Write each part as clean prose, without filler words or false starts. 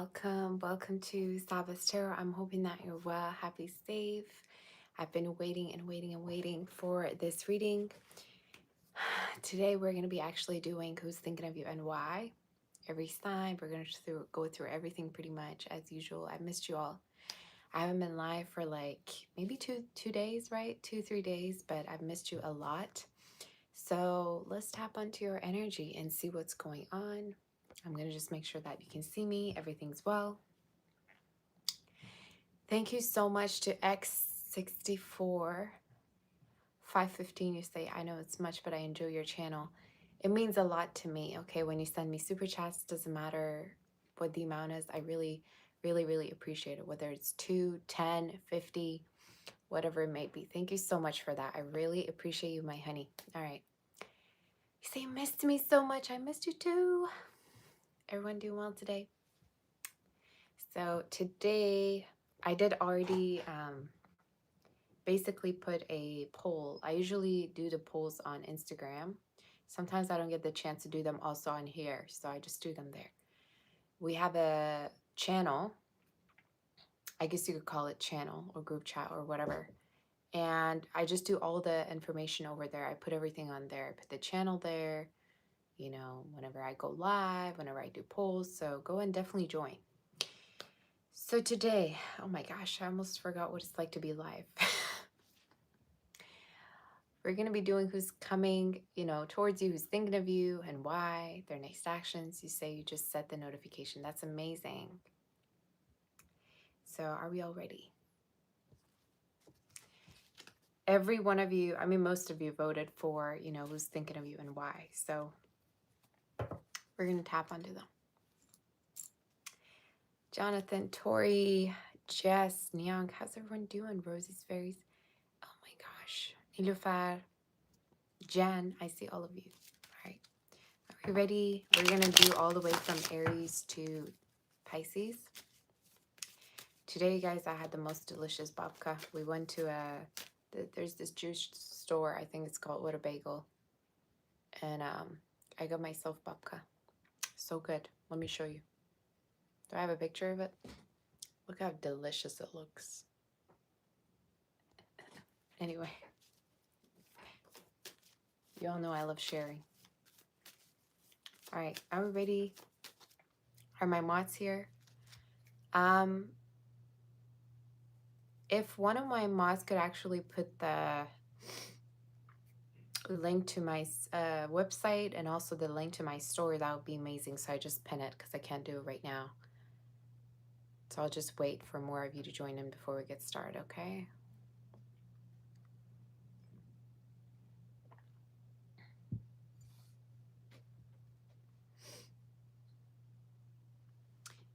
Welcome to Sabbath Tarot. I'm hoping that you're well, happy, safe. I've been waiting and waiting and waiting for this reading. Today we're going to be actually doing Who's Thinking of You and Why. Every sign, we're going to go through everything pretty much as usual. I missed you all. I haven't been live for like maybe two days, right? 2-3 days, but I've missed you a lot. So let's tap onto your energy and see what's going on. I'm going to just make sure that you can see me. Everything's well. Thank you so much to X64 515. You say, I know it's much, but I enjoy your channel. It means a lot to me, okay? When you send me super chats, doesn't matter what the amount is. I really, really, really appreciate it. Whether it's 2, 10, 50, whatever it may be. Thank you so much for that. I really appreciate you, my honey. All right. You say, missed me so much. I missed you too. Everyone doing well today? So today, I did already basically put a poll. I usually do the polls on Instagram. Sometimes I don't get the chance to do them also on here, so I just do them there. We have a channel. I guess you could call it channel or group chat or whatever. And I just do all the information over there. I put everything on there. I put the channel there, you know, whenever I go live, whenever I do polls. So go and definitely join. So today, oh my gosh, I almost forgot what it's like to be live. We're going to be doing who's coming, you know, towards you, who's thinking of you and why, their next actions. You say you just set the notification. That's amazing. So are we all ready? Every one of you, I mean, most of you voted for, you know, who's thinking of you and why. So we're going to tap onto them. Jonathan, Tori, Jess, Nyang, how's everyone doing? Rosie's Fairies. Oh my gosh. Nilufar, Jan, I see all of you. All right. Are we ready? We're going to do all the way from Aries to Pisces. Today, guys, I had the most delicious babka. We went to there's this juice store, I think it's called What a Bagel. And I got myself babka. So good. Let me show you. Do I have a picture of it? Look how delicious it looks. Anyway, you all know I love sharing. All right, are we ready? Are my mods here? If one of my mods could actually put the link to my website and also the link to my store, that would be amazing. So I just pin it because I can't do it right now. So I'll just wait for more of you to join in before we get started, okay?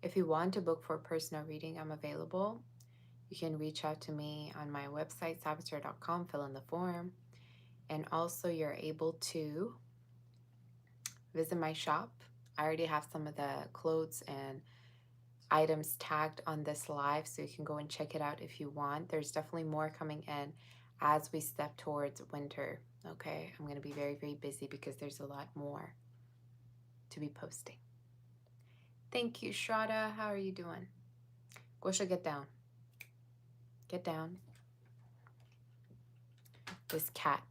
If you want to book for a personal reading, I'm available. You can reach out to me on my website, sabbathtarot.com, fill in the form. And also you're able to visit my shop. I already have some of the clothes and items tagged on this live, so you can go and check it out if you want. There's definitely more coming in as we step towards winter, okay? I'm going to be very, very busy because there's a lot more to be posting. Thank you, Shraddha. How are you doing? Gosha, get down. Get down. This cat.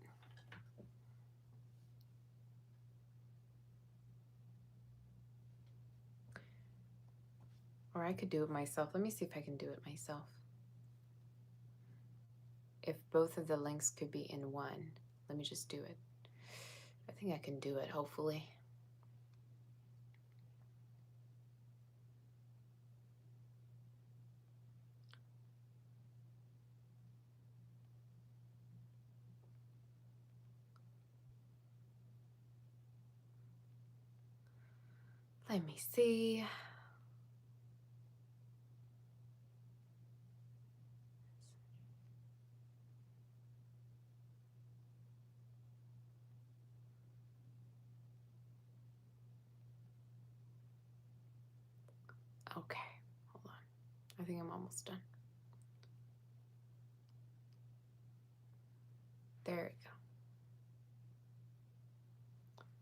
Or I could do it myself. Let me see if I can do it myself. If both of the links could be in one. Let me just do it. I think I can do it, hopefully. Let me see. Okay, hold on. I think I'm almost done. There we go.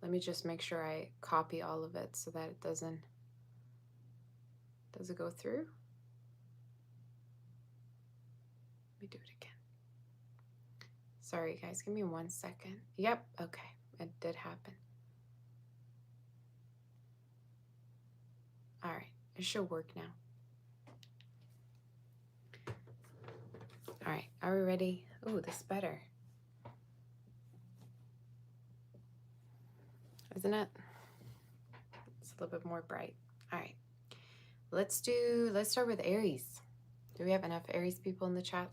Let me just make sure I copy all of it so that it doesn't Does it go through? Let me do it again. Sorry, guys. Give me 1 second. Yep. Okay. It did happen. All right. It should work now. All right. Are we ready? Oh, this is better. Isn't it? It's a little bit more bright. All right. Let's start with Aries. Do we have enough Aries people in the chat?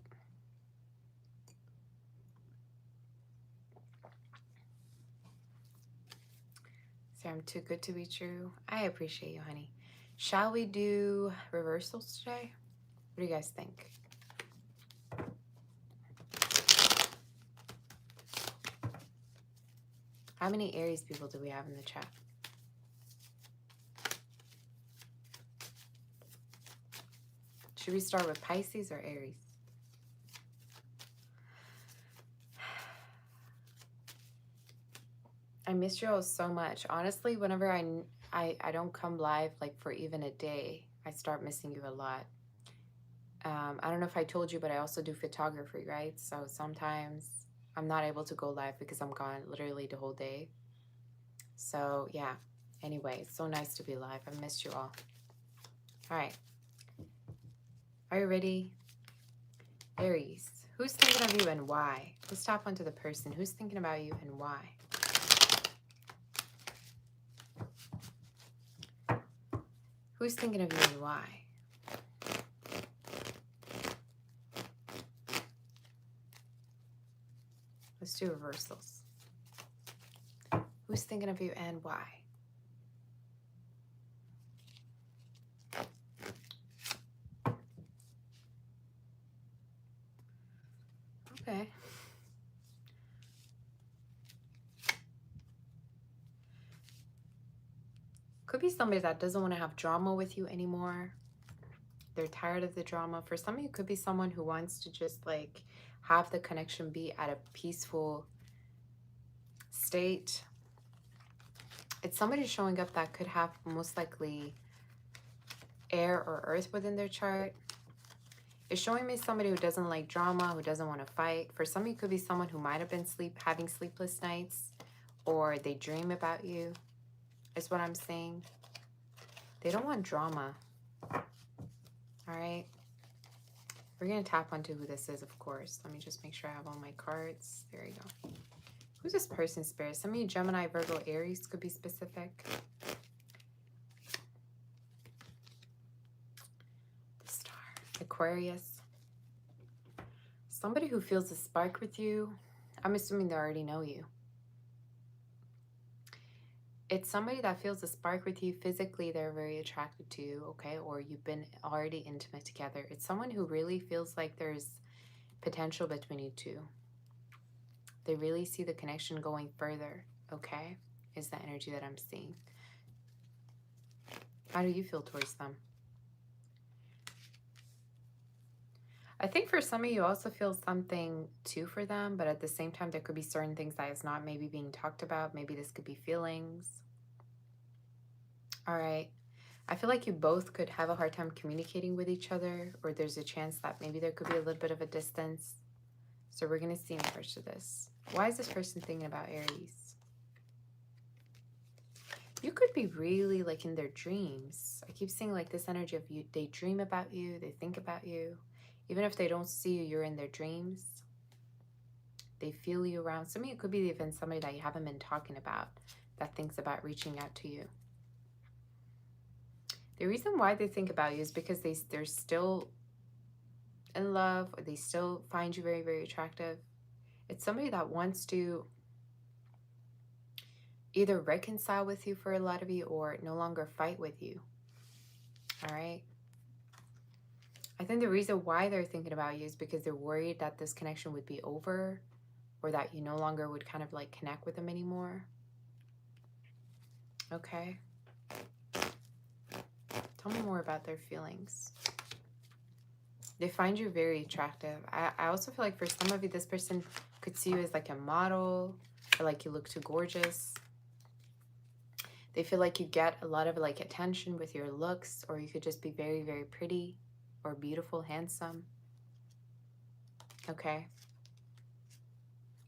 Say I'm too good to be true. I appreciate you, honey. Shall we do reversals today? What do you guys think? How many Aries people do we have in the chat? Should we start with Pisces or Aries? I miss you all so much. Honestly, whenever I don't come live like for even a day, I start missing you a lot. I don't know if I told you, but I also do photography, right? So sometimes I'm not able to go live because I'm gone literally the whole day. So yeah, anyway, it's so nice to be live. I missed you all. All right. Are you ready? Aries, who's thinking of you and why? Let's tap onto the person. Who's thinking about you and why? Who's thinking of you and why? Let's do reversals. Who's thinking of you and why? Okay. Could be somebody that doesn't want to have drama with you anymore. They're tired of the drama. For some of you, it could be someone who wants to just like have the connection be at a peaceful state. It's somebody showing up that could have most likely air or earth within their chart. It's showing me somebody who doesn't like drama, who doesn't want to fight. For some of you, it could be someone who might have been having sleepless nights, or they dream about you, is what I'm saying. They don't want drama. All right. We're going to tap onto who this is, of course. Let me just make sure I have all my cards. There you go. Who's this person, Spirit? Some of you Gemini, Virgo, Aries could be specific. The Star. Aquarius. Somebody who feels a spark with you. I'm assuming they already know you. It's somebody that feels a spark with you. Physically, they're very attracted to you, okay? Or you've been already intimate together. It's someone who really feels like there's potential between you two. They really see the connection going further, okay? Is the energy that I'm seeing. How do you feel towards them? I think for some of you also feel something too for them, but at the same time, there could be certain things that is not maybe being talked about. Maybe this could be feelings. All right. I feel like you both could have a hard time communicating with each other, or there's a chance that maybe there could be a little bit of a distance. So we're going to see in regards to this. Why is this person thinking about Aries? You could be really like in their dreams. I keep seeing like this energy of you. They dream about you. They think about you. Even if they don't see you, you're in their dreams. They feel you around. Some of you could be even somebody that you haven't been talking about that thinks about reaching out to you. The reason why they think about you is because they're still in love, or they still find you very, very attractive. It's somebody that wants to either reconcile with you for a lot of you or no longer fight with you. All right. I think the reason why they're thinking about you is because they're worried that this connection would be over, or that you no longer would kind of like connect with them anymore. Okay. Tell me more about their feelings. They find you very attractive. I also feel like for some of you, this person could see you as like a model, or like you look too gorgeous. They feel like you get a lot of like attention with your looks, or you could just be very, very pretty or beautiful, handsome. Okay.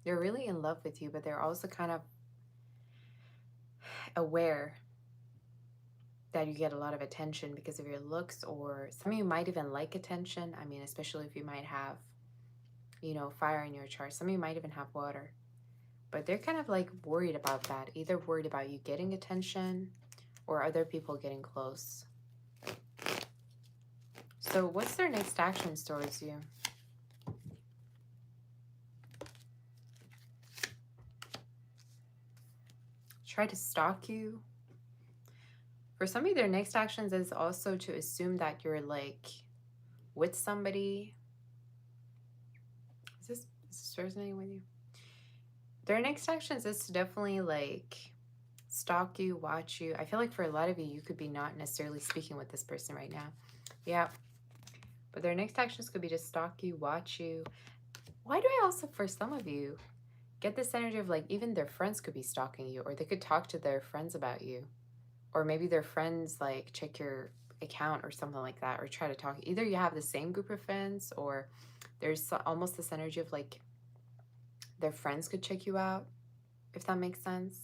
They're really in love with you, but they're also kind of aware that you get a lot of attention because of your looks, or some of you might even like attention. I mean, especially if you might have, you know, fire in your chart. Some of you might even have water, but they're kind of like worried about that. Either worried about you getting attention or other people getting close. So what's their next actions towards you? Try to stalk you. For some of you, their next actions is also to assume that you're like with somebody. Is this resonating with you? Their next actions is to definitely like stalk you, watch you. I feel like for a lot of you, you could be not necessarily speaking with this person right now. Yeah. But their next actions could be to stalk you, watch you. Why do I also, for some of you, get this energy of like even their friends could be stalking you, or they could talk to their friends about you, or maybe their friends like check your account or something like that, or try to talk. Either you have the same group of friends, or there's almost this energy of like their friends could check you out, if that makes sense.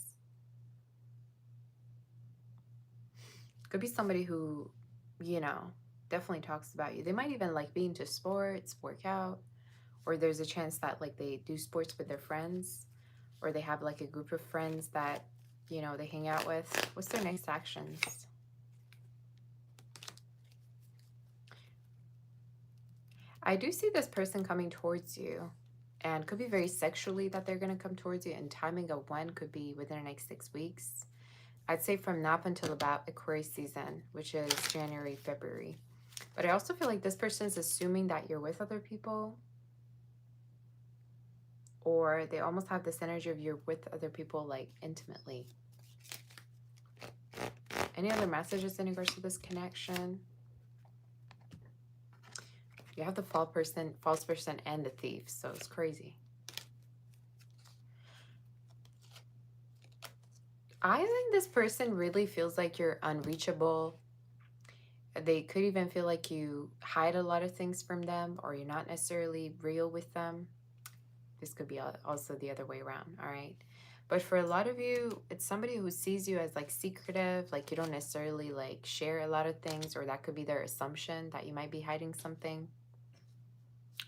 Could be somebody who, you know, definitely talks about you. They might even like be into sports, work out, or there's a chance that like they do sports with their friends, or they have like a group of friends that, you know, they hang out with. What's their next actions? I do see this person coming towards you, and could be very sexually that they're going to come towards you, and timing of when could be within the next 6 weeks. I'd say from now up until about Aquarius season, which is January, February. But I also feel like this person is assuming that you're with other people, or they almost have this energy of you're with other people like intimately. Any other messages in regards to this connection? You have the false person, and the thief, so it's crazy. I think this person really feels like you're unreachable. They could even feel like you hide a lot of things from them, or you're not necessarily real with them. This could be also the other way around, all right? But for a lot of you, it's somebody who sees you as like secretive, like you don't necessarily like share a lot of things, or that could be their assumption that you might be hiding something.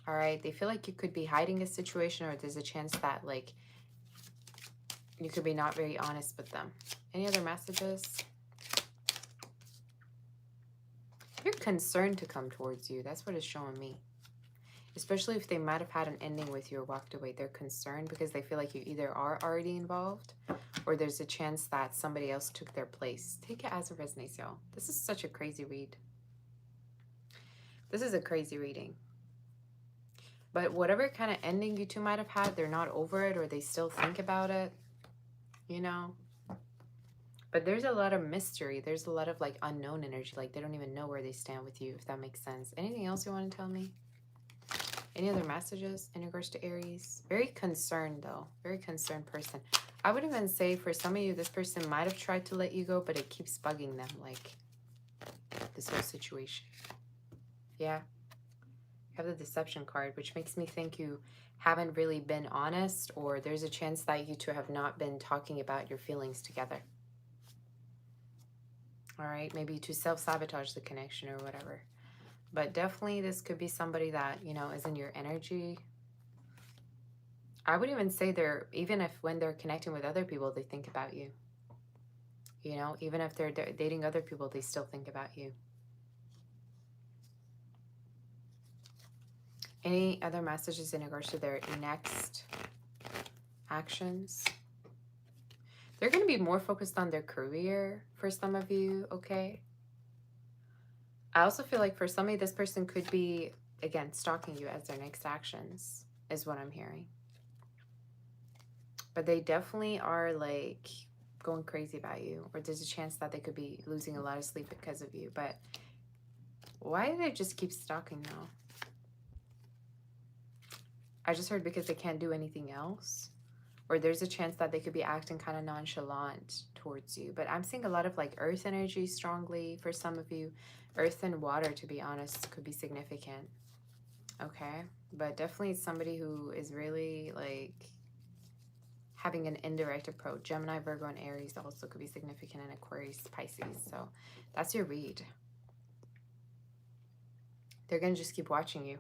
All right, they feel like you could be hiding a situation, or there's a chance that like you could be not very honest with them. Any other messages? You're concerned to come towards you. That's what it's showing me. Especially if they might have had an ending with you or walked away. They're concerned because they feel like you either are already involved, or there's a chance that somebody else took their place. Take it as it resonates, y'all. This is such a crazy read. This is a crazy reading. But whatever kind of ending you two might have had, they're not over it, or they still think about it, you know? But there's a lot of mystery. There's a lot of like unknown energy. Like they don't even know where they stand with you, if that makes sense. Anything else you want to tell me? Any other messages in regards to Aries? Very concerned though. Very concerned person. I would even say for some of you, this person might have tried to let you go, but it keeps bugging them. Like this whole situation. Yeah. You have the deception card, which makes me think you haven't really been honest, or there's a chance that you two have not been talking about your feelings together. All right. Maybe to self-sabotage the connection or whatever. But definitely this could be somebody that, you know, is in your energy. I would even say they're, even if when they're connecting with other people, they think about you. You know, even if they're dating other people, they still think about you. Any other messages in regards to their next actions? They're going to be more focused on their career for some of you, okay? I also feel like for some of you, this person could be, again, stalking you as their next actions, is what I'm hearing. But they definitely are like going crazy about you, or there's a chance that they could be losing a lot of sleep because of you. But why do they just keep stalking though? I just heard because they can't do anything else, or there's a chance that they could be acting kind of nonchalant towards you. But I'm seeing a lot of like earth energy strongly for some of you. Earth and water, to be honest, could be significant. Okay, but definitely somebody who is really like having an indirect approach. Gemini, Virgo, and Aries also could be significant, in Aquarius, Pisces. So that's your read. They're going to just keep watching you.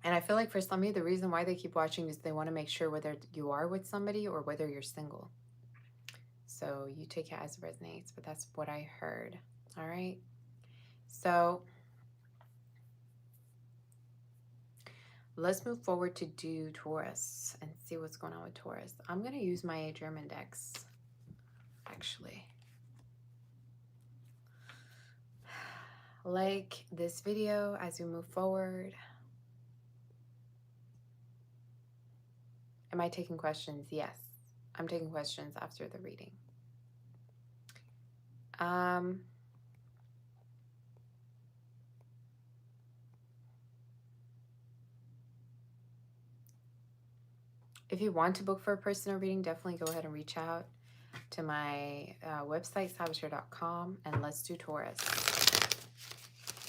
And I feel like for some of you, the reason why they keep watching is they want to make sure whether you are with somebody or whether you're single. So you take it as it resonates, but that's what I heard. All right. So let's move forward to do Taurus and see what's going on with Taurus. I'm going to use my German decks, actually. Like this video as we move forward. Am I taking questions? Yes, I'm taking questions after the reading. If you want to book for a personal reading, definitely go ahead and reach out to my website, saboteur.com, and let's do Taurus.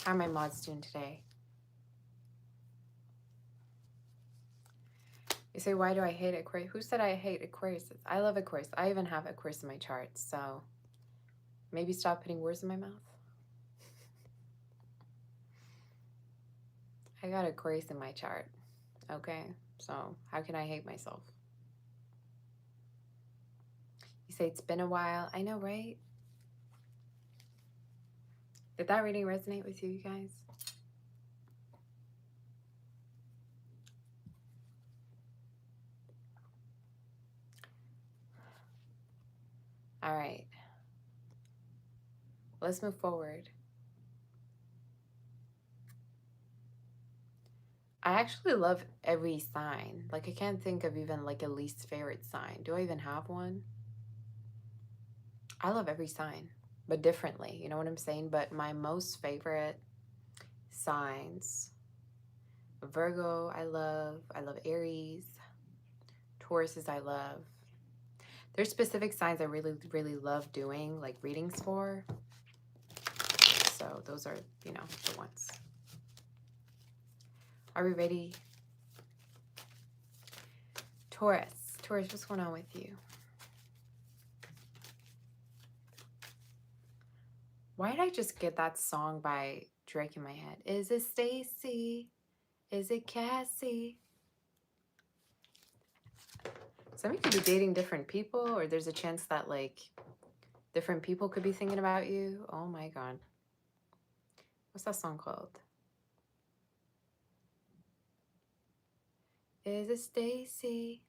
How are my mods doing today? You say, why do I hate Aquarius? Who said I hate Aquarius? I love Aquarius. I even have Aquarius in my chart, so maybe stop putting words in my mouth. I got Aquarius in my chart, okay? So how can I hate myself? You say it's been a while. I know, right? Did that reading resonate with you guys? All right. Let's move forward. I actually love every sign. Like, I can't think of even like a least favorite sign. Do I even have one? I love every sign, but differently. You know what I'm saying? But my most favorite signs, Virgo, I love. I love Aries. Tauruses, I love. There's specific signs I really, really love doing, like readings for. So those are, you know, the ones. Are we ready? Taurus. Taurus, what's going on with you? Why did I just get that song by Drake in my head? Is it Stacy? Is it Cassie? Some of you could be dating different people, or there's a chance that like different people could be thinking about you. Oh my God. What's that song called? Is it Stacy?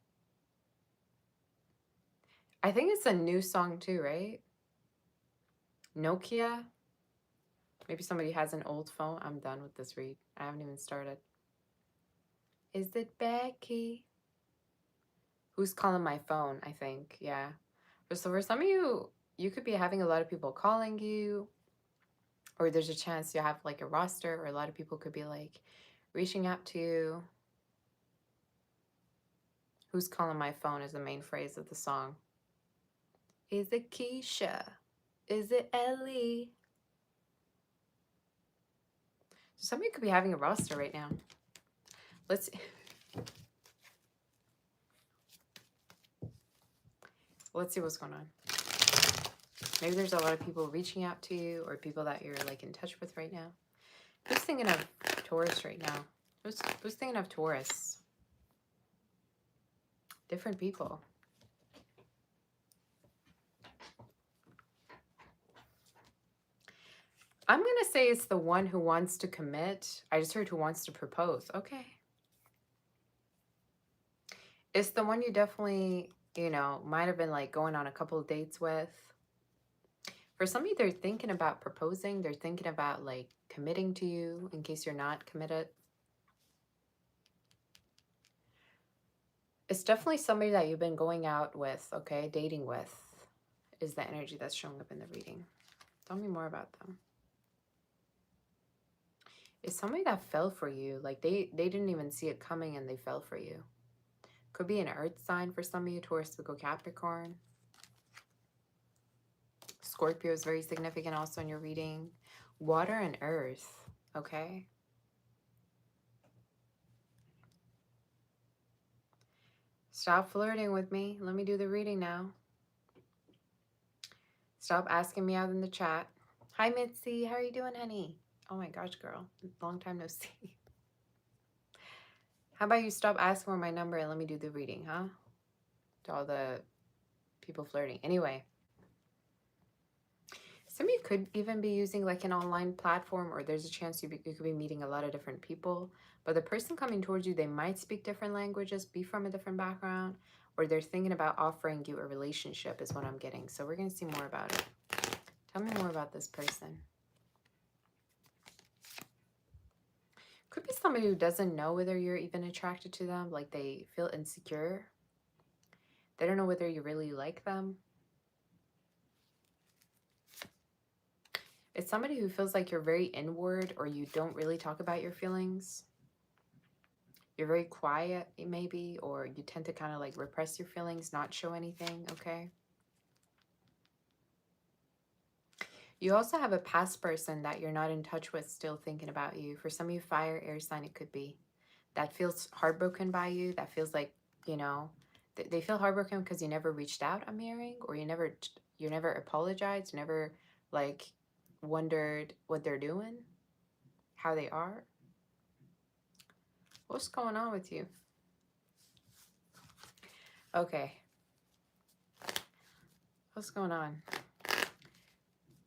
I think it's a new song too, right? Nokia. Maybe somebody has an old phone. I'm done with this read. I haven't even started. Is it Becky? Who's calling my phone, I think. Yeah. But so for some of you, you could be having a lot of people calling you, or there's a chance you have like a roster, or a lot of people could be like reaching out to you. Who's calling my phone is the main phrase of the song. Is it Keisha? Is it Ellie? So some of you could be having a roster right now. Let's see what's going on. Maybe there's a lot of people reaching out to you, or people that you're like in touch with right now. Who's thinking of Taurus right now? Who's thinking of Taurus? Different people. I'm going to say it's the one who wants to commit. I just heard who wants to propose. Okay. It's the one you definitely, you know, might have been like going on a couple of dates with. For some of you, they're thinking about proposing. They're thinking about like committing to you in case you're not committed. It's definitely somebody that you've been going out with, okay? Dating with is the energy that's showing up in the reading. Tell me more about them. It's somebody that fell for you. Like they didn't even see it coming and they fell for you. Could be an earth sign for some of you, Taurus, Virgo, Capricorn. Scorpio is very significant also in your reading. Water and earth, okay? Stop flirting with me. Let me do the reading now. Stop asking me out in the chat. Hi, Mitzi. How are you doing, honey? Oh my gosh, girl. Long time no see. How about you stop asking for my number and let me do the reading, huh? To all the people flirting. Anyway. Some of you could even be using like an online platform, or there's a chance you could be meeting a lot of different people. But the person coming towards you, they might speak different languages, be from a different background, or they're thinking about offering you a relationship is what I'm getting. So we're going to see more about it. Tell me more about this person. Could be somebody who doesn't know whether you're even attracted to them. Like they feel insecure. They don't know whether you really like them. It's somebody who feels like you're very inward, or you don't really talk about your feelings. You're very quiet, maybe, or you tend to kind of like repress your feelings, not show anything, okay? You also have a past person that you're not in touch with still thinking about you. For some of you, fire, air sign, it could be. That feels heartbroken by you. That feels like, you know, they feel heartbroken because you never reached out, I'm hearing, or you never apologized, never like wondered what they're doing, how they are. What's going on with you? Okay. What's going on?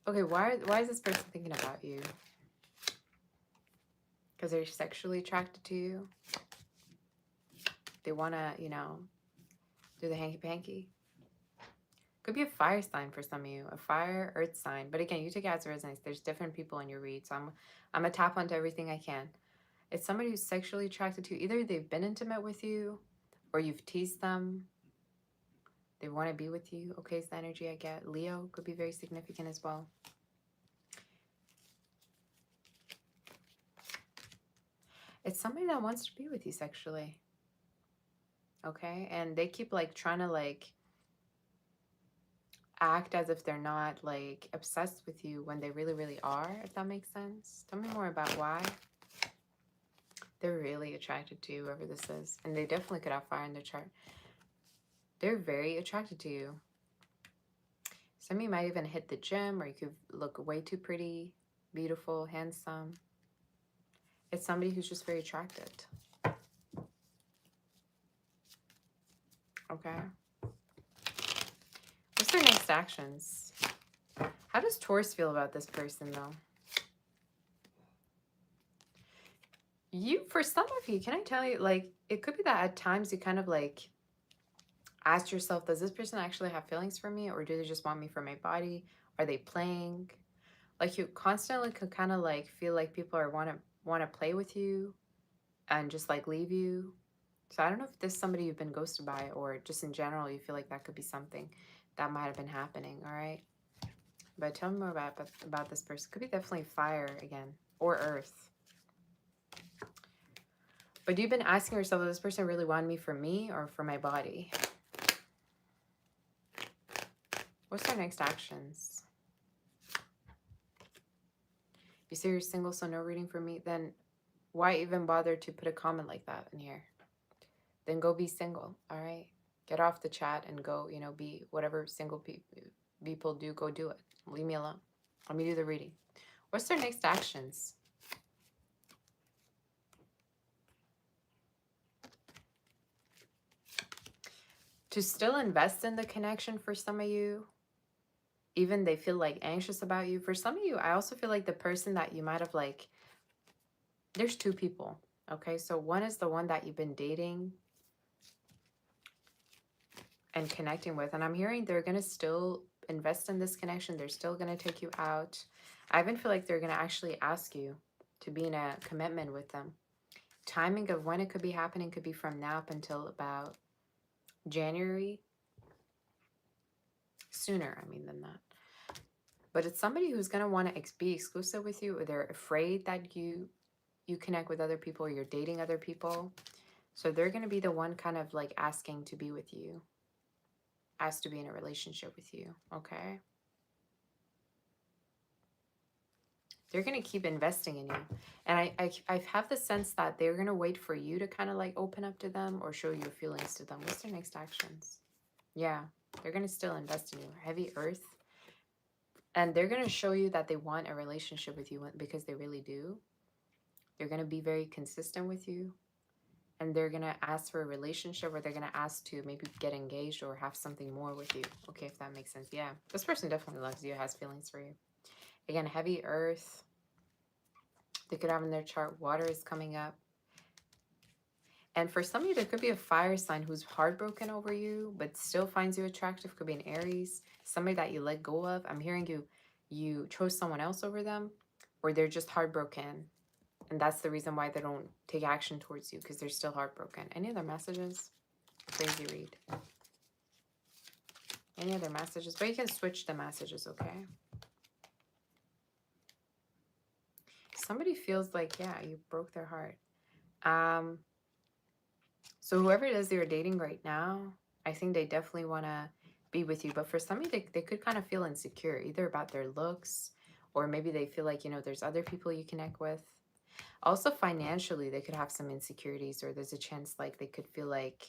Okay, why is this person thinking about you? Because they're sexually attracted to you? They want to, you know, do the hanky-panky? Could be a fire sign for some of you. A fire, earth sign. But again, you take it as it resonates. There's different people in your read. So I'm going to tap onto everything I can. It's somebody who's sexually attracted to you. Either they've been intimate with you, or you've teased them. They want to be with you. Okay, it's the energy I get. Leo could be very significant as well. It's somebody that wants to be with you sexually. Okay, and they keep like trying to like act as if they're not like obsessed with you when they really are, if that makes sense. Tell me more about why. They're really attracted to you, whoever this is, and they definitely could have fire in their chart. They're very attracted to you. Some of you might even hit the gym, or you could look way too pretty, beautiful, handsome. It's somebody who's just very attracted. Okay. What's their next actions? How does Taurus feel about this person, though? For some of you, can I tell you, like, it could be that at times you kind of like ask yourself, does this person actually have feelings for me, or do they just want me for my body? Are they playing? Like, you constantly could kind of like feel like people are want to play with you and just like leave you. So I don't know if this is somebody you've been ghosted by, or just in general you feel like that could be something that might have been happening. All right, but tell me more about this person. Could be definitely fire again, or earth. But you've been asking yourself, does this person really want me for me or for my body? What's their next actions? You say you're single, so no reading for me. Then why even bother to put a comment like that in here? Then go be single, all right? Get off the chat and go, you know, be whatever single people do, go do it. Leave me alone. Let me do the reading. What's their next actions? To still invest in the connection for some of you. Even they feel like anxious about you. For some of you, I also feel like the person that you might have like, there's two people, okay? So one is the one that you've been dating and connecting with. And I'm hearing they're going to still invest in this connection. They're still going to take you out. I even feel like they're going to actually ask you to be in a commitment with them. Timing of when it could be happening could be from now up until about January. Sooner, I mean, than that. But it's somebody who's going to want to be exclusive with you, or they're afraid that you connect with other people, or you're dating other people. So they're going to be the one kind of like asking to be with you, asked to be in a relationship with you, okay? They're going to keep investing in you. And I have the sense that they're going to wait for you to kind of like open up to them or show your feelings to them. What's their next actions? Yeah, they're going to still invest in you. Heavy earth. And they're going to show you that they want a relationship with you because they really do. They're going to be very consistent with you. And they're going to ask for a relationship, or they're going to ask to maybe get engaged or have something more with you. Okay, if that makes sense. Yeah, this person definitely loves you, has feelings for you. Again, heavy earth. They could have in their chart water is coming up. And for some of you, there could be a fire sign who's heartbroken over you, but still finds you attractive. Could be an Aries, somebody that you let go of. I'm hearing you chose someone else over them, or they're just heartbroken. And that's the reason why they don't take action towards you, because they're still heartbroken. Any other messages? Crazy read. Any other messages? But you can switch the messages, okay? Somebody feels like, yeah, you broke their heart. So whoever it is that you're dating right now, I think they definitely want to be with you. But for somebody, they could kind of feel insecure, either about their looks, or maybe they feel like, you know, there's other people you connect with. Also financially, they could have some insecurities, or there's a chance like they could feel like,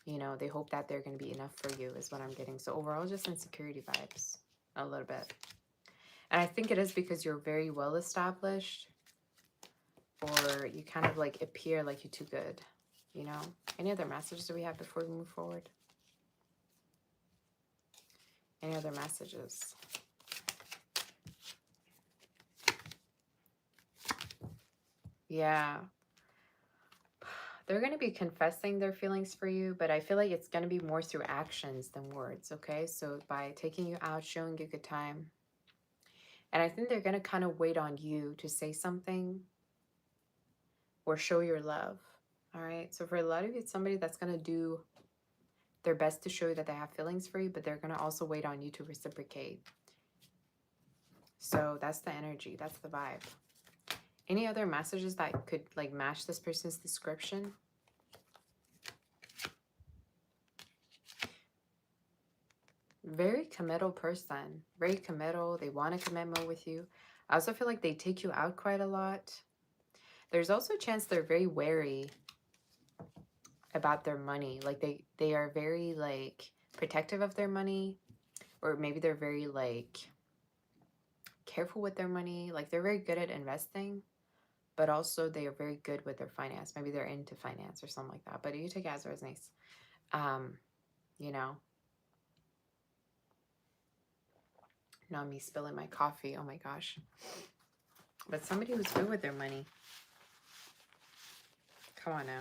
you know, they hope that they're going to be enough for you is what I'm getting. So overall, just insecurity vibes a little bit. And I think it is because you're very well established, or you kind of like appear like you're too good, you know? Any other messages do we have before we move forward? Any other messages? Yeah. They're going to be confessing their feelings for you, but I feel like it's going to be more through actions than words, okay? So by taking you out, showing you a good time. And I think they're going to kind of wait on you to say something or show your love, all right? So for a lot of you, it's somebody that's going to do their best to show you that they have feelings for you, but they're going to also wait on you to reciprocate. So that's the energy. That's the vibe. Any other messages that could like match this person's description? Very committal person. Very committal. They want a commitment with you. I also feel like they take you out quite a lot. There's also a chance they're very wary about their money. Like they are very like protective of their money, or maybe they're very like careful with their money. Like they're very good at investing, but also they are very good with their finance. Maybe they're into finance or something like that. But you take it as resonates. You know, not me spilling my coffee. Oh my gosh. But somebody who's good with their money. Come on now.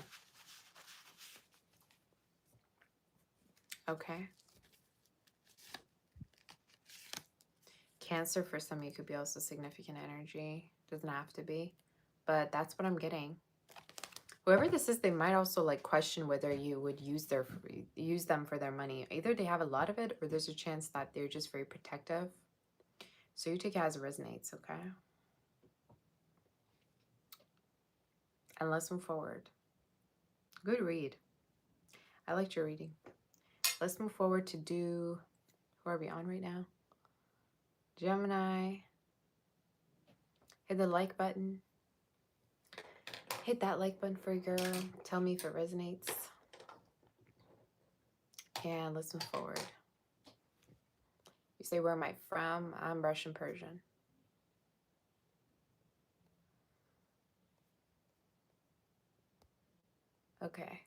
Okay. Cancer for some of you could be also significant energy. Doesn't have to be. But that's what I'm getting. Whoever this is, they might also like question whether you would use them for their money. Either they have a lot of it, or there's a chance that they're just very protective. So you take it as it resonates, okay? And let's move forward. Good read. I liked your reading. Let's move forward to do, who are we on right now? Gemini. Hit the like button. Hit that like button for you, girl. Tell me if it resonates. And let's move forward. You say, where am I from? I'm Russian Persian. Okay.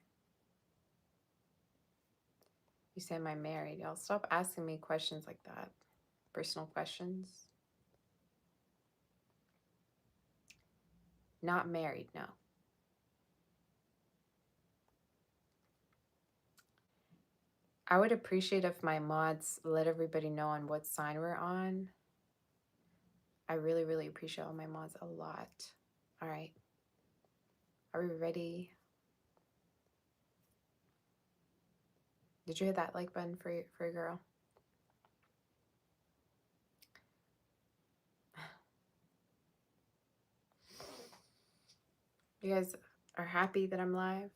You say, am I married? Y'all stop asking me questions like that. Personal questions. Not married, no. I would appreciate if my mods let everybody know on what sign we're on. I really, really appreciate all my mods a lot. All right. Are we ready? Did you hit that like button for your girl? You guys are happy that I'm live?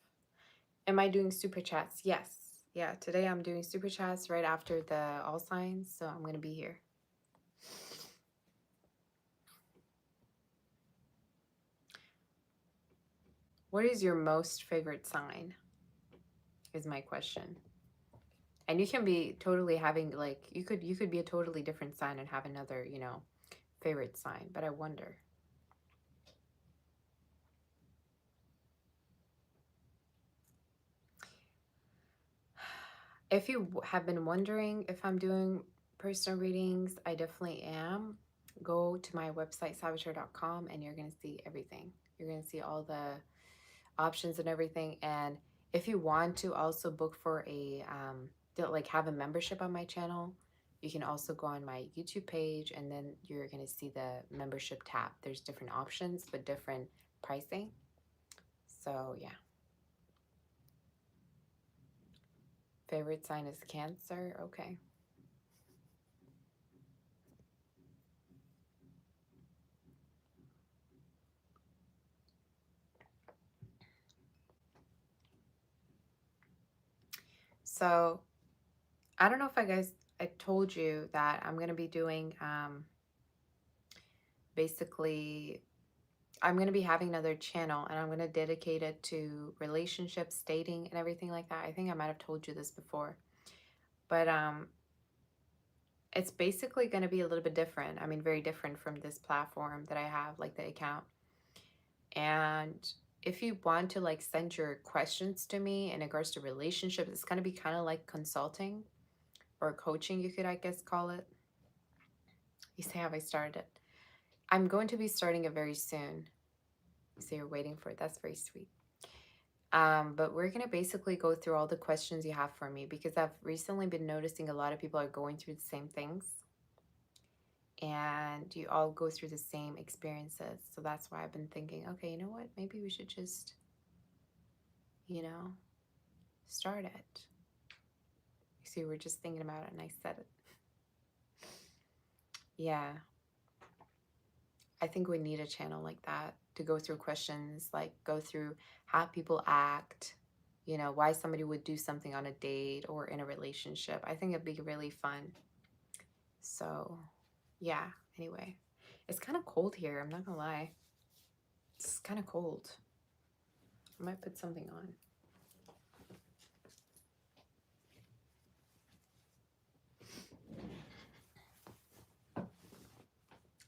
Am I doing super chats? Yes. Yeah, today I'm doing super chats right after the all signs, so I'm going to be here. What is your most favorite sign? Is my question. And you can be totally having like you could be a totally different sign and have another, you know, favorite sign, but I wonder. If you have been wondering if I'm doing personal readings, I definitely am. Go to my website, saboteur.com, and you're going to see everything. You're going to see all the options and everything. And if you want to also book for a, like have a membership on my channel, you can also go on my YouTube page and then you're going to see the membership tab. There's different options with different pricing. So, yeah. Favorite sign is Cancer. Okay. So, I don't know if I told you that I'm going to be doing basically I'm going to be having another channel and I'm going to dedicate it to relationships, dating and everything like that. I think I might have told you this before. But it's basically going to be a little bit different. I mean, very different from this platform that I have, like the account. And if you want to like send your questions to me in regards to relationships, it's going to be kind of like consulting or coaching, you could, I guess, call it. You say, have I started it? I'm going to be starting it very soon. So you're waiting for it. That's very sweet. But we're going to basically go through all the questions you have for me because I've recently been noticing a lot of people are going through the same things and you all go through the same experiences. So that's why I've been thinking, okay, you know what? Maybe we should just, you know, start it. See, we're just thinking about it and I said it. Yeah. I think we need a channel like that to go through questions, like go through how people act, you know, why somebody would do something on a date or in a relationship. I think it'd be really fun. So, yeah, anyway. It's kind of cold here, I'm not gonna lie. It's kind of cold. I might put something on.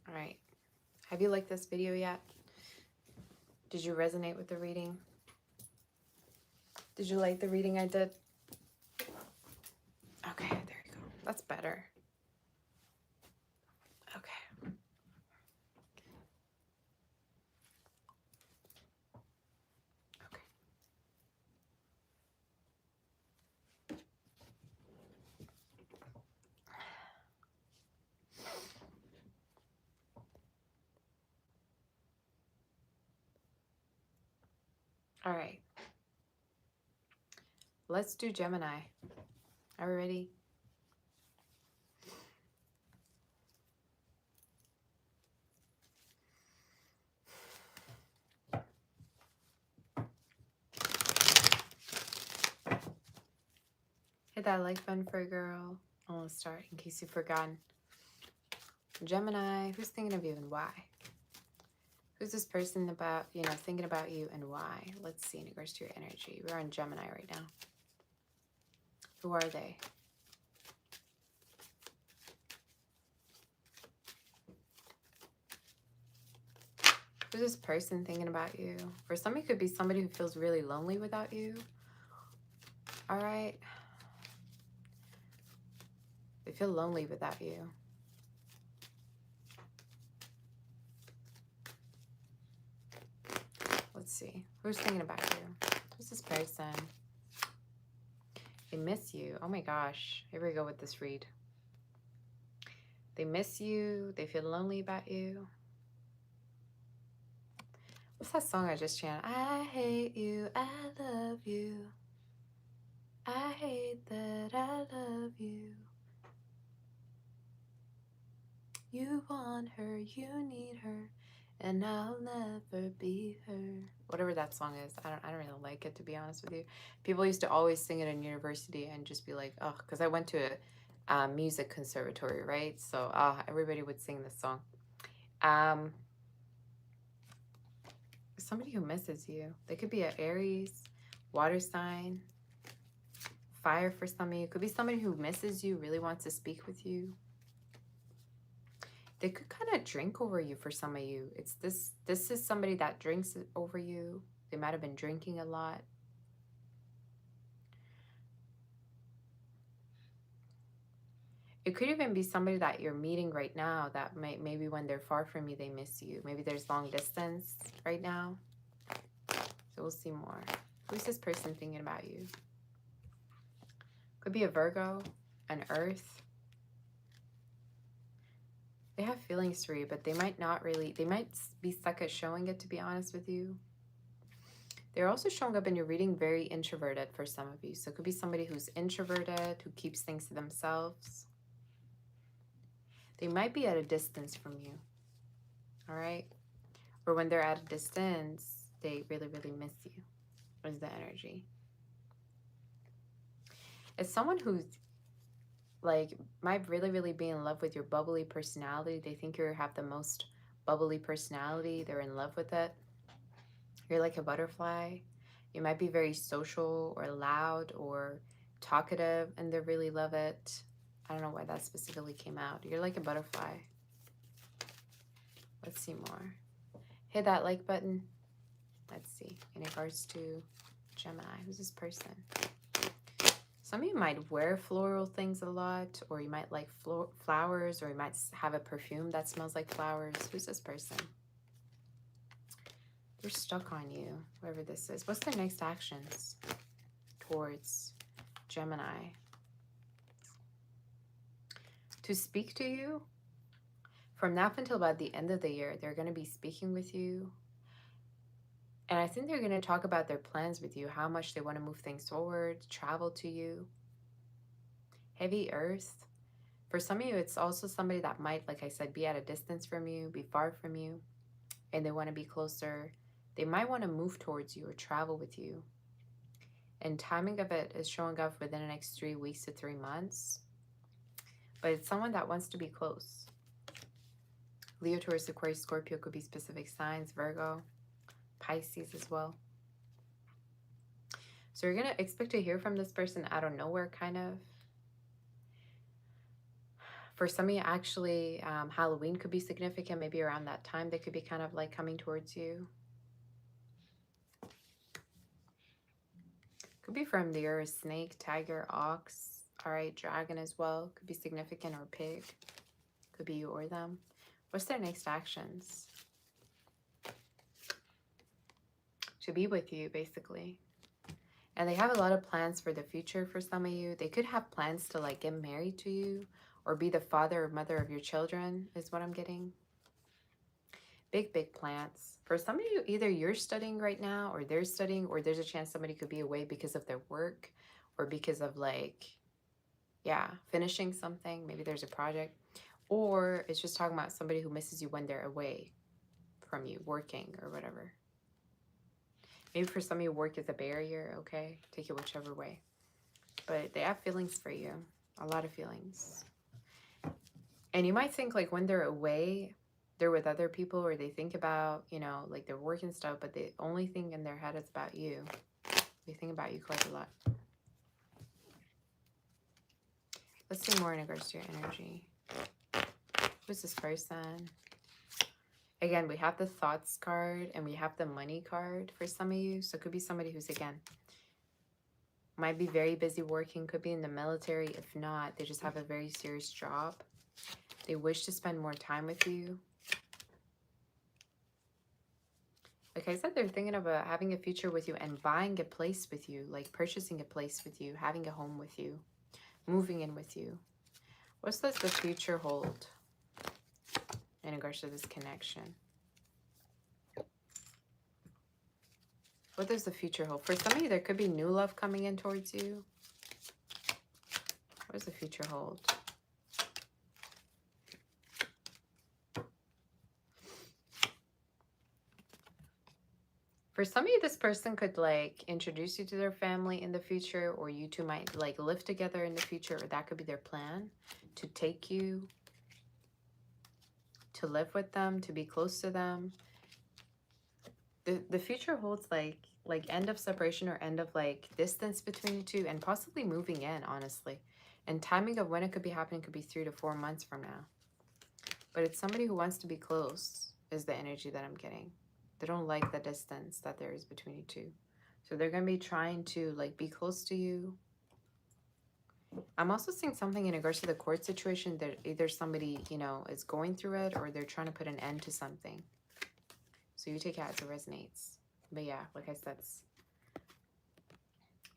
All right. Have you liked this video yet? Did you resonate with the reading? Did you like the reading I did? Okay, there you go. That's better. Okay. Okay. All right. Let's do Gemini. Are we ready? Hit that like button for a girl. I'll start in case you've forgotten. Gemini, who's thinking of you and why? Who's this person about, you know, thinking about you and why? Let's see in regards to your energy. We're on Gemini right now. Who are they? Who's this person thinking about you? For some, it could be somebody who feels really lonely without you. All right. They feel lonely without you. Let's see. Who's thinking about you? Who's this person? They miss you. Oh my gosh. Here we go with this read. They miss you. They feel lonely about you. What's that song I just chanted? I hate you. I love you. I hate that I love you. You want her. You need her. And I'll never be her. Whatever that song is, I don't really like it, to be honest with you. People used to always sing it in university and just be like, oh, because I went to a music conservatory, right? So everybody would sing this song. Um, somebody who misses you. They could be an Aries, water sign, fire for some of you. Could be somebody who misses you, really wants to speak with you. They could kind of drink over you for some of you. It's this is somebody that drinks over you. They might have been drinking a lot. It could even be somebody that you're meeting right now that maybe when they're far from you, they miss you. Maybe there's long distance right now. So we'll see more. Who's this person thinking about you? Could be a Virgo, an Earth. They have feelings for you, but they might not really, they might be stuck at showing it, to be honest with you. They're also showing up in your reading very introverted for some of you. So it could be somebody who's introverted, who keeps things to themselves. They might be at a distance from you, all right? Or when they're at a distance, they really, really miss you, is the energy. It's someone who's like, might really, really be in love with your bubbly personality. They think you have the most bubbly personality. They're in love with it. You're like a butterfly. You might be very social or loud or talkative, and they really love it. I don't know why that specifically came out. You're like a butterfly. Let's see more. Hit that like button. Let's see. In regards to Gemini, who's this person? Some of you might wear floral things a lot, or you might like flowers, or you might have a perfume that smells like flowers. Who's this person? They're stuck on you, whoever this is. What's their next actions towards Gemini? To speak to you. From now up until about the end of the year, they're going to be speaking with you. And I think they're going to talk about their plans with you, how much they want to move things forward, travel to you. Heavy Earth. For some of you, it's also somebody that might, like I said, be at a distance from you, be far from you, and they want to be closer. They might want to move towards you or travel with you. And timing of it is showing up within the next 3 weeks to 3 months. But it's someone that wants to be close. Leo, Taurus, Aquarius, Scorpio could be specific signs, Virgo, Pisces as well. So you're going to expect to hear from this person out of nowhere, kind of. For some of you, actually, Halloween could be significant. Maybe around that time, they could be kind of like coming towards you. Could be from the year a snake, tiger, ox. All right, dragon as well. Could be significant, or pig. Could be you or them. What's their next actions? To be with you, basically. And they have a lot of plans for the future for some of you. They could have plans to like get married to you or be the father or mother of your children, is what I'm getting. Big, big plans. For some of you, either you're studying right now or they're studying, or there's a chance somebody could be away because of their work or because of like, yeah, finishing something. Maybe there's a project. Or it's just talking about somebody who misses you when they're away from you, working or whatever. Maybe for some of you, work is a barrier, okay? Take it whichever way. But they have feelings for you. A lot of feelings. And you might think like when they're away, they're with other people, or they think about, you know, like their work and stuff, but the only thing in their head is about you. They think about you quite a lot. Let's see more in regards to your energy. Who's this person? Again, we have the thoughts card and we have the money card for some of you. So it could be somebody who's, again, might be very busy working, could be in the military. If not, they just have a very serious job. They wish to spend more time with you. Like I said, they're thinking about having a future with you and buying a place with you, like purchasing a place with you, having a home with you, moving in with you. What's does the future hold in regards to this connection? What does the future hold? For some of you, there could be new love coming in towards you. What does the future hold? For some of you, this person could like introduce you to their family in the future, or you two might like live together in the future, or that could be their plan to take you to live with them, to be close to them. The future holds like end of separation or end of like distance between you two, and possibly moving in, honestly. And timing of when it could be happening could be 3 to 4 months from now. But it's somebody who wants to be close is the energy that I'm getting. They don't like the distance that there is between you two. So they're going to be trying to like be close to you. I'm also seeing something in regards to the court situation that either somebody, you know, is going through it, or they're trying to put an end to something. So you take it as it resonates. But yeah, like I said,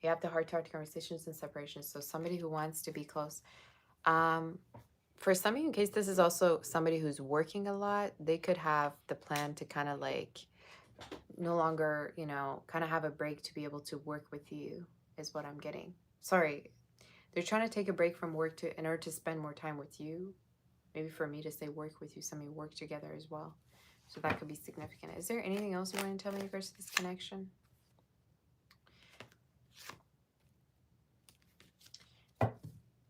you have the heart-to-heart conversations and separations. So somebody who wants to be close. For some of you, in case this is also somebody who's working a lot, they could have the plan to kind of like no longer, you know, kind of have a break to be able to work with you is what I'm getting. Sorry, they're trying to take a break from work in order to spend more time with you. Maybe for me to say work with you, some of you work together as well. So that could be significant. Is there anything else you want to tell me in regards to this connection?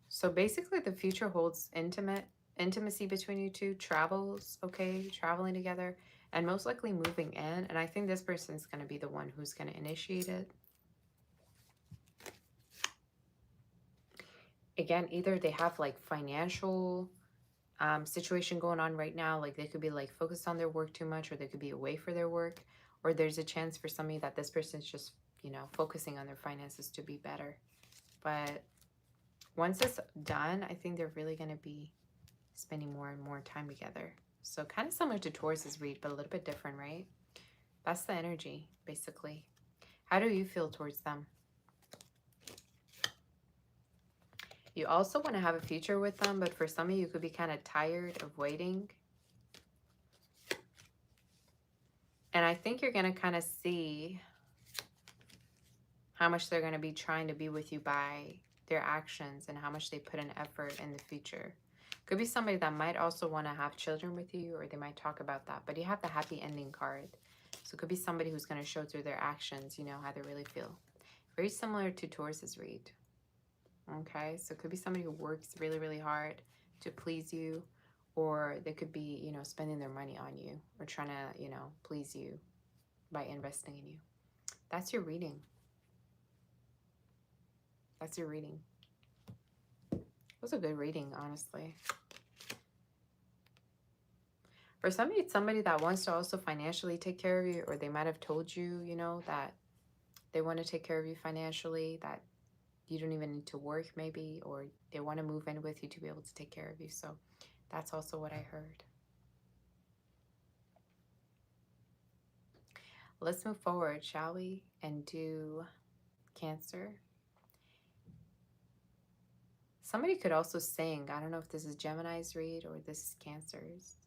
So basically the future holds intimacy between you two, travels, okay, traveling together, and most likely moving in. And I think this person is going to be the one who's going to initiate it. Again, either they have like financial situation going on right now, like they could be like focused on their work too much, or they could be away for their work, or there's a chance for somebody that this person's just, you know, focusing on their finances to be better. But once it's done, I think they're really going to be spending more and more time together. So kind of similar to Taurus's read, but a little bit different, right? That's the energy, basically. How do you feel towards them? You also want to have a future with them, but for some of you, you could be kind of tired of waiting. And I think you're going to kind of see how much they're going to be trying to be with you by their actions and how much they put in effort in the future. Could be somebody that might also want to have children with you, or they might talk about that. But you have the happy ending card. So it could be somebody who's going to show through their actions, you know, how they really feel. Very similar to Taurus's read. Okay, so it could be somebody who works really, really hard to please you, or they could be, you know, spending their money on you or trying to, you know, please you by investing in you. That's your reading. That's your reading. It was a good reading, honestly. For somebody, it's somebody that wants to also financially take care of you, or they might have told you, you know, that they want to take care of you financially, that you don't even need to work maybe, or they want to move in with you to be able to take care of you. So that's also what I heard. Let's move forward, shall we? And do Cancer. Somebody could also sing. I don't know if this is Gemini's read or this is Cancer's.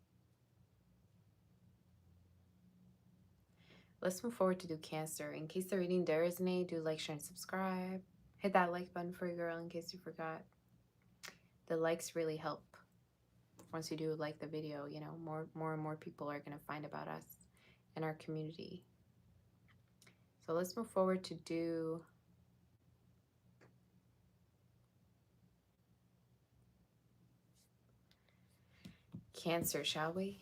Let's move forward to do Cancer. In case the reading there is any, do like, share, and subscribe. Hit that like button for your girl in case you forgot. The likes really help. Once you do like the video, you know, more and more people are going to find about us and our community. So let's move forward to do Cancer, shall we?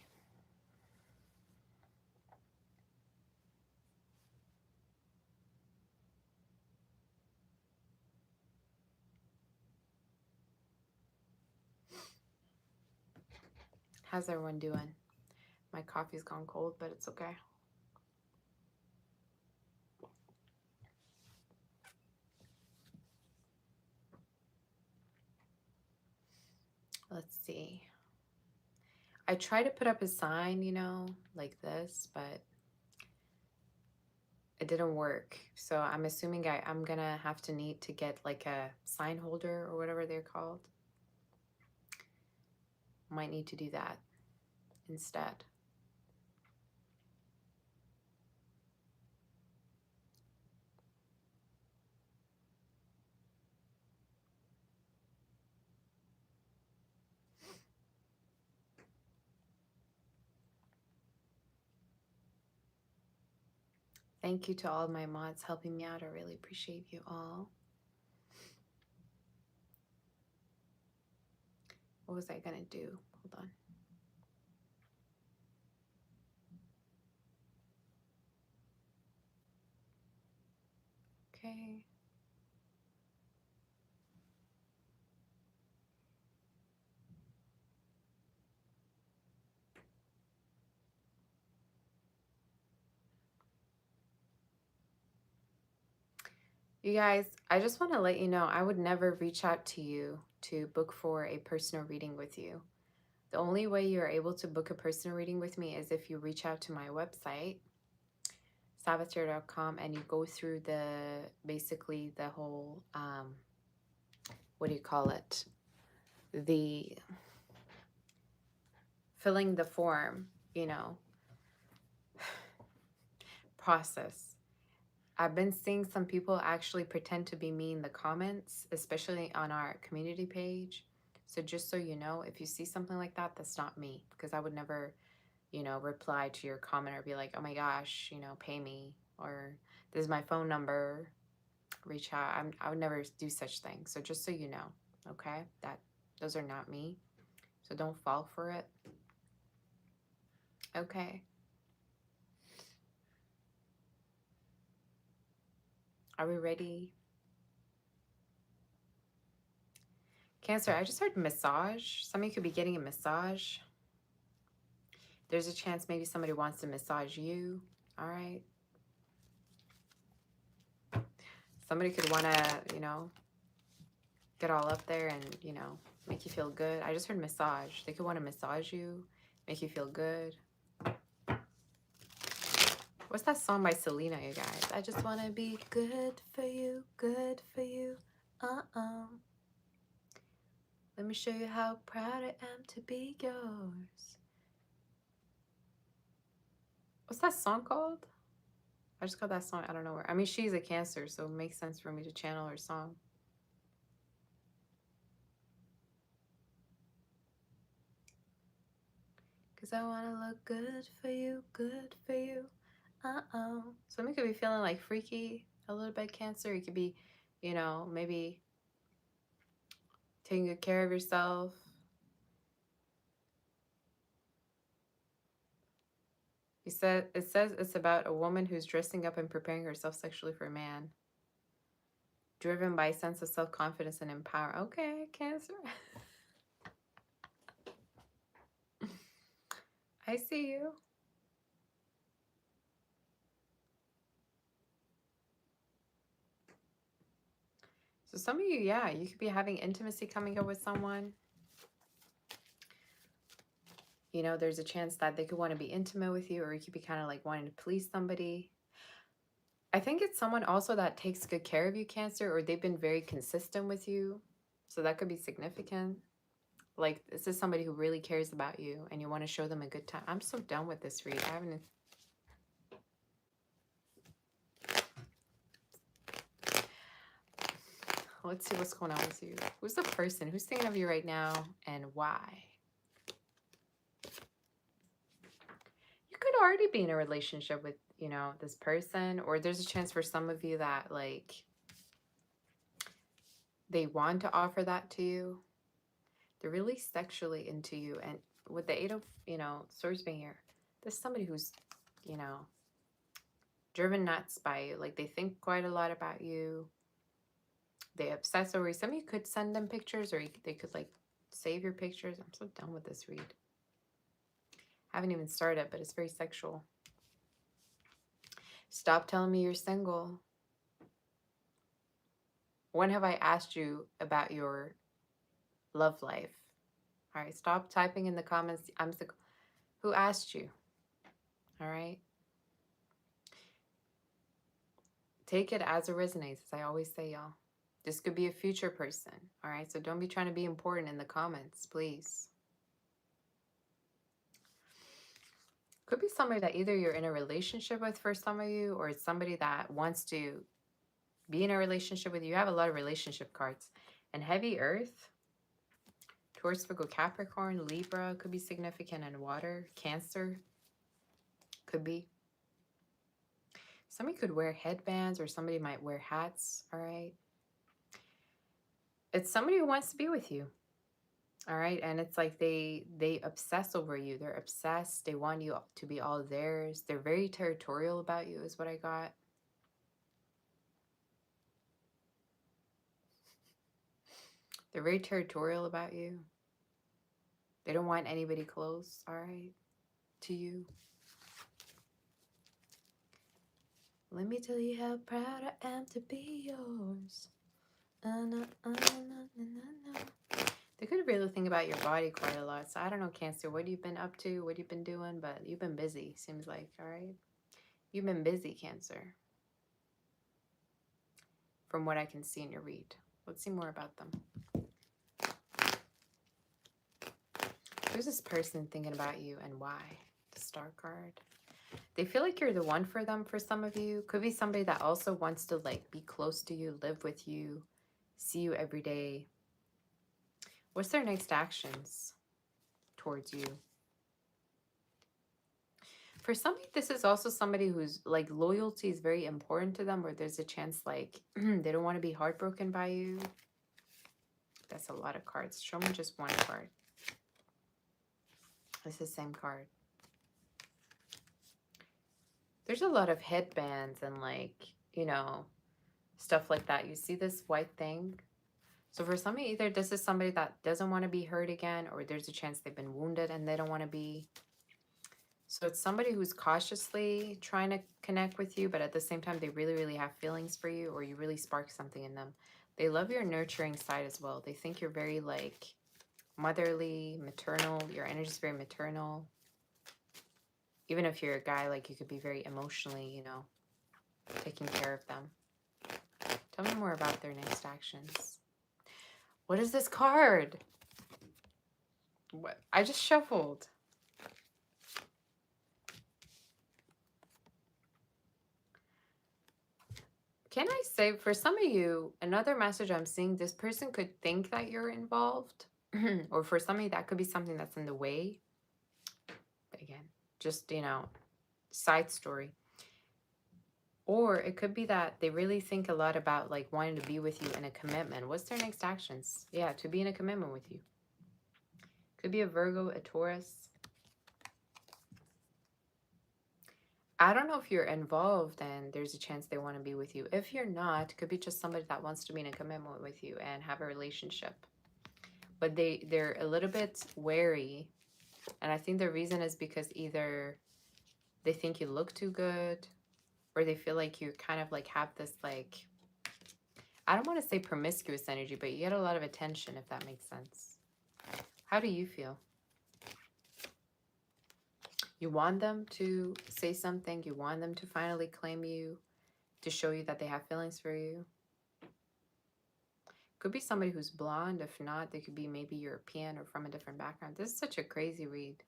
How's everyone doing? My coffee's gone cold, but it's okay. Let's see. I try to put up a sign, you know, like this, but it didn't work. So I'm assuming I'm gonna have to need to get like a sign holder or whatever they're called. Might need to do that instead. Thank you to all my mods helping me out. I really appreciate you all. What was I gonna do? Hold on. Okay. You guys, I just want to let you know I would never reach out to you to book for a personal reading with you. The only way you're able to book a personal reading with me is if you reach out to my website, saboteur.com, and you go through basically the whole, what do you call it? The filling the form, process. I've been seeing some people actually pretend to be me in the comments, especially on our community page. So just so you know, if you see something like that, that's not me, because I would never, reply to your comment or be like, oh my gosh, pay me, or this is my phone number, reach out. I would never do such things. So just so you know, okay, that those are not me. So don't fall for it. Okay. Are we ready? Cancer, I just heard massage. Somebody could be getting a massage. There's a chance maybe somebody wants to massage you. All right. Somebody could want to, get all up there and, make you feel good. I just heard massage. They could want to massage you, make you feel good. What's that song by Selena, you guys? I just want to be good for you, good for you. Let me show you how proud I am to be yours. What's that song called? I just got that song. I don't know where. I mean, she's a Cancer, so it makes sense for me to channel her song. Cause I wanna look good for you, good for you. Somebody could be feeling like freaky a little bit, Cancer. You could be, maybe taking good care of yourself. It says it's about a woman who's dressing up and preparing herself sexually for a man. Driven by a sense of self-confidence and empower. Okay, Cancer. I see you. So some of you, yeah, you could be having intimacy coming up with someone. There's a chance that they could want to be intimate with you, or you could be kind of like wanting to please somebody. I think it's someone also that takes good care of you, Cancer, or they've been very consistent with you. So that could be significant. Like, this is somebody who really cares about you and you want to show them a good time. I'm so done with this read. I haven't... Let's see what's going on with you. Who's the person? Who's thinking of you right now and why? You could already be in a relationship with, this person, or there's a chance for some of you that, like, they want to offer that to you. They're really sexually into you. And with the Eight of, Swords being here, there's somebody who's, driven nuts by you. Like, they think quite a lot about you. They obsess over you. Some of you could send them pictures, or they could, like, save your pictures. I'm so done with this read. I haven't even started, but it's very sexual. Stop telling me you're single. When have I asked you about your love life? All right, stop typing in the comments, I'm single. Who asked you? All right. Take it as it resonates, as I always say, y'all. This could be a future person. All right, so don't be trying to be important in the comments, please. Could be somebody that either you're in a relationship with for some of you, or it's somebody that wants to be in a relationship with you. You have a lot of relationship cards. And heavy earth, Taurus, Virgo, Capricorn, Libra could be significant, and water, Cancer could be. Somebody could wear headbands or somebody might wear hats, all right? It's somebody who wants to be with you, all right? And it's like they obsess over you. They're obsessed. They want you to be all theirs. They're very territorial about you is what I got. They're very territorial about you. They don't want anybody close, all right, to you. Let me tell you how proud I am to be yours. They could really think about your body quite a lot. So I don't know, Cancer, what you've been up to, what you've been doing, but you've been busy, seems like, all right? You've been busy, Cancer, from what I can see in your read. Let's see more about them. Who's this person thinking about you and why? The Star card. They feel like you're the one for them for some of you. Could be somebody that also wants to like be close to you, live with you, see you every day. What's their next actions towards you? For somebody, this is also somebody who's like loyalty is very important to them, or there's a chance like they don't want to be heartbroken by you. That's a lot of cards. Show me just one card. It's the same card. There's a lot of headbands and like, you know, stuff like that. You see this white thing? So for somebody, either this is somebody that doesn't want to be hurt again, or there's a chance they've been wounded and they don't want to be. So it's somebody who's cautiously trying to connect with you, but at the same time, they really, really have feelings for you, or you really spark something in them. They love your nurturing side as well. They think you're very like motherly, maternal. Your energy is very maternal. Even if you're a guy, like you could be very emotionally, you know, taking care of them. Tell me more about their next actions. What is this card? What? I just shuffled. Can I say, for some of you, another message I'm seeing, this person could think that you're involved. Or for somebody, that could be something that's in the way. But again, just, you know, side story. Or it could be that they really think a lot about like wanting to be with you in a commitment. What's their next actions? Yeah, to be in a commitment with you. Could be a Virgo, a Taurus. I don't know if you're involved and there's a chance they want to be with you. If you're not, it could be just somebody that wants to be in a commitment with you and have a relationship. But they're a little bit wary. And I think the reason is because either they think you look too good, or they feel like you kind of like have this like, I don't want to say promiscuous energy, but you get a lot of attention, if that makes sense. How do you feel? You want them to say something. You want them to finally claim you, to show you that they have feelings for you. Could be somebody who's blonde. If not, they could be maybe European or from a different background. This is such a crazy read.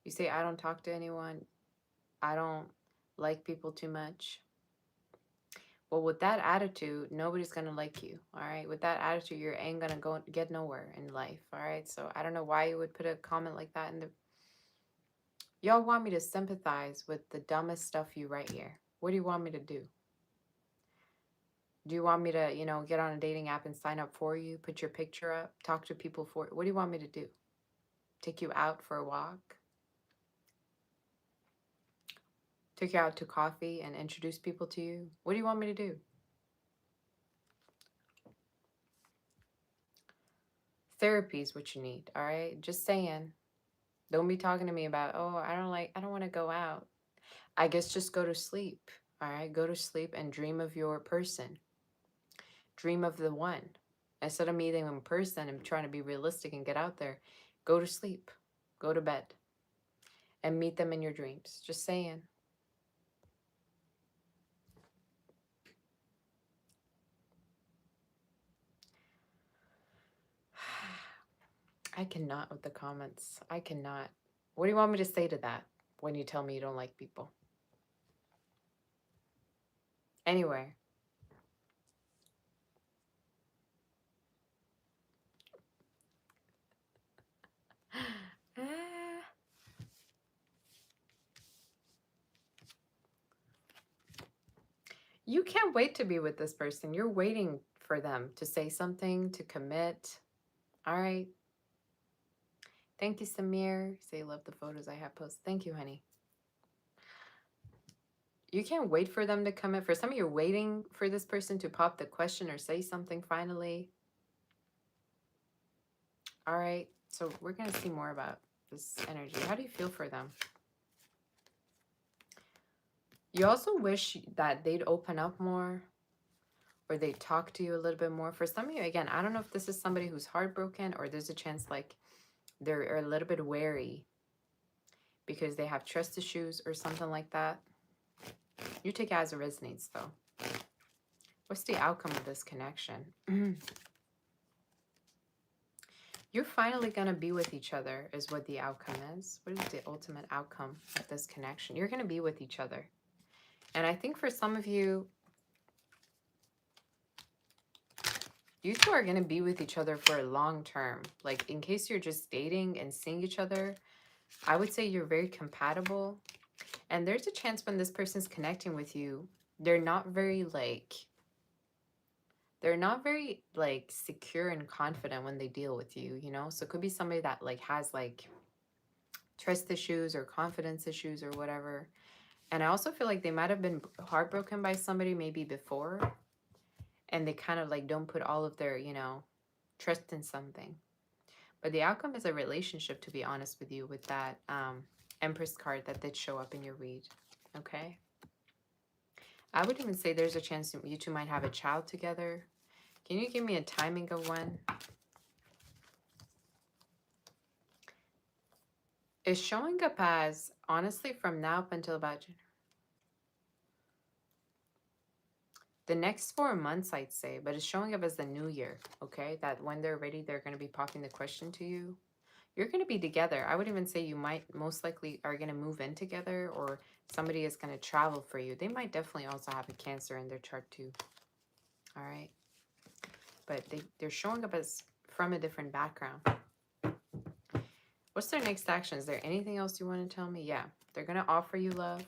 You say, I don't talk to anyone. I don't like people too much. Well, with that attitude, nobody's going to like you, all right? With that attitude, you ain't going to get nowhere in life, all right? So I don't know why you would put a comment like that in the... Y'all want me to sympathize with the dumbest stuff you write here. What do you want me to do? Do you want me to, you know, get on a dating app and sign up for you, put your picture up, talk to people for... What do you want me to do? Take you out for a walk? Take you out to coffee and introduce people to you? What do you want me to do? Therapy is what you need, all right? Just saying. Don't be talking to me about, oh, I don't want to go out. I guess just go to sleep, all right? Go to sleep and dream of your person. Dream of the one. Instead of meeting them in person and trying to be realistic and get out there, go to sleep. Go to bed. And meet them in your dreams. Just saying. I cannot with the comments. I cannot. What do you want me to say to that when you tell me you don't like people? Anyway. You can't wait to be with this person. You're waiting for them to say something, to commit. All right. Thank you, Samir. Say you love the photos I have posted. Thank you, honey. You can't wait for them to commit. For some of you, you're waiting for this person to pop the question or say something finally. All right. So we're going to see more about this energy. How do you feel for them? You also wish that they'd open up more, or they talk to you a little bit more. For some of you, again, I don't know if this is somebody who's heartbroken, or there's a chance like they're a little bit wary because they have trust issues or something like that. You take it as it resonates, though. What's the outcome of this connection? You're finally going to be with each other is what the outcome is. What is the ultimate outcome of this connection? You're going to be with each other. And I think for some of you, you two are going to be with each other for a long term. Like, in case you're just dating and seeing each other, I would say you're very compatible. And there's a chance when this person's connecting with you, they're not very secure and confident when they deal with you, you know? So it could be somebody that like has like trust issues or confidence issues or whatever. And I also feel like they might have been heartbroken by somebody maybe before, and they kind of like don't put all of their, you know, trust in something. But the outcome is a relationship, to be honest with you, with that Empress card that did show up in your read. Okay? I would even say there's a chance you two might have a child together. Can you give me a timing of when? It's showing up as, honestly, from now up until about January. The next 4 months, I'd say, but it's showing up as the new year, okay? That when they're ready, they're going to be popping the question to you. You're going to be together. I would even say you might most likely are going to move in together, or somebody is going to travel for you. They might definitely also have a Cancer in their chart too. All right. But they're showing up as from a different background. What's their next action? Is there anything else you want to tell me? Yeah. They're going to offer you love.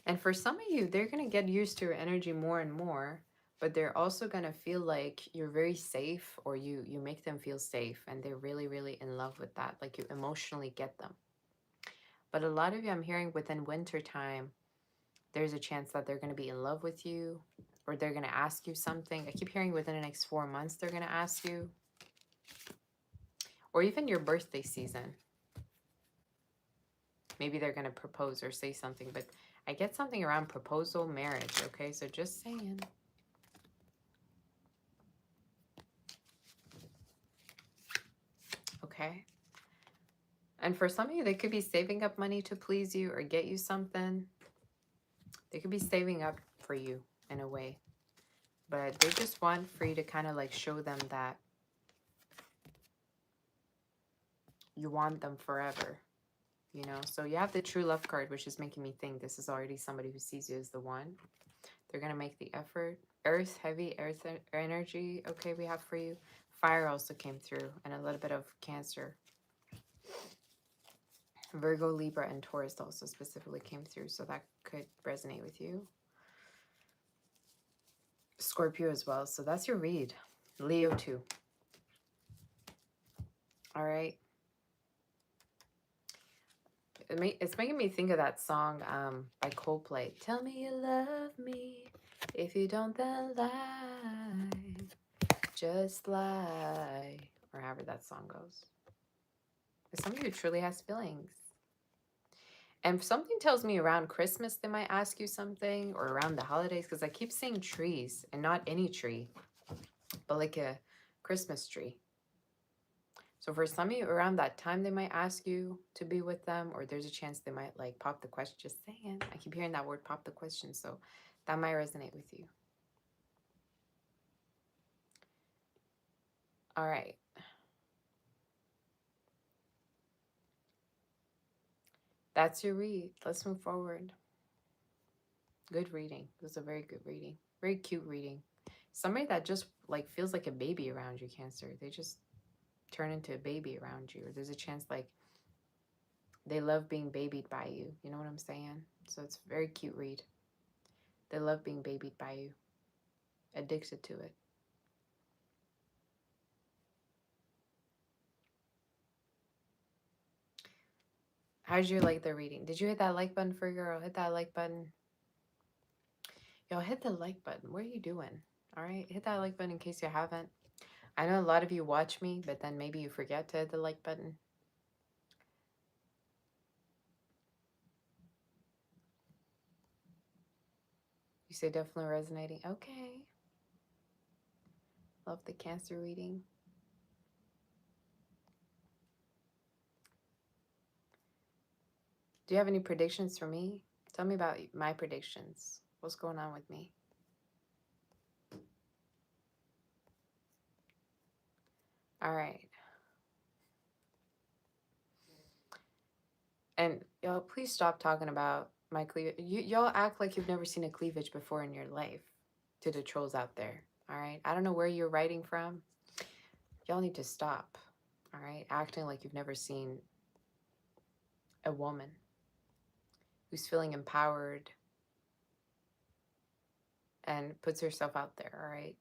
And for some of you, they're going to get used to your energy more and more, but they're also going to feel like you're very safe, or you make them feel safe, and they're really, really in love with that. Like you emotionally get them. But a lot of you, I'm hearing within winter time, there's a chance that they're going to be in love with you, or they're going to ask you something. I keep hearing within the next 4 months, they're going to ask you, or even your birthday season. Maybe they're going to propose or say something, but I get something around proposal, marriage, okay? So just saying. Okay. And for some of you, they could be saving up money to please you or get you something. They could be saving up for you in a way. But they just want for you to kind of like show them that you want them forever. You know, so you have the true love card, which is making me think this is already somebody who sees you as the one. They're going to make the effort. Earth, heavy earth energy, okay, we have for you. Fire also came through, and a little bit of Cancer. Virgo, Libra, and Taurus also specifically came through, so that could resonate with you. Scorpio as well, so that's your read. Leo too. All right. It's making me think of that song by Coldplay. Tell me you love me. If you don't, then lie. Just lie. Or however that song goes. But somebody who truly has feelings. And something tells me around Christmas they might ask you something, or around the holidays, because I keep seeing trees, and not any tree, but like a Christmas tree. So for some of you, around that time, they might ask you to be with them, or there's a chance they might like pop the question. Just saying. I keep hearing that word, pop the question, so that might resonate with you. All right. That's your read. Let's move forward. Good reading. This is a very good reading. Very cute reading. Somebody that just like feels like a baby around you, Cancer. They just turn into a baby around you. Or there's a chance like they love being babied by you. You know what I'm saying? So it's a very cute read. They love being babied by you. Addicted to it. How'd you like the reading? Did you hit that like button for your girl? Hit that like button. Y'all hit the like button. What are you doing? All right, hit that like button in case you haven't. I know a lot of you watch me, but then maybe you forget to hit the like button. You say definitely resonating. Okay. Love the Cancer reading. Do you have any predictions for me? Tell me about my predictions. What's going on with me? All right. And y'all, please stop talking about my cleavage. Y'all act like you've never seen a cleavage before in your life, to the trolls out there. All right. I don't know where you're writing from. Y'all need to stop. All right. Acting like you've never seen a woman who's feeling empowered and puts herself out there. All right.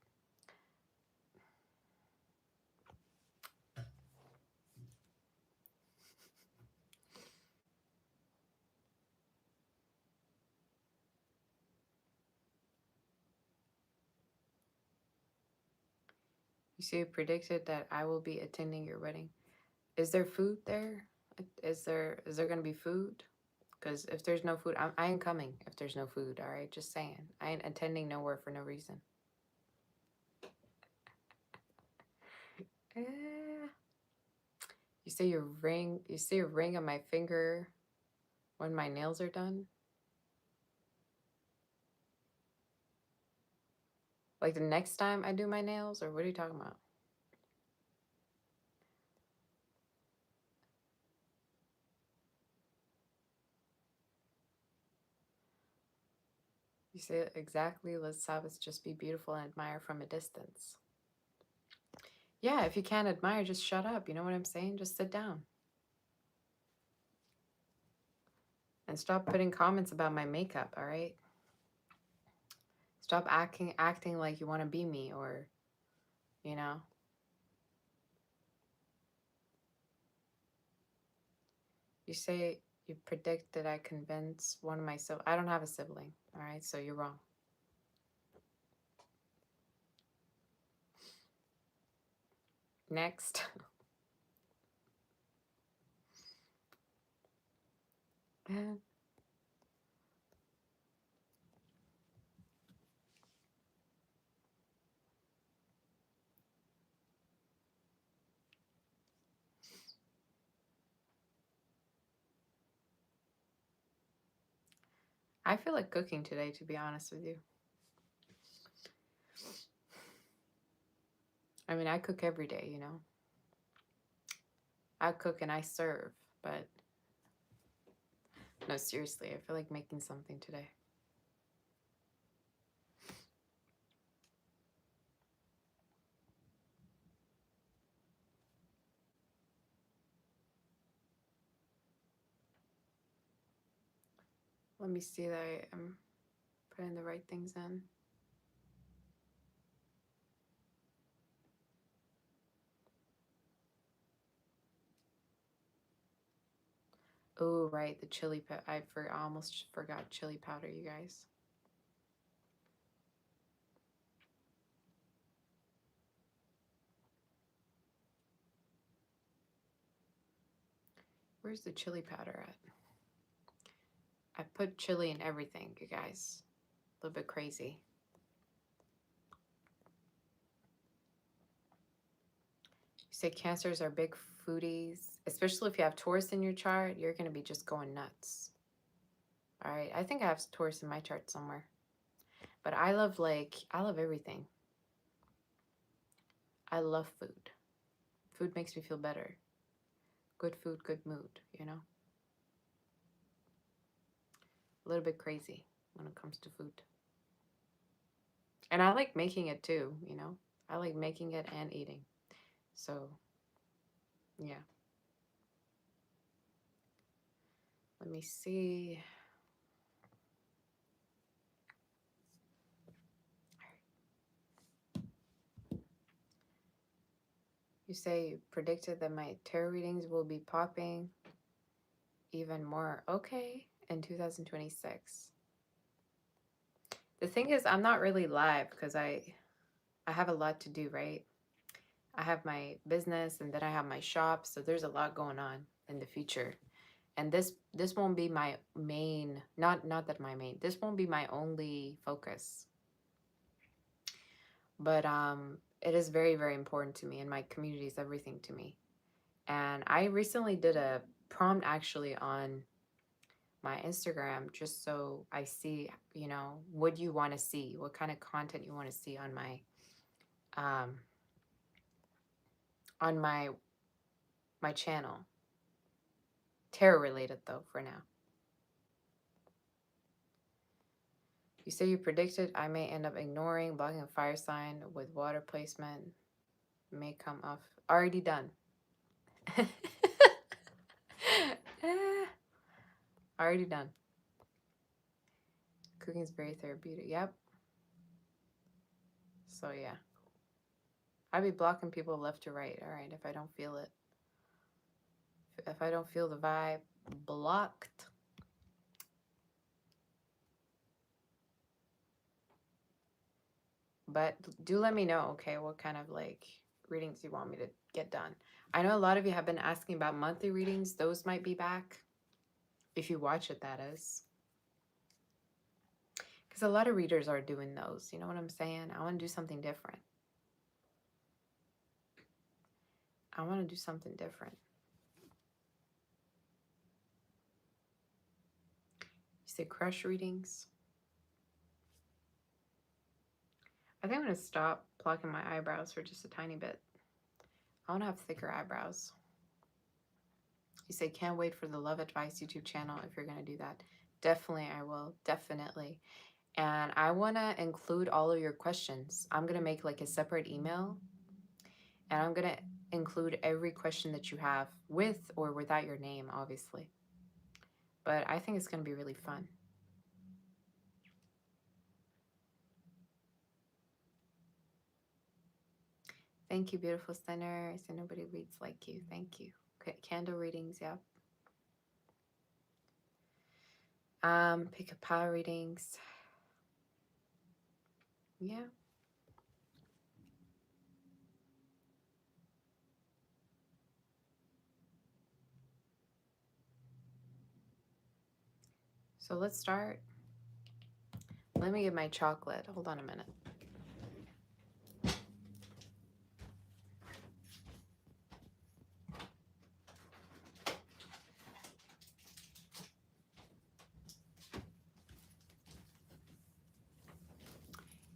You see, it predicted that I will be attending your wedding. Is there food there? Is there gonna be food? Because if there's no food, I ain't coming if there's no food, all right? Just saying. I ain't attending nowhere for no reason. Eh. You say your ring on my finger when my nails are done? Like the next time I do my nails, or what are you talking about? You say exactly, let Sabbath just be beautiful and admire from a distance. Yeah, if you can't admire, just shut up. You know what I'm saying? Just sit down. And stop putting comments about my makeup, all right? Stop acting like you want to be me, or, you know. You say you predict that I convince one of my siblings. I don't have a sibling, all right? So you're wrong. Next. I feel like cooking today, to be honest with you. I mean, I cook every day, you know. I cook and I serve, but no, seriously, I feel like making something today. Let me see that I am putting the right things in. Oh, right, the chili powder. I almost forgot chili powder, you guys. Where's the chili powder at? I put chili in everything, you guys. A little bit crazy. You say cancers are big foodies, especially if you have Taurus in your chart, you're going to be just going nuts. All right, I think I have Taurus in my chart somewhere. But I love everything. I love food. Food makes me feel better. Good food, good mood, you know? A little bit crazy when it comes to food. And I like making it too, you know? I like making it and eating. So, yeah. Let me see. You say you predicted that my tarot readings will be popping even more. Okay, in 2026. The thing is, I'm not really live because I have a lot to do, right? I have my business and then I have my shop, so there's a lot going on in the future. And this won't be my main, not that my main. This won't be my only focus. But it is very, very important to me, and my community is everything to me. And I recently did a prompt actually on my Instagram just so I see, you know, what you want to see, what kind of content you want to see um on my channel. Tarot related though for now. You say you predicted I may end up ignoring, blocking a fire sign with water placement may come off. Already done. Already done. Cooking is very therapeutic. Yep. So yeah. I'd be blocking people left to right. All right, if I don't feel it. If I don't feel the vibe, blocked. But do let me know, okay, what kind of like readings you want me to get done. I know a lot of you have been asking about monthly readings. Those might be back. If you watch it, that is. Because a lot of readers are doing those. You know what I'm saying? I want to do something different. I want to do something different. You say crush readings. I think I'm going to stop plucking my eyebrows for just a tiny bit. I want to have thicker eyebrows. You say, can't wait for the Love Advice YouTube channel if you're going to do that. Definitely, I will. Definitely. And I want to include all of your questions. I'm going to make like a separate email. And I'm going to include every question that you have with or without your name, obviously. But I think it's going to be really fun. Thank you, beautiful sinners. And nobody reads like you. Thank you. Okay, candle readings, yeah. Pick a pile readings. Yeah. So let's start. Let me get my chocolate. Hold on a minute.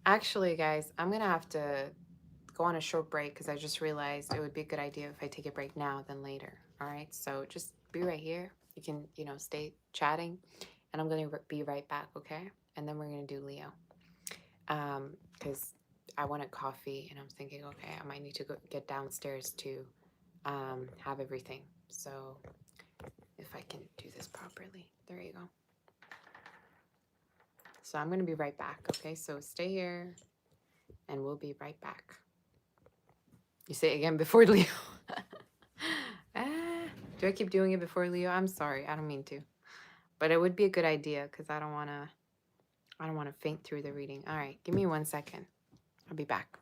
Actually, guys, I'm going to have to go on a short break because I just realized it would be a good idea if I take a break now than later. All right, so just be right here. You can, you know, stay chatting, and I'm going to be right back, okay? And then we're going to do Leo because I wanted coffee, and I'm thinking, okay, I might need to go get downstairs to have everything. So if I can do this properly, there you go. So I'm going to be right back, okay? So stay here, and we'll be right back. You say it again before Leo. Do I keep doing it before Leo? I'm sorry. I don't mean to. But it would be a good idea because I don't want to faint through the reading. All right. Give me 1 second. I'll be back.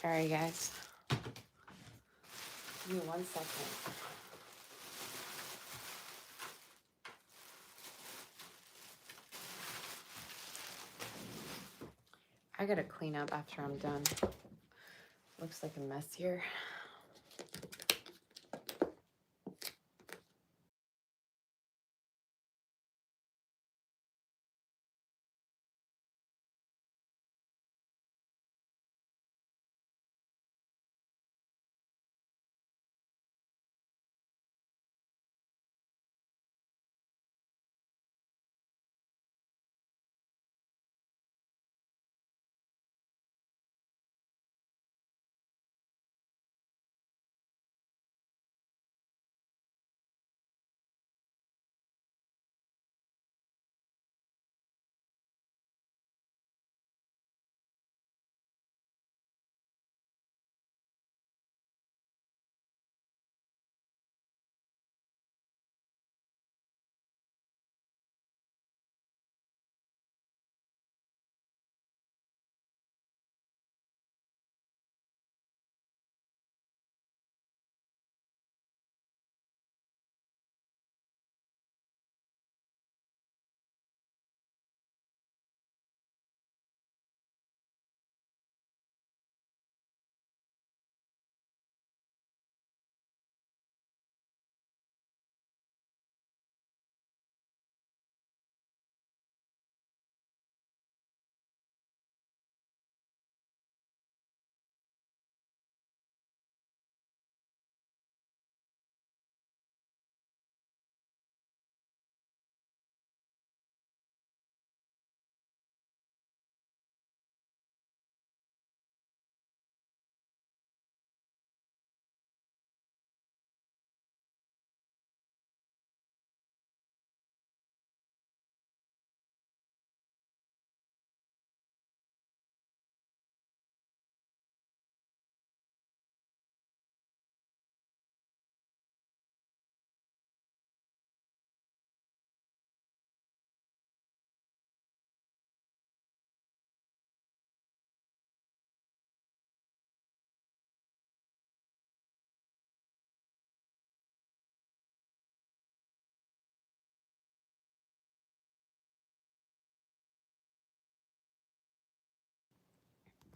Alright, guys. Give me 1 second. I gotta clean up after I'm done. Looks like a mess here.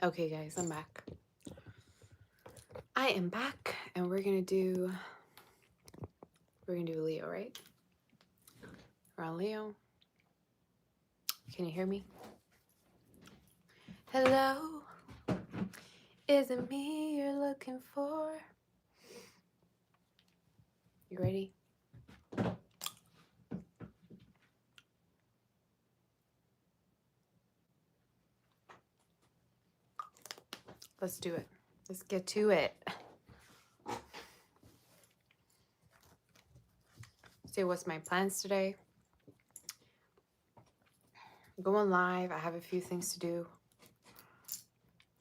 Okay, guys, I'm back. I am back, and we're gonna do Leo, right? We're on Leo. Can you hear me? Hello, is it me you're looking for? You ready? Let's do it. Let's get to it. So what's my plans today? I'm going live. I have a few things to do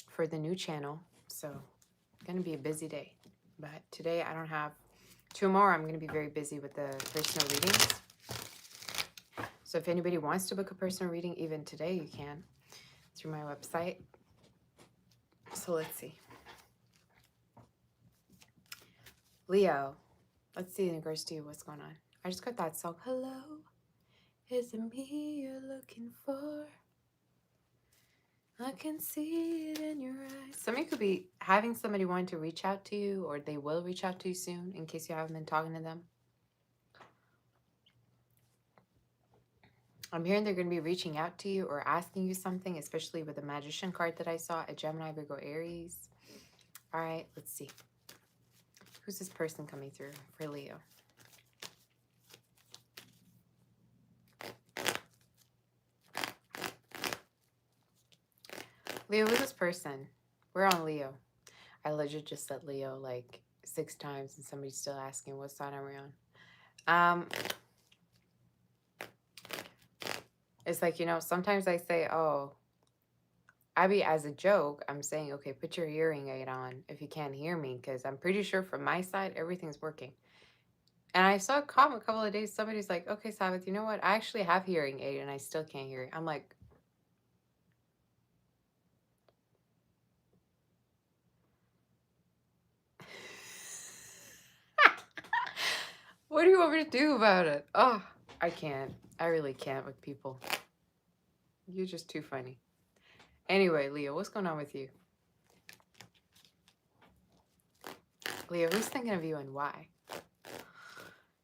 for the new channel. So gonna be a busy day. But today I don't have tomorrow. I'm gonna be very busy with the personal readings. So if anybody wants to book a personal reading, even today you can through my website. So let's see. Leo, let's see in regards to you what's going on. I just got that song. Hello, is it me you're looking for? I can see it in your eyes. Some of you could be having somebody wanting to reach out to you, or they will reach out to you soon in case you haven't been talking to them. I'm hearing they're going to be reaching out to you or asking you something, especially with the Magician card that I saw, a Gemini, Virgo, Aries. All right, let's see. Who's this person coming through for Leo? Leo, who's this person? We're on Leo. I legit just said Leo like 6 times and somebody's still asking what sign are we on. It's like, you know, sometimes I say, oh, I be as a joke, I'm saying, okay, put your hearing aid on if you can't hear me, because I'm pretty sure from my side, everything's working. And I saw a comment a couple of days, somebody's like, okay, Sabbath, you know what? I actually have hearing aid and I still can't hear you. I'm like, want me to do about it? Oh, I can't. I really can't with people. You're just too funny. Anyway, Leo, what's going on with you? Leo, who's thinking of you and why?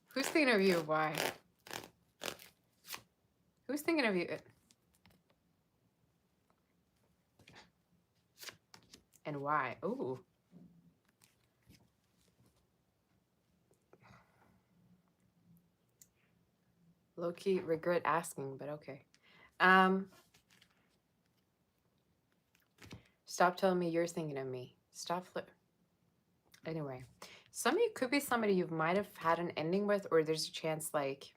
Who's thinking of you and why? Who's thinking of you? And why? Ooh. Low-key regret asking, but okay. Stop telling me you're thinking of me. Stop Anyway, some of you could be somebody you might have had an ending with, or there's a chance like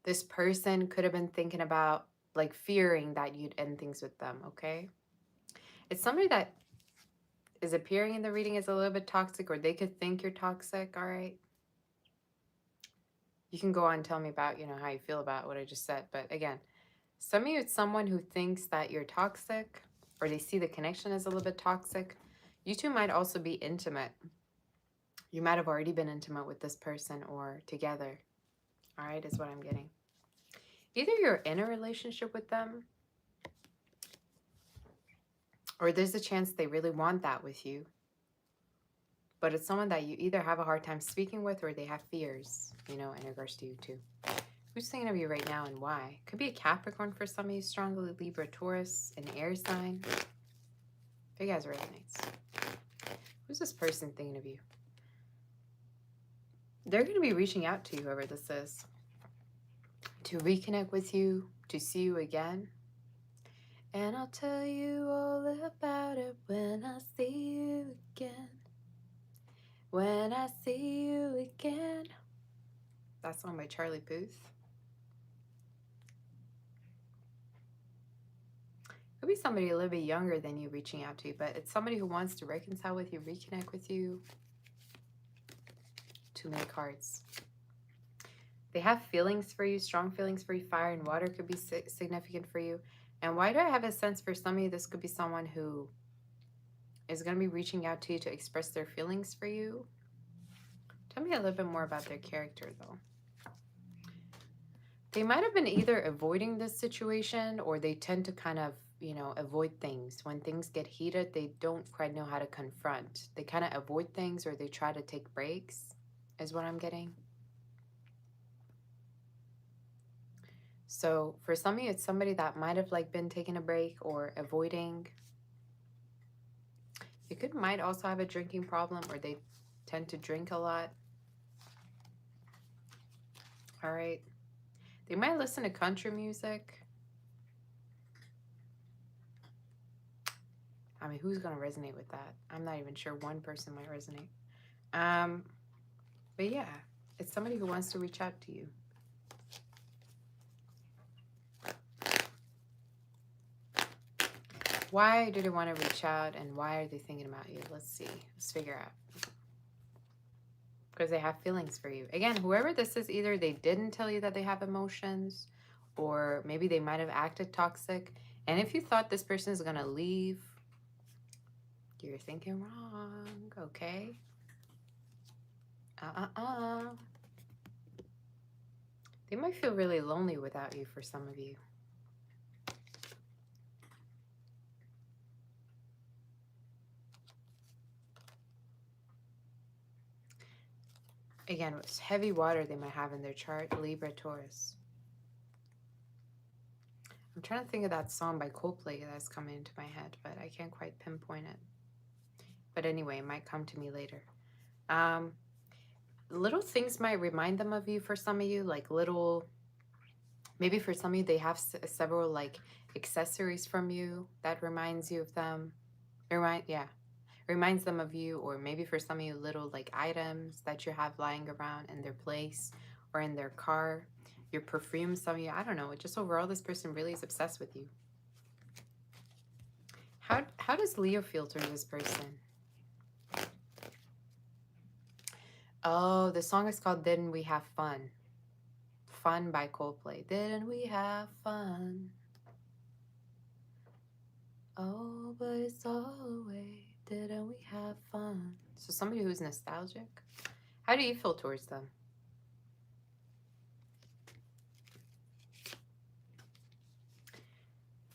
this person could have been thinking about, like, fearing that you'd end things with them, okay? It's somebody that is appearing in the reading as a little bit toxic, or they could think you're toxic, all right? You can go on and tell me about, how you feel about what I just said. But again, some of you, it's someone who thinks that you're toxic, or they see the connection as a little bit toxic. You two might also be intimate. You might have already been intimate with this person or together, all right, is what I'm getting. Either you're in a relationship with them, or there's a chance they really want that with you. But it's someone that you either have a hard time speaking with, or they have fears, in regards to you too. Who's thinking of you right now and why? Could be a Capricorn for some of you, strongly Libra, Taurus, an air sign. If you guys resonates. Who's this person thinking of you? They're going to be reaching out to you, whoever this is, to reconnect with you, to see you again. And I'll tell you all about it when I see you again. When I see you again. That song by Charlie Puth. Could be somebody a little bit younger than you reaching out to you, but it's somebody who wants to reconcile with you, reconnect with you. Too many cards. They have feelings for you, strong feelings for you. Fire and water could be significant for you. And why do I have a sense for some of you, this could be someone who is going to be reaching out to you to express their feelings for you. Tell me a little bit more about their character, though. They might have been either avoiding this situation, or they tend to kind of, avoid things. When things get heated, they don't quite know how to confront. They kind of avoid things, or they try to take breaks, is what I'm getting. So for some of you, it's somebody that might have been taking a break or avoiding. You might also have a drinking problem, or they tend to drink a lot. All right. They might listen to country music. I mean, who's going to resonate with that? I'm not even sure one person might resonate. But yeah, it's somebody who wants to reach out to you. Why do they want to reach out, and why are they thinking about you? Let's see. Let's figure out. Because they have feelings for you. Again, whoever this is, either they didn't tell you that they have emotions, or maybe they might have acted toxic. And if you thought this person is going to leave, you're thinking wrong, okay? They might feel really lonely without you for some of you. Again, it's heavy water they might have in their chart, Libra, Taurus. I'm trying to think of that song by Coldplay that's coming into my head, but I can't quite pinpoint it. But anyway, it might come to me later. Little things might remind them of you for some of you, like little, maybe for some of you, they have several accessories from you that reminds you of them. Reminds them of you. Or maybe for some of you, little items that you have lying around in their place or in their car. Your perfume, some of you, I don't know. Just overall, this person really is obsessed with you. How does Leo feel towards this person? Oh, the song is called Didn't We Have Fun? Fun by Coldplay. Didn't we have fun? Oh, but it's always, didn't we have fun? So somebody who's nostalgic. How do you feel towards them?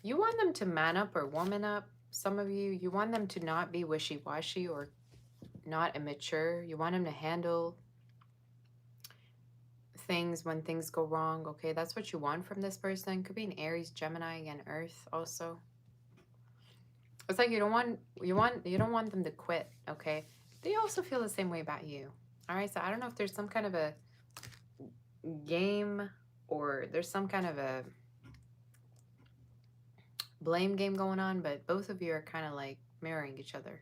You want them to man up or woman up. Some of you want them to not be wishy-washy or not immature. You want them to handle things when things go wrong. Okay, that's what you want from this person. Could be an Aries, Gemini, and Earth also. It's like you don't want them to quit. Okay, they also feel the same way about you. All right, so I don't know if there's some kind of a game or there's some kind of a blame game going on, but both of you are kind of like mirroring each other.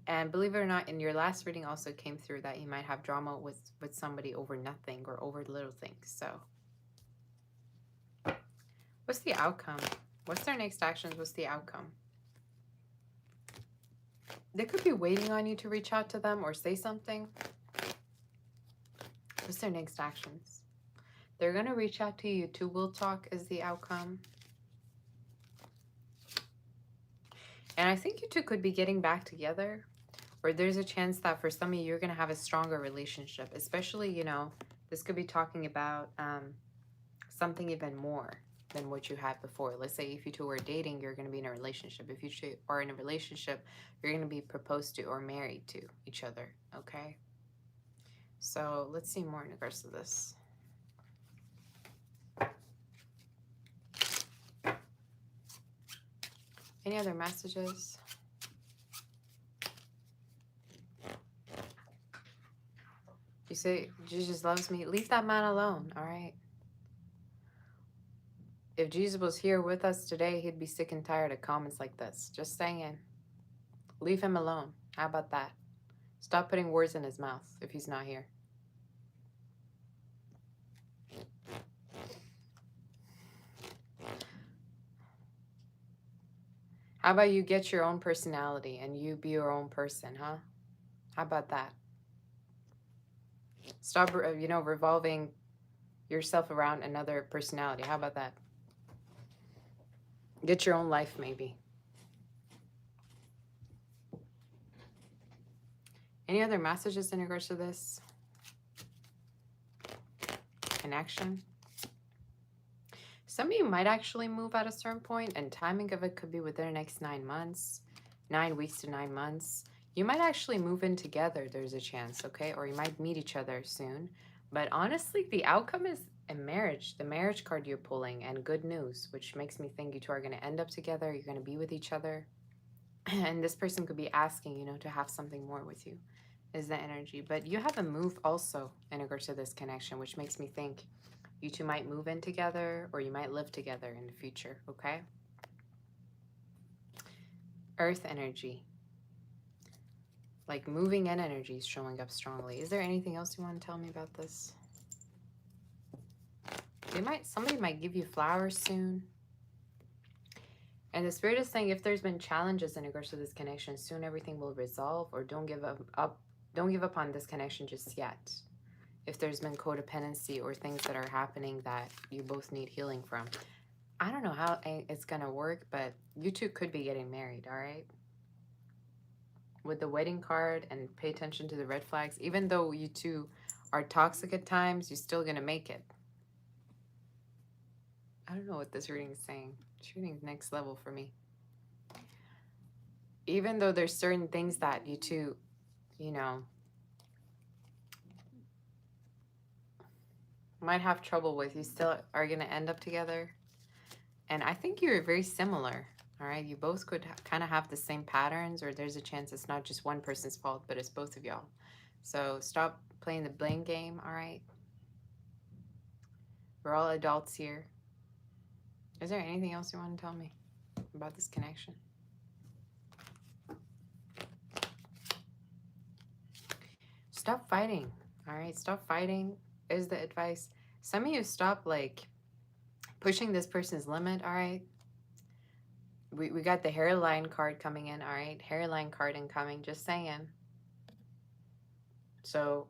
And believe it or not, in your last reading also came through that you might have drama with somebody over nothing or over little things. So what's the outcome? What's their next actions? What's the outcome? They could be waiting on you to reach out to them or say something. What's their next actions? They're going to reach out to you. Two will talk is the outcome. And I think you two could be getting back together. Or there's a chance that for some of you, you're going to have a stronger relationship. Especially, you know, this could be talking about something even more than what you had before. Let's say if you two were dating, you're going to be in a relationship. If you two are in a relationship, you're going to be proposed to or married to each other. Okay? So let's see more in regards to this. Any other messages? You say Jesus loves me. Leave that man alone, all right? If Jesus was here with us today, he'd be sick and tired of comments like this. Just saying. Leave him alone. How about that? Stop putting words in his mouth if he's not here. How about you get your own personality and you be your own person, huh? How about that? Stop, you know, revolving yourself around another personality. How about that? Get your own life, maybe. Any other messages in regards to this connection? Some of you might actually move at a certain point, and timing of it could be within the next 9 months, 9 weeks to 9 months. You might actually move in together, there's a chance, okay? Or you might meet each other soon. But honestly, the outcome is a marriage, the marriage card you're pulling, and good news, which makes me think you two are going to end up together. You're going to be with each other. And this person could be asking, you know, to have something more with you, is the energy. But you have a move also in regards to this connection, which makes me think you two might move in together or you might live together in the future, okay? Earth energy. Like moving in energy is showing up strongly. Is there anything else you want to tell me about this? Somebody might give you flowers soon. And the Spirit is saying if there's been challenges in regards to this connection, soon everything will resolve, or don't give up on this connection just yet. If there's been codependency or things that are happening that you both need healing from. I don't know how it's going to work, but you two could be getting married, all right? With the wedding card, and pay attention to the red flags. Even though you two are toxic at times, you're still going to make it. I don't know what this reading is saying. This reading's next level for me. Even though there's certain things that you two, you know, might have trouble with, you still are going to end up together. And I think you're very similar, all right? You both could kind of have the same patterns, or there's a chance it's not just one person's fault, but it's both of y'all. So stop playing the blame game, all right? We're all adults here. Is there anything else you want to tell me about this connection? Stop fighting, all right? Stop fighting is the advice. Some of you stop, like, pushing this person's limit, all right? We got the hairline card coming in, all right? Hairline card incoming, just saying. So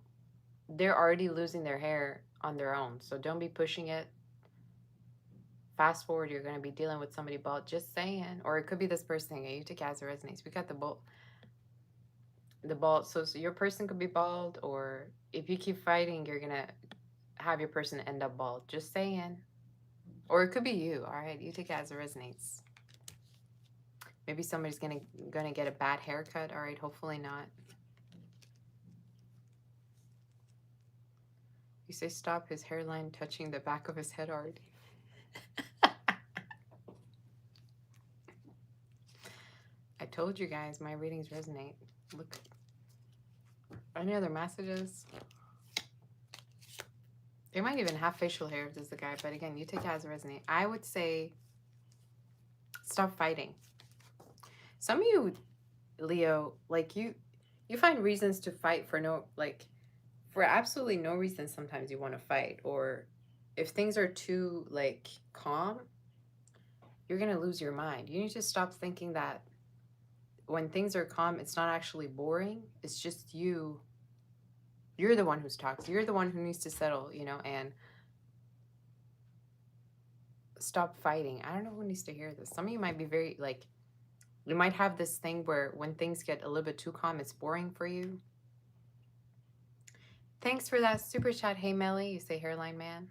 they're already losing their hair on their own, so don't be pushing it. Fast forward, you're going to be dealing with somebody bald, just saying. Or it could be this person. You take as it resonates. We got the bald. So your person could be bald, or if you keep fighting, you're going to have your person end up bald. Just saying. Or it could be you. All right, you take it as it resonates. Maybe somebody's gonna get a bad haircut. All right, hopefully not. You say stop his hairline touching the back of his head already. I told you guys my readings resonate. Look. Any other messages? They might even have facial hair if this is the guy, but again, you take it as it resonate. I would say stop fighting. Some of you, Leo, like you find reasons to fight for for absolutely no reason. Sometimes you want to fight, or if things are too like calm, you're gonna lose your mind. You need to stop thinking that when things are calm, it's not actually boring. It's just you. You're the one who's toxic. You're the one who needs to settle, you know, and stop fighting. I don't know who needs to hear this. Some of you might be very like, you might have this thing where when things get a little bit too calm, it's boring for you. Thanks for that super chat. Hey, Melly, you say hairline man.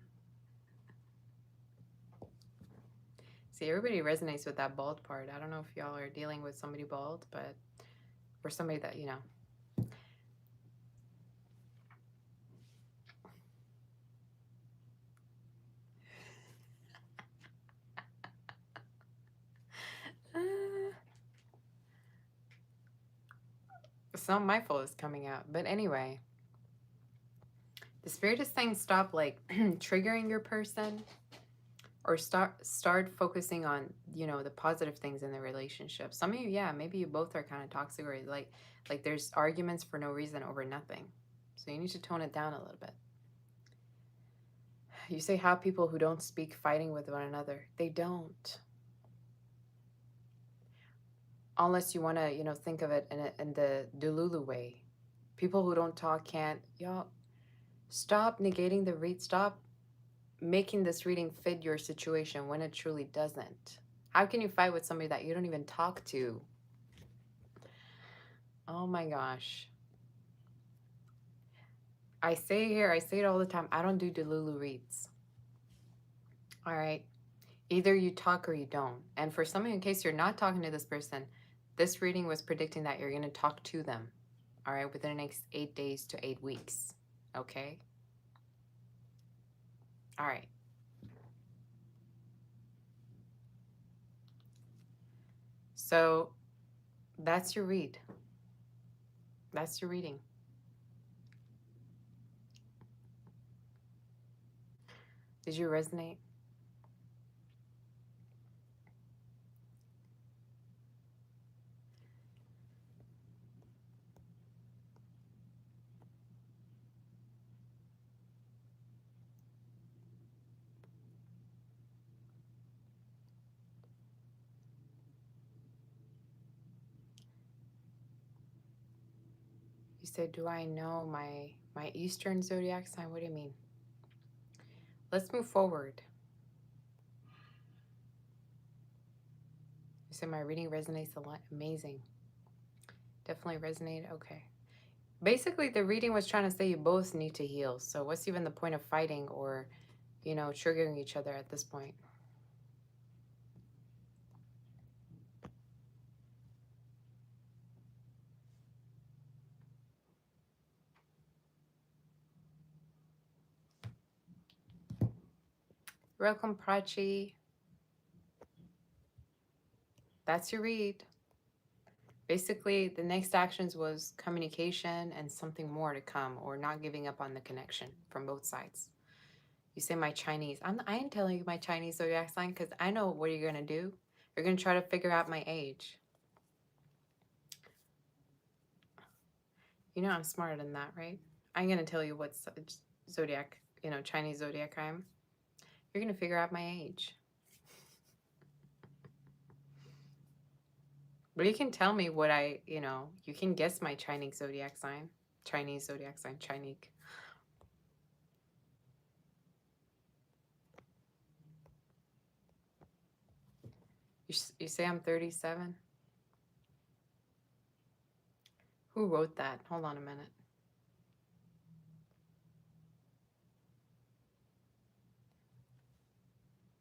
See, everybody resonates with that bald part. I don't know if y'all are dealing with somebody bald, but or somebody that, you know. Some of my fault is coming out. But anyway, the spirit is saying stop like triggering your person, or start focusing on, you know, the positive things in the relationship. Some of you, yeah, maybe you both are kind of toxic, or like there's arguments for no reason over nothing. So you need to tone it down a little bit. You say how people who don't speak fighting with one another. They don't. Unless you want to, you know, think of it in the Delulu way. People who don't talk can't. Y'all, stop negating the read. Stop making this reading fit your situation when it truly doesn't. How can you fight with somebody that you don't even talk to? Oh my gosh. I say it all the time, I don't do Delulu reads. All right. Either you talk or you don't. And for some of you, in case you're not talking to this person, this reading was predicting that you're going to talk to them. All right. Within the next 8 days to 8 weeks. Okay. All right. So that's your read. That's your reading. Did you resonate? You said, do I know my Eastern zodiac sign? What do you mean? Let's move forward. You said my reading resonates a lot. Amazing. Definitely resonate. Okay. Basically, the reading was trying to say you both need to heal. So what's even the point of fighting or, you know, triggering each other at this point? Welcome, Prachi. That's your read. Basically, the next actions was communication and something more to come, or not giving up on the connection from both sides. You say my Chinese. I ain't telling you my Chinese zodiac sign because I know what you're going to do. You're going to try to figure out my age. You know I'm smarter than that, right? I'm going to tell you what zodiac, you know, Chinese zodiac I am. You're going to figure out my age. But you can tell me what you know, you can guess my Chinese zodiac sign. Chinese zodiac sign, Chinese. You say I'm 37? Who wrote that? Hold on a minute.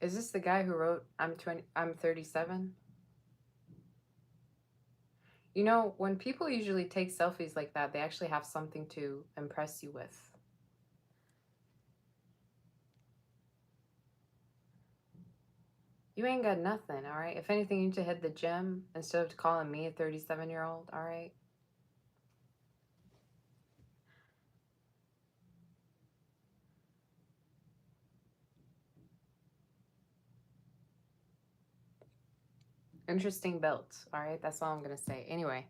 Is this the guy who wrote I'm 37? You know, when people usually take selfies like that, they actually have something to impress you with. You ain't got nothing, all right? If anything, you need to hit the gym instead of calling me a 37-year-old, all right? Interesting belt, all right? That's all I'm going to say. Anyway.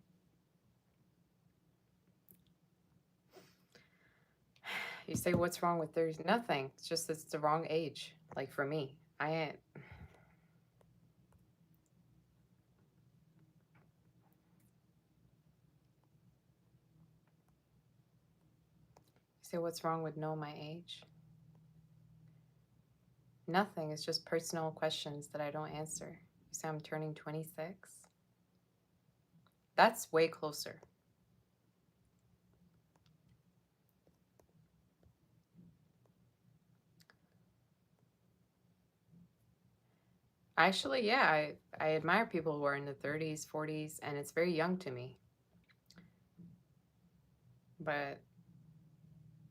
You say, what's wrong with 30? Nothing. It's just it's the wrong age. Like for me, I ain't. You say, what's wrong with know my age? Nothing. It's just personal questions that I don't answer. You say I'm turning 26? That's way closer. Actually, yeah, I admire people who are in the 30s, 40s, and it's very young to me. But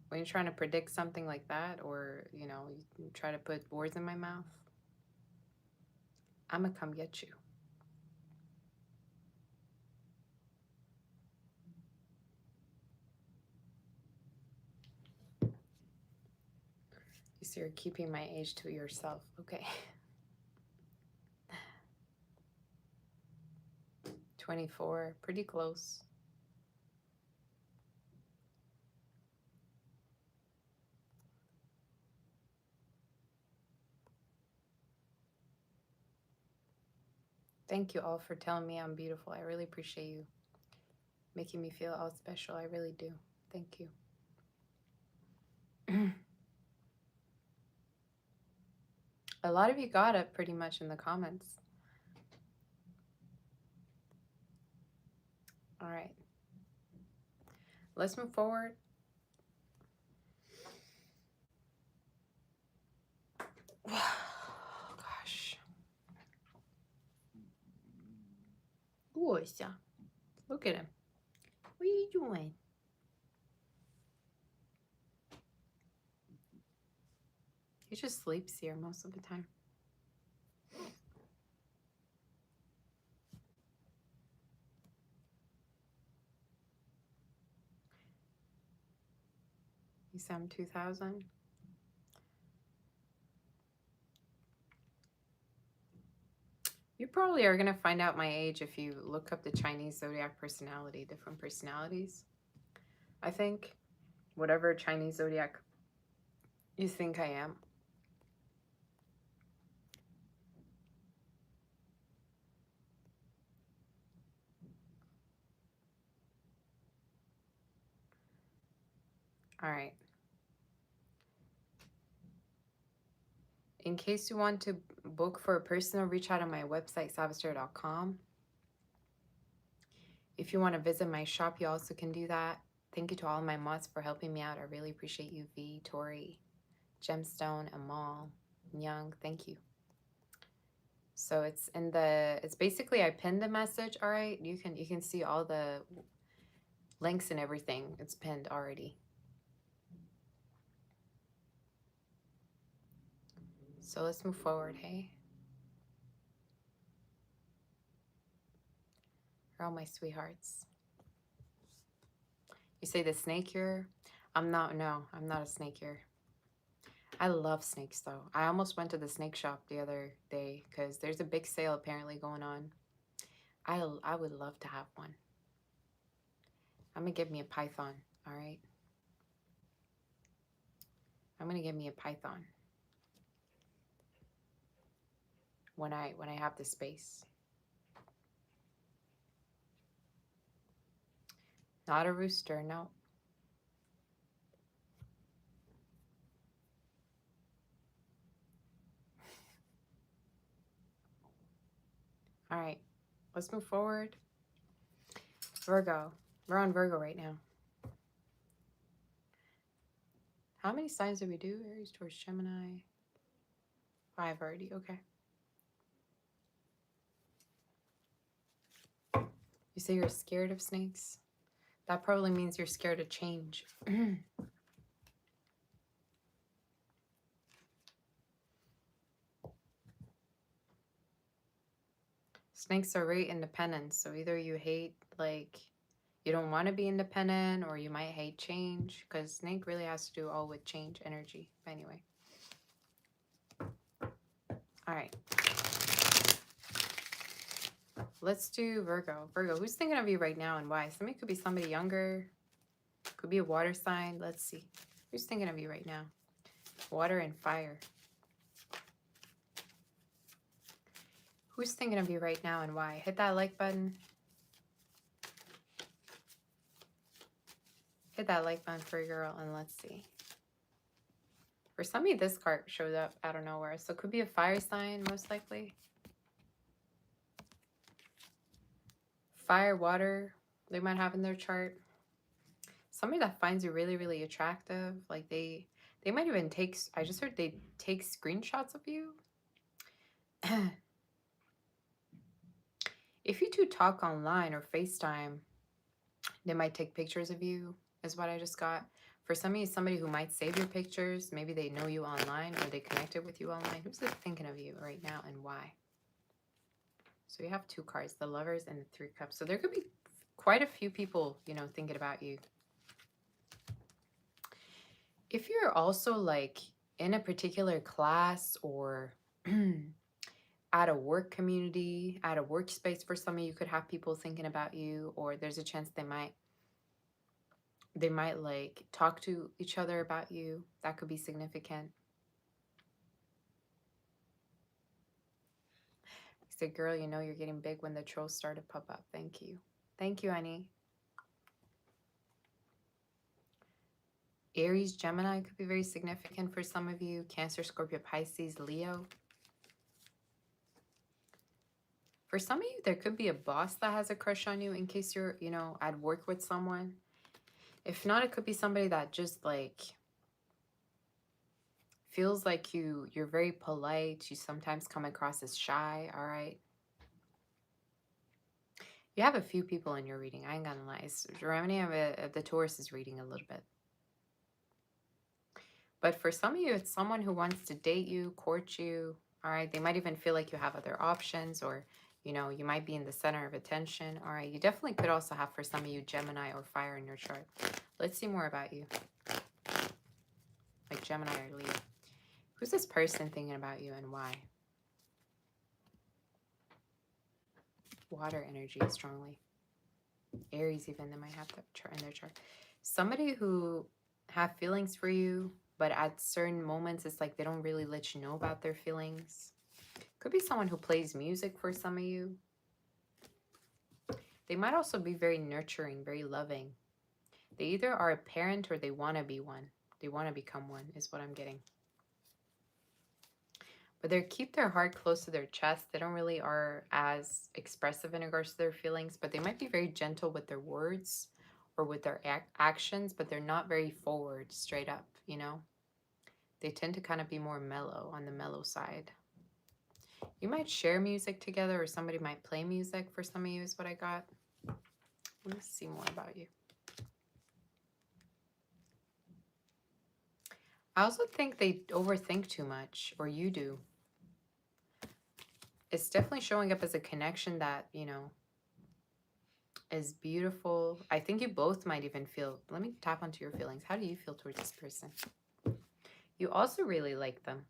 when you're trying to predict something like that, or, you know, you try to put words in my mouth, I'm gonna come get you. You see, you're keeping my age to yourself. Okay. 24, pretty close. Thank you all for telling me I'm beautiful. I really appreciate you making me feel all special. I really do. Thank you. A lot of you got it pretty much in the comments. All right. Let's move forward. Oh, gosh. Oysha. Look at him. What are you doing? He just sleeps here most of the time. You say I'm 2000? You probably are going to find out my age if you look up the Chinese zodiac personality, different personalities. I think whatever Chinese zodiac you think I am. All right. In case you want to book for a personal, reach out on my website, savastar.com. If you want to visit my shop, you also can do that. Thank you to all my mods for helping me out. I really appreciate you, V, Tori, Gemstone, Amal, Young. Thank you. So it's in the, it's basically, I pinned the message. All right. You can see all the links and everything. It's pinned already. So let's move forward. Hey. You're all my sweethearts. You say the snake here? I'm not a snake here. I love snakes though. I almost went to the snake shop the other day because there's a big sale apparently going on. I would love to have one. I'm gonna get me a python, all right? I'm gonna get me a python when I have the space. Not a rooster, no. All right, let's move forward. Virgo. We're on Virgo right now. How many signs did we do? Aries, Taurus, Gemini. 5 already, okay. You say you're scared of snakes? That probably means you're scared of change. Snakes are very independent, so either you hate, like, you don't want to be independent, or you might hate change, because snake really has to do all with change energy. But anyway. All right. Let's do Virgo. Virgo, who's thinking of you right now and why? Somebody could be somebody younger. Could be a water sign. Let's see. Who's thinking of you right now? Water and fire. Who's thinking of you right now and why? Hit that like button. Hit that like button for your girl, and let's see. For somebody, this card showed up out of nowhere. So it could be a fire sign, most likely. Fire, water, they might have in their chart. Somebody that finds you really, really attractive. Like they might even take, I just heard they take screenshots of you. If you two talk online or FaceTime, they might take pictures of you, is what I just got. For some of you, somebody who might save your pictures. Maybe they know you online or they connected with you online. Who's thinking of you right now and why? So we have 2 cards, the Lovers and the 3 Cups. So there could be quite a few people, you know, thinking about you. If you're also like in a particular class or at a work community, at a workspace, for some of you could have people thinking about you, or there's a chance they might like talk to each other about you. That could be significant. He said, girl, you know you're getting big when the trolls start to pop up. Thank you. Thank you, honey. Aries, Gemini could be very significant for some of you. Cancer, Scorpio, Pisces, Leo. For some of you, there could be a boss that has a crush on you in case you're, you know, at work with someone. If not, it could be somebody that just like feels like you're very polite. You sometimes come across as shy, all right? You have a few people in your reading. I ain't gonna lie. Remini of the Taurus is reading a little bit. But for some of you, it's someone who wants to date you, court you, all right? They might even feel like you have other options, or, you know, you might be in the center of attention, all right? You definitely could also have, for some of you, Gemini or fire in your chart. Let's see more about you. Like Gemini or Leo. Who's this person thinking about you and why? Water energy strongly. Aries even, they might have that chart in their chart. Somebody who have feelings for you, but at certain moments, it's like they don't really let you know about their feelings. Could be someone who plays music for some of you. They might also be very nurturing, very loving. They either are a parent or they want to be one. They want to become one, is what I'm getting. But they keep their heart close to their chest. They don't really are as expressive in regards to their feelings, but they might be very gentle with their words or with their actions, but they're not very forward, straight up, you know? They tend to kind of be more mellow, on the mellow side. You might share music together, or somebody might play music for some of you, is what I got. Let me see more about you. I also think they overthink too much, or you do. It's definitely showing up as a connection that, you know, is beautiful. I think you both might even feel, let me tap onto your feelings. How do you feel towards this person? You also really like them.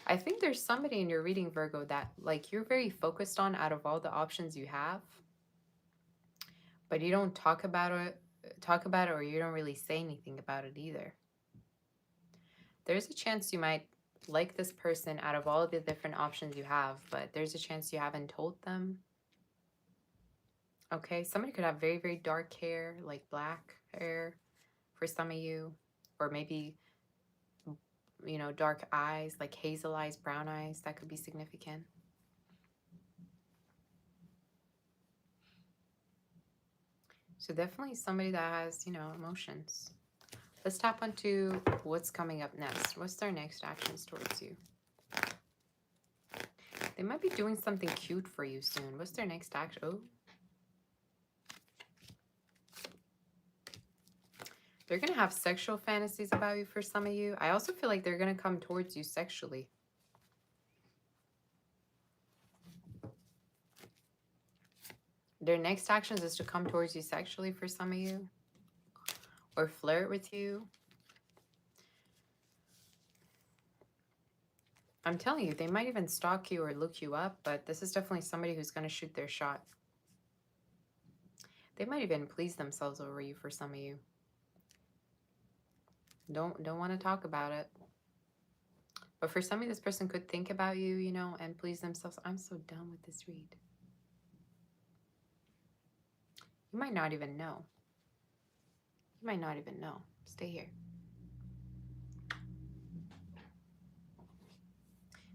I think there's somebody in your reading, Virgo, that like you're very focused on out of all the options you have, but you don't talk about it, or you don't really say anything about it either. There's a chance you might like this person out of all the different options you have, but there's a chance you haven't told them. Okay, somebody could have very, very dark hair, like black hair for some of you, or maybe, you know, dark eyes, like hazel eyes, brown eyes. That could be significant. So definitely somebody that has, you know, emotions. Let's tap onto what's coming up next. What's their next actions towards you? They might be doing something cute for you soon. What's their next action? Oh. They're going to have sexual fantasies about you for some of you. I also feel like they're going to come towards you sexually. Their next actions is to come towards you sexually for some of you. Or flirt with you. I'm telling you, they might even stalk you or look you up, but this is definitely somebody who's going to shoot their shot. They might even please themselves over you for some of you. Don't want to talk about it. But for some of you, this person could think about you, you know, and please themselves. I'm so done with this read. You might not even know. You might not even know. Stay here.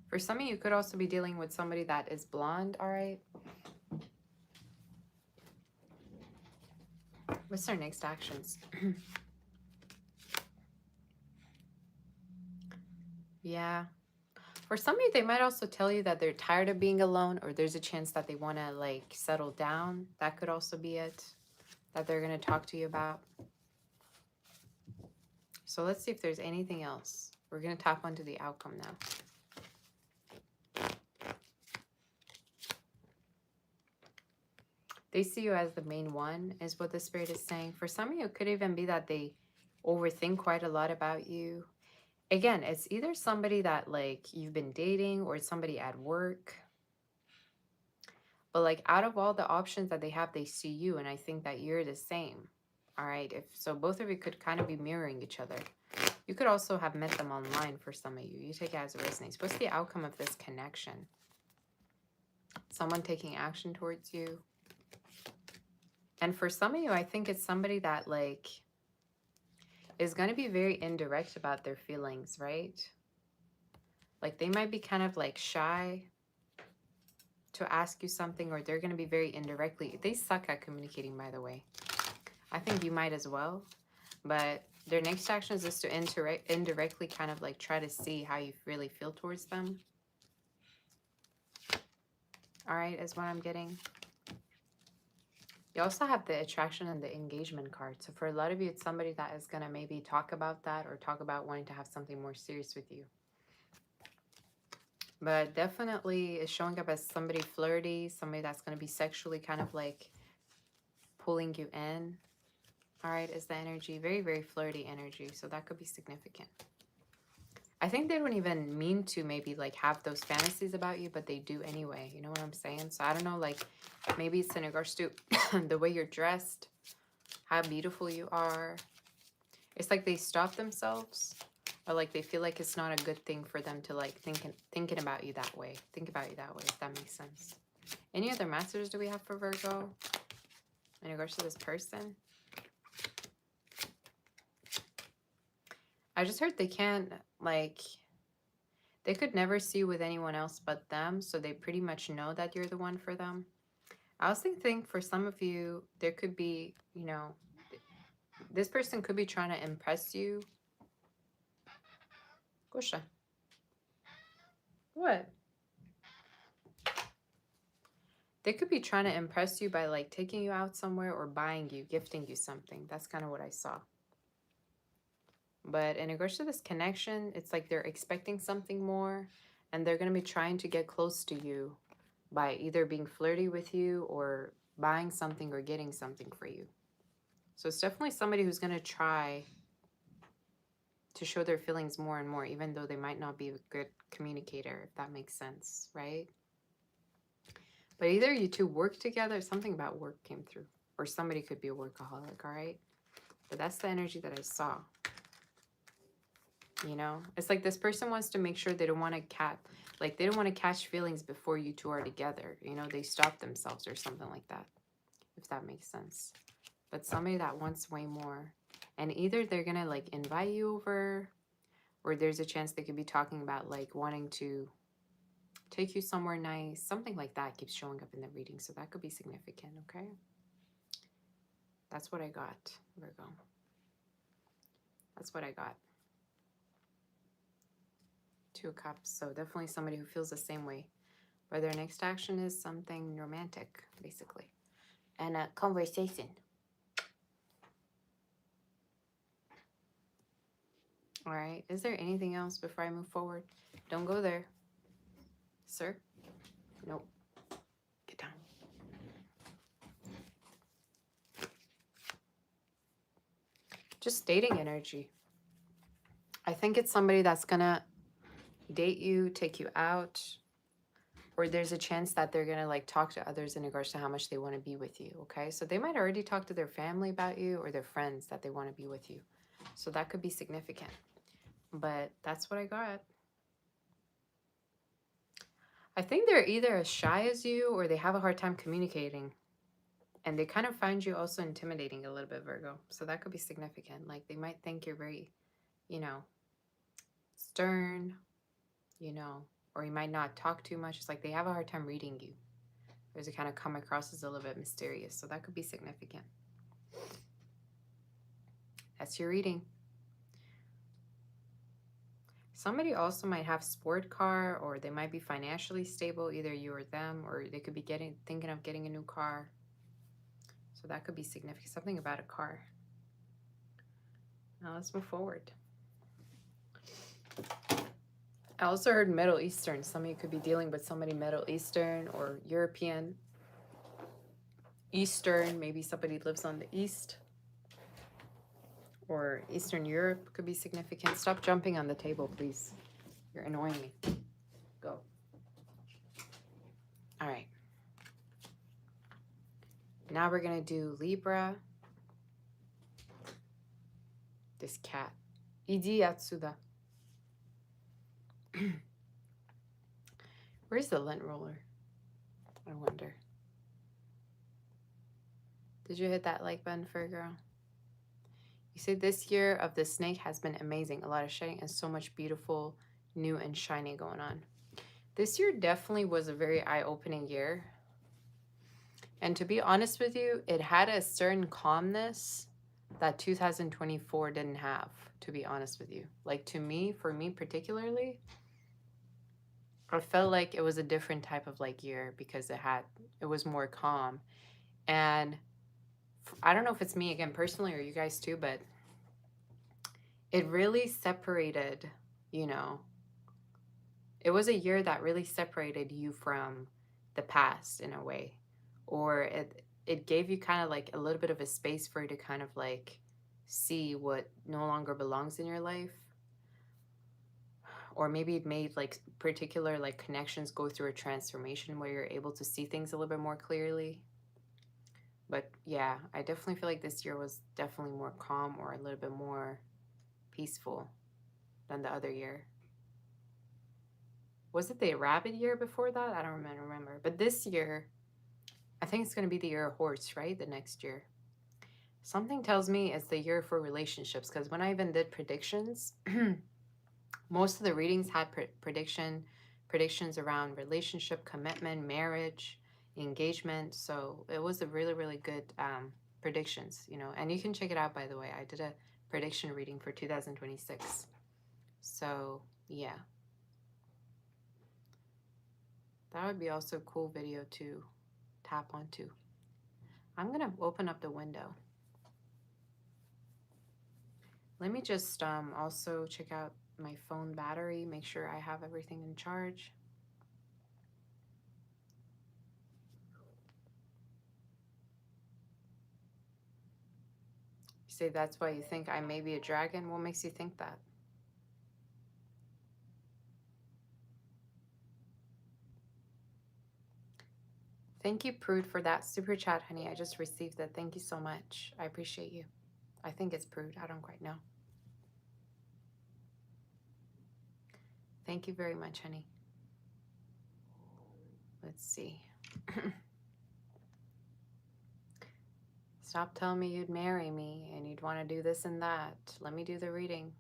For some of you, could also be dealing with somebody that is blonde, all right? What's their next actions? Yeah. For some of you, they might also tell you that they're tired of being alone, or there's a chance that they want to, like, settle down. That could also be it, that they're going to talk to you about. So let's see if there's anything else. We're going to tap onto the outcome now. They see you as the main one, is what the Spirit is saying. For some of you, it could even be that they overthink quite a lot about you. Again, it's either somebody that, like, you've been dating or somebody at work. But, like, out of all the options that they have, they see you, and I think that you're the same. All right? So both of you could kind of be mirroring each other. You could also have met them online for some of you. You take it as it resonates. What's the outcome of this connection? Someone taking action towards you. And for some of you, I think it's somebody that, like, is going to be very indirect about their feelings, right? Like, they might be kind of, like, shy to ask you something, or they're going to be very indirectly. They suck at communicating, by the way. I think you might as well. But their next action is just to indirectly kind of, like, try to see how you really feel towards them. All right, is what I'm getting. You also have the attraction and the engagement card. So for a lot of you, it's somebody that is going to maybe talk about that or talk about wanting to have something more serious with you. But definitely is showing up as somebody flirty, somebody that's going to be sexually kind of like pulling you in. All right, is the energy. Very, very flirty energy. So that could be significant. I think they don't even mean to maybe like have those fantasies about you, but they do anyway. You know what I'm saying? So I don't know, like maybe it's in regards to the way you're dressed, how beautiful you are. It's like they stop themselves, or like they feel like it's not a good thing for them to like thinking about you that way. Think about you that way, if that makes sense. Any other messages do we have for Virgo in regards to this person? I just heard they can't, like, they could never see you with anyone else but them, so they pretty much know that you're the one for them. I also think for some of you, there could be, you know, this person could be trying to impress you. Gosha. What? They could be trying to impress you by like taking you out somewhere or buying you, gifting you something. That's kind of what I saw. But in regards to this connection, it's like they're expecting something more, and they're going to be trying to get close to you by either being flirty with you or buying something or getting something for you. So it's definitely somebody who's going to try to show their feelings more and more, even though they might not be a good communicator, if that makes sense, right? But either you two work together, something about work came through, or somebody could be a workaholic, all right? But that's the energy that I saw. You know, it's like this person wants to make sure they don't want to they don't want to catch feelings before you two are together. You know, they stop themselves or something like that, if that makes sense. But somebody that wants way more. And either they're going to like invite you over, or there's a chance they could be talking about like wanting to take you somewhere nice. Something like that keeps showing up in the reading. So that could be significant, okay? That's what I got, Virgo. That's what I got. 2 of Cups. So definitely somebody who feels the same way. But their next action is something romantic, basically. And a conversation. All right. Is there anything else before I move forward? Don't go there. Sir? Nope. Get down. Just dating energy. I think it's somebody that's going to date you, take you out, or there's a chance that they're going to like talk to others in regards to how much they want to be with you, okay? So they might already talk to their family about you or their friends that they want to be with you. So that could be significant. But that's what I got. I think they're either as shy as you or they have a hard time communicating. And they kind of find you also intimidating a little bit, Virgo. So that could be significant. Like they might think you're very, you know, stern, you know, or you might not talk too much. It's like they have a hard time reading you. Or they kind of come across as a little bit mysterious. So that could be significant. That's your reading. Somebody also might have sport car, or they might be financially stable, either you or them, or they could be thinking of getting a new car. So that could be significant. Something about a car. Now let's move forward. I also heard Middle Eastern. Some of you could be dealing with somebody Middle Eastern or European. Eastern, maybe somebody lives on the East. Or Eastern Europe could be significant. Stop jumping on the table, please. You're annoying me. Go. All right. Now we're going to do Libra. This cat. Idi Atsuda. Where's the lint roller? I wonder. Did you hit that like button for a girl? You say this year of the snake has been amazing. A lot of shedding and so much beautiful, new and shiny going on. This year definitely was a very eye-opening year. And to be honest with you, it had a certain calmness that 2024 didn't have, to be honest with you. Like to me, for me particularly, I felt like it was a different type of like year because it was more calm. And I don't know if it's me again personally or you guys too, but it really separated, you know, it was a year that really separated you from the past in a way. Or it gave you kind of like a little bit of a space for you to kind of like see what no longer belongs in your life. Or maybe it made like particular like connections go through a transformation where you're able to see things a little bit more clearly. But yeah, I definitely feel like this year was definitely more calm or a little bit more peaceful than the other year. Was it the rabbit year before that? I don't remember. But this year, I think it's going to be the year of horse, right? The next year. Something tells me it's the year for relationships because when I even did predictions, most of the readings had predictions around relationship, commitment, marriage, engagement. So it was a really, really good predictions, you know. And you can check it out, by the way. I did a prediction reading for 2026. So, yeah. That would be also a cool video to tap onto. I'm going to open up the window. Let me just also check out my phone battery, make sure I have everything in charge. You say that's why you think I may be a dragon? What makes you think that? Thank you, Prude, for that super chat, honey. I just received that. Thank you so much. I appreciate you. I think it's Prude. I don't quite know. Thank you very much, honey. Let's see. Stop telling me you'd marry me and you'd want to do this and that. Let me do the reading.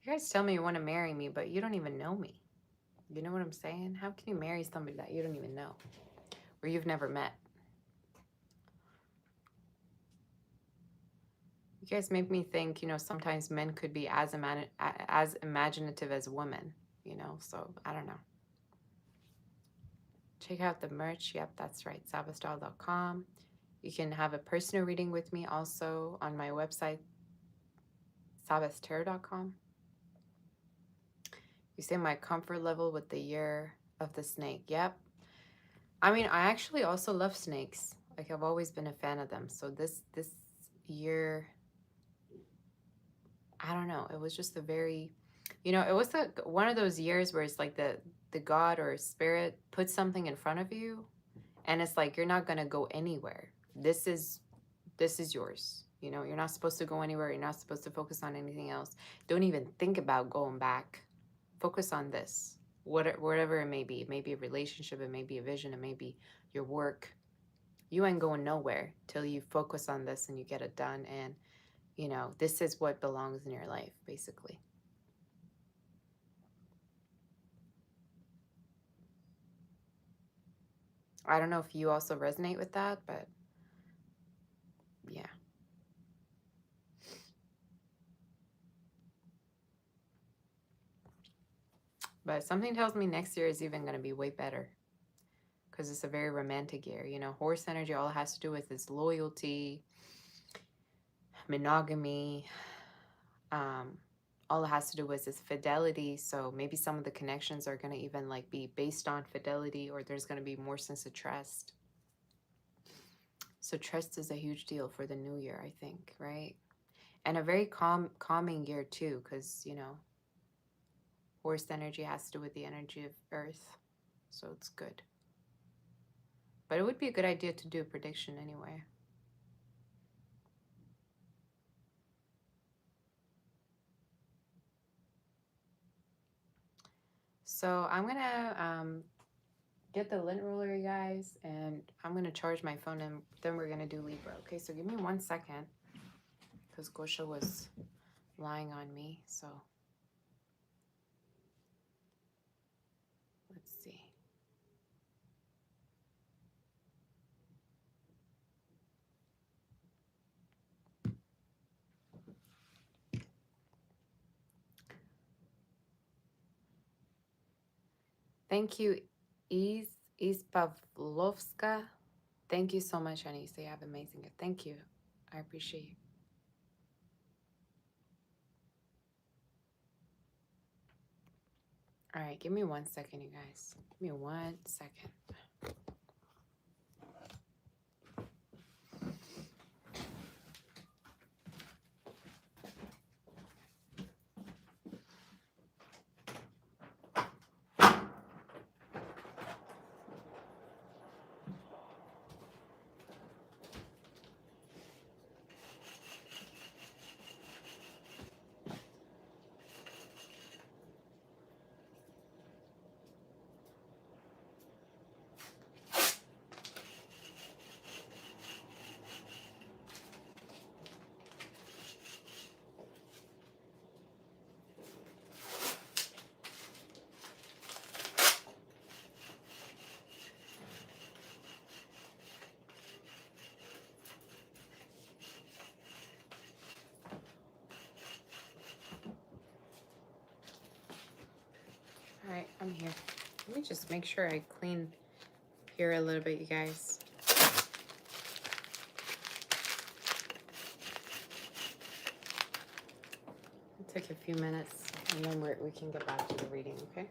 You guys tell me you want to marry me, but you don't even know me. You know what I'm saying? How can you marry somebody that you don't even know or you've never met? guys make me think, sometimes men could be as imaginative as women, so I don't know. Check out the merch. Yep, that's right, sabastyle.com. You can have a personal reading with me also on my website, sabastarot.com. You say my comfort level with the year of the snake. Yep. I mean, I actually also love snakes. Like, I've always been a fan of them. So this year, I don't know. It was just a very, it was one of those years where it's like the God or spirit puts something in front of you, and it's like you're not gonna go anywhere. This is yours. You're not supposed to go anywhere. You're not supposed to focus on anything else. Don't even think about going back. Focus on this. Whatever it may be. It may be a relationship. It may be a vision. It may be your work. You ain't going nowhere till you focus on this and you get it done. And, this is what belongs in your life, basically. I don't know if you also resonate with that, but yeah. But something tells me next year is even going to be way better, because it's a very romantic year. Horse energy, all it has to do with is loyalty, monogamy. All it has to do with is fidelity. So maybe some of the connections are going to even like be based on fidelity, or there's going to be more sense of trust. So trust is a huge deal for the new year, I think, right? And a very calming year too, because, horse energy has to do with the energy of earth. So it's good. But it would be a good idea to do a prediction anyway. So I'm going to get the lint roller, you guys, and I'm going to charge my phone, and then we're going to do Libra. Okay, so give me 1 second, because Gosha was lying on me. So let's see. Thank you, Pavlovska. Thank you so much, Anissa. You have amazing. Thank you. I appreciate you. All right, give me 1 second, you guys. Give me 1 second. All right, I'm here. Let me just make sure I clean here a little bit, you guys. It'll take a few minutes, and then we can get back to the reading, okay?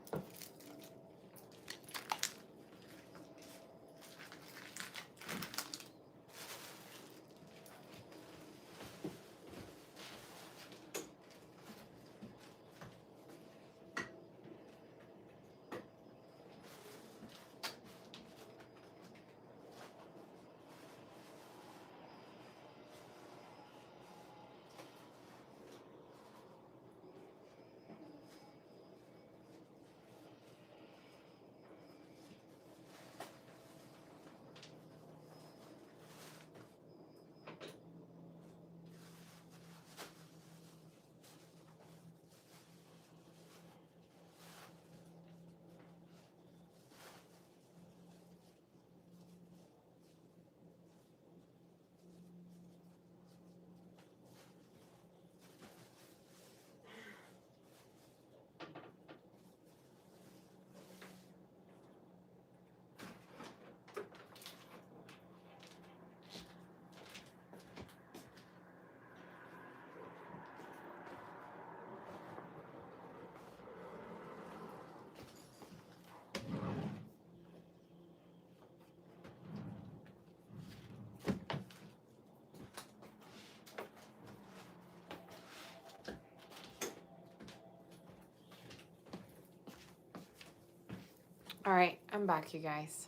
All right, I'm back, you guys.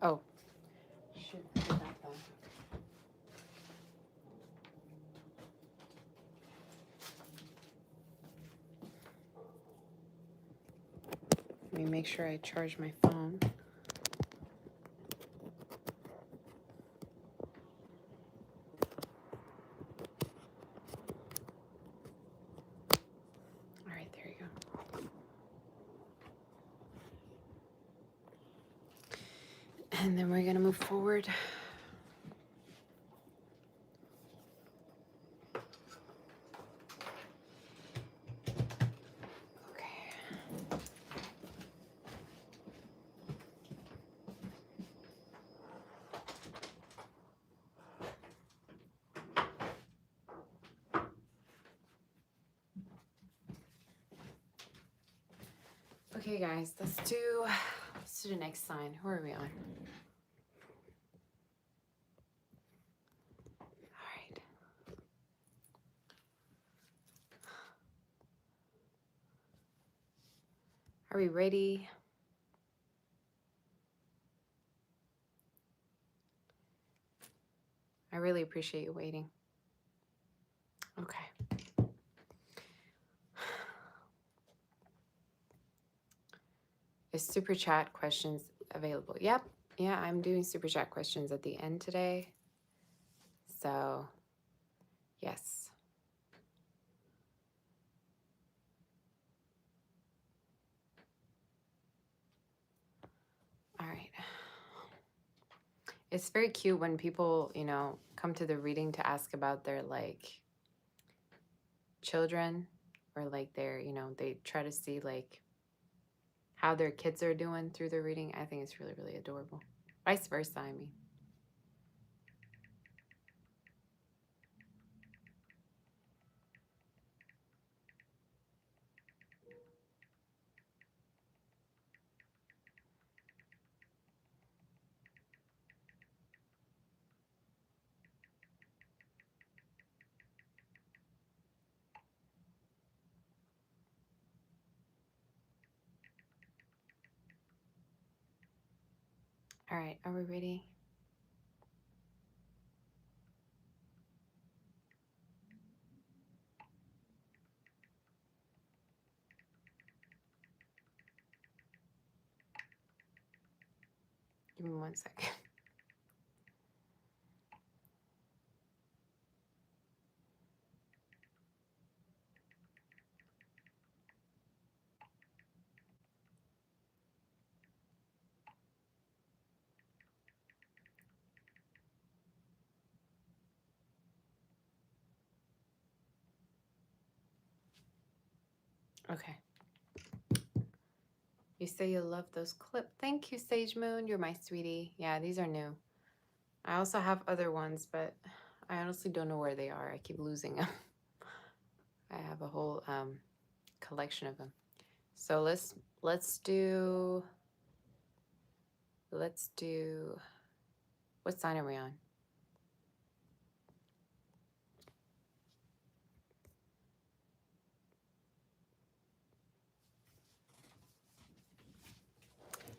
Oh, shoot, I forgot that. Let me make sure I charge my phone. All right, there you go. And then we're gonna move forward. Okay. Okay, guys, let's do the next sign. Who are we on? All right. Are we ready? I really appreciate you waiting. Okay. Is super chat questions available? Yep. Yeah, I'm doing super chat questions at the end today. So, yes. All right. It's very cute when people, come to the reading to ask about their like children or like their, they try to see like how their kids are doing through the reading. I think it's really, really adorable. Vice versa, I mean. All right, are we ready? Give me 1 second. Okay. You say you love those clips. Thank you, Sage Moon. You're my sweetie. Yeah, these are new. I also have other ones, but I honestly don't know where they are. I keep losing them. I have a whole collection of them. So let's do what sign are we on?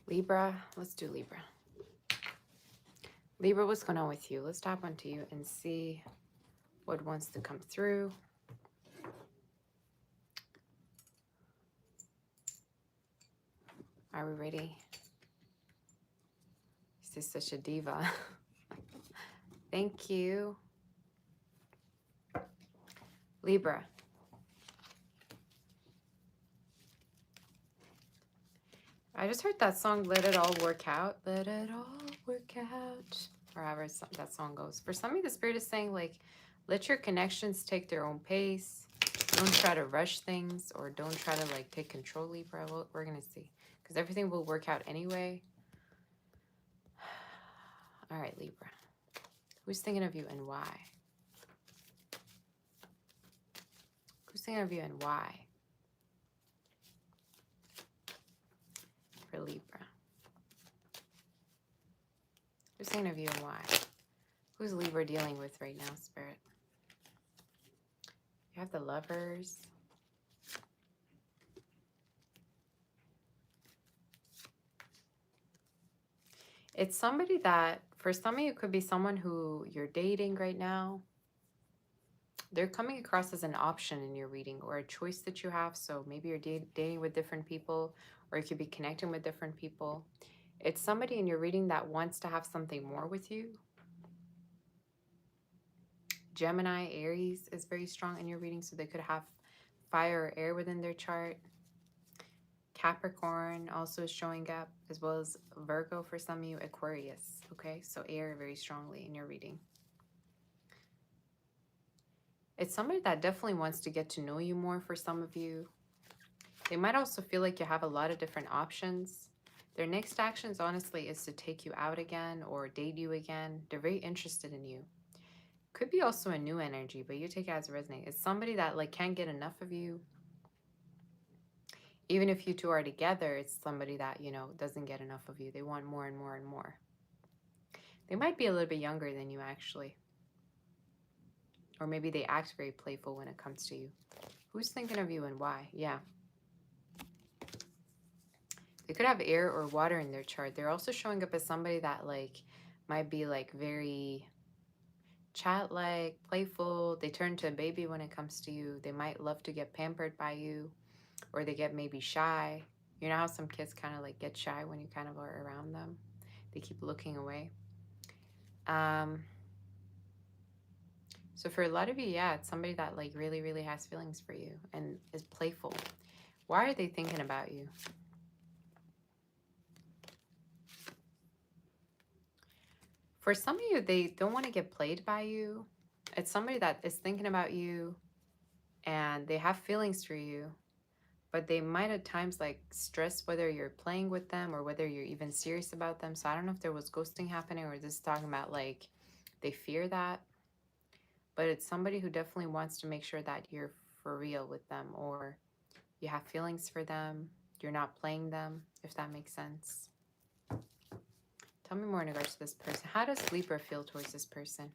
Libra. Let's do Libra. Libra, what's going on with you? Let's tap onto you and see what wants to come through. Are we ready? This is such a diva. Thank you. Libra. I just heard that song, Let It All Work Out. Let it all work out. Or however that song goes. For some of the Spirit is saying, like, let your connections take their own pace. Don't try to rush things or don't try to, like, take control, Libra. We're going to see. Because everything will work out anyway. All right, Libra. Who's thinking of you and why? Who's thinking of you and why? For Libra. Who's thinking of you and why? Who's Libra dealing with right now, Spirit? You have the Lovers. It's somebody that, for some of you, could be someone who you're dating right now. They're coming across as an option in your reading or a choice that you have. So maybe you're dating with different people, or you could be connecting with different people. It's somebody in your reading that wants to have something more with you. Gemini, Aries is very strong in your reading, so they could have fire or air within their chart. Capricorn also is showing up, as well as Virgo for some of you, Aquarius. Okay, so air very strongly in your reading. It's somebody that definitely wants to get to know you more for some of you. They might also feel like you have a lot of different options. Their next actions, honestly, is to take you out again or date you again. They're very interested in you. Could be also a new energy, but you take it as a resonate. It's somebody that like can't get enough of you. Even if you two are together, it's somebody that, you know, doesn't get enough of you. They want more and more and more. They might be a little bit younger than you, actually. Or maybe they act very playful when it comes to you. Who's thinking of you and why? Yeah. They could have air or water in their chart. They're also showing up as somebody that like might be like very chat-like, playful. They turn to a baby when it comes to you. They might love to get pampered by you, or they get maybe shy. You know how some kids kind of like get shy when you kind of are around them? They keep looking away. So for a lot of you, yeah, it's somebody that like really, really has feelings for you and is playful. Why are they thinking about you? For some of you, they don't want to get played by you. It's somebody that is thinking about you and they have feelings for you, but they might at times like stress whether you're playing with them or whether you're even serious about them. So I don't know if there was ghosting happening or just talking about like they fear that, but it's somebody who definitely wants to make sure that you're for real with them, or you have feelings for them, you're not playing them, if that makes sense. Tell me more in regards to this person. How does Libra feel towards this person?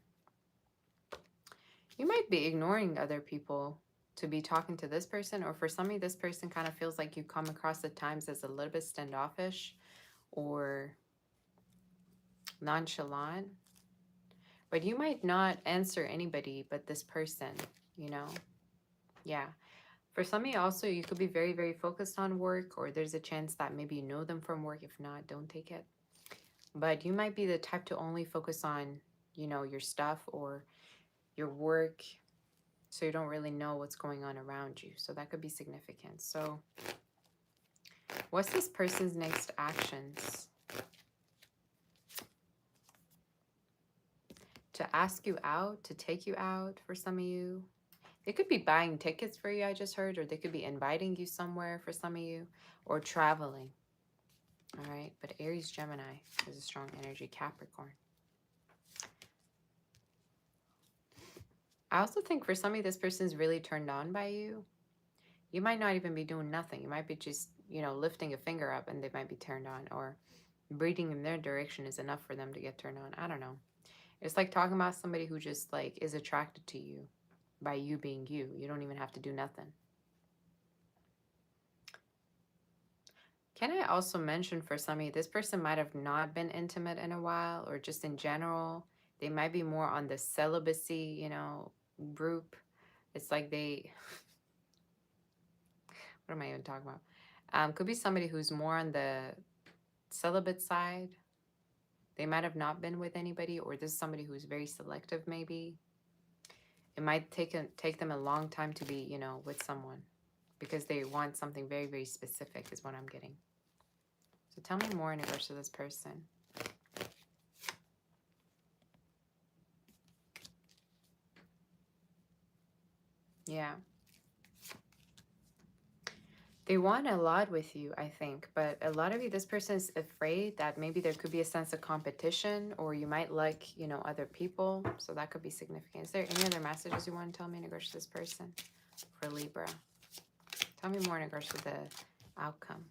You might be ignoring other people to be talking to this person, or for some of you, this person kind of feels like you come across at times as a little bit standoffish or nonchalant. But you might not answer anybody but this person, you know? Yeah. For some of you also, you could be very, very focused on work, or there's a chance that maybe you know them from work. If not, don't take it. But you might be the type to only focus on, you know, your stuff or your work, so you don't really know what's going on around you. So that could be significant. So what's this person's next actions? To ask you out, to take you out for some of you. They could be buying tickets for you, I just heard, or they could be inviting you somewhere for some of you, or traveling. All right, but Aries, Gemini is a strong energy. Capricorn. I also think for some of you, this person's really turned on by you. You might not even be doing nothing. You might be just, you know, lifting a finger up and they might be turned on, or breathing in their direction is enough for them to get turned on. I don't know. It's like talking about somebody who just like is attracted to you by you being you. You don't even have to do nothing. Can I also mention for some of you, this person might have not been intimate in a while, or just in general, they might be more on the celibacy, you know, group. It's like they, what am I even talking about? Could be somebody who's more on the celibate side. They might have not been with anybody, or this is somebody who's very selective maybe. It might take them a long time to be, you know, with someone because they want something very, very specific is what I'm getting. So tell me more in regards to this person. Yeah. They want a lot with you, I think, but a lot of you, this person is afraid that maybe there could be a sense of competition, or you might like, you know, other people. So that could be significant. Is there any other messages you want to tell me in regards to this person for Libra? Tell me more in regards to the outcome.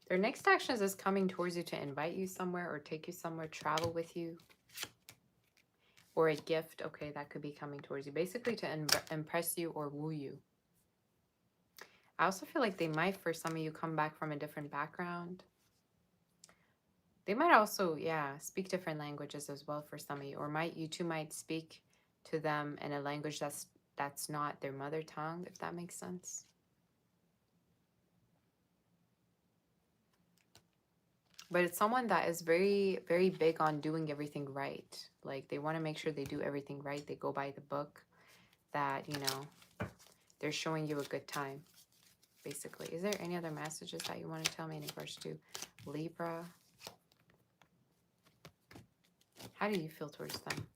Their next actions is coming towards you to invite you somewhere or take you somewhere, travel with you, or a gift. Okay, that could be coming towards you. Basically to impress you or woo you. I also feel like they might, for some of you, come back from a different background. They might also, yeah, speak different languages as well for some of you, or you two might speak to them in a language that's not their mother tongue, if that makes sense. But it's someone that is very, very big on doing everything right. Like they want to make sure they do everything right. They go by the book, that, they're showing you a good time, basically. Is there any other messages that you want to tell me in regards to Libra? How do you feel towards them?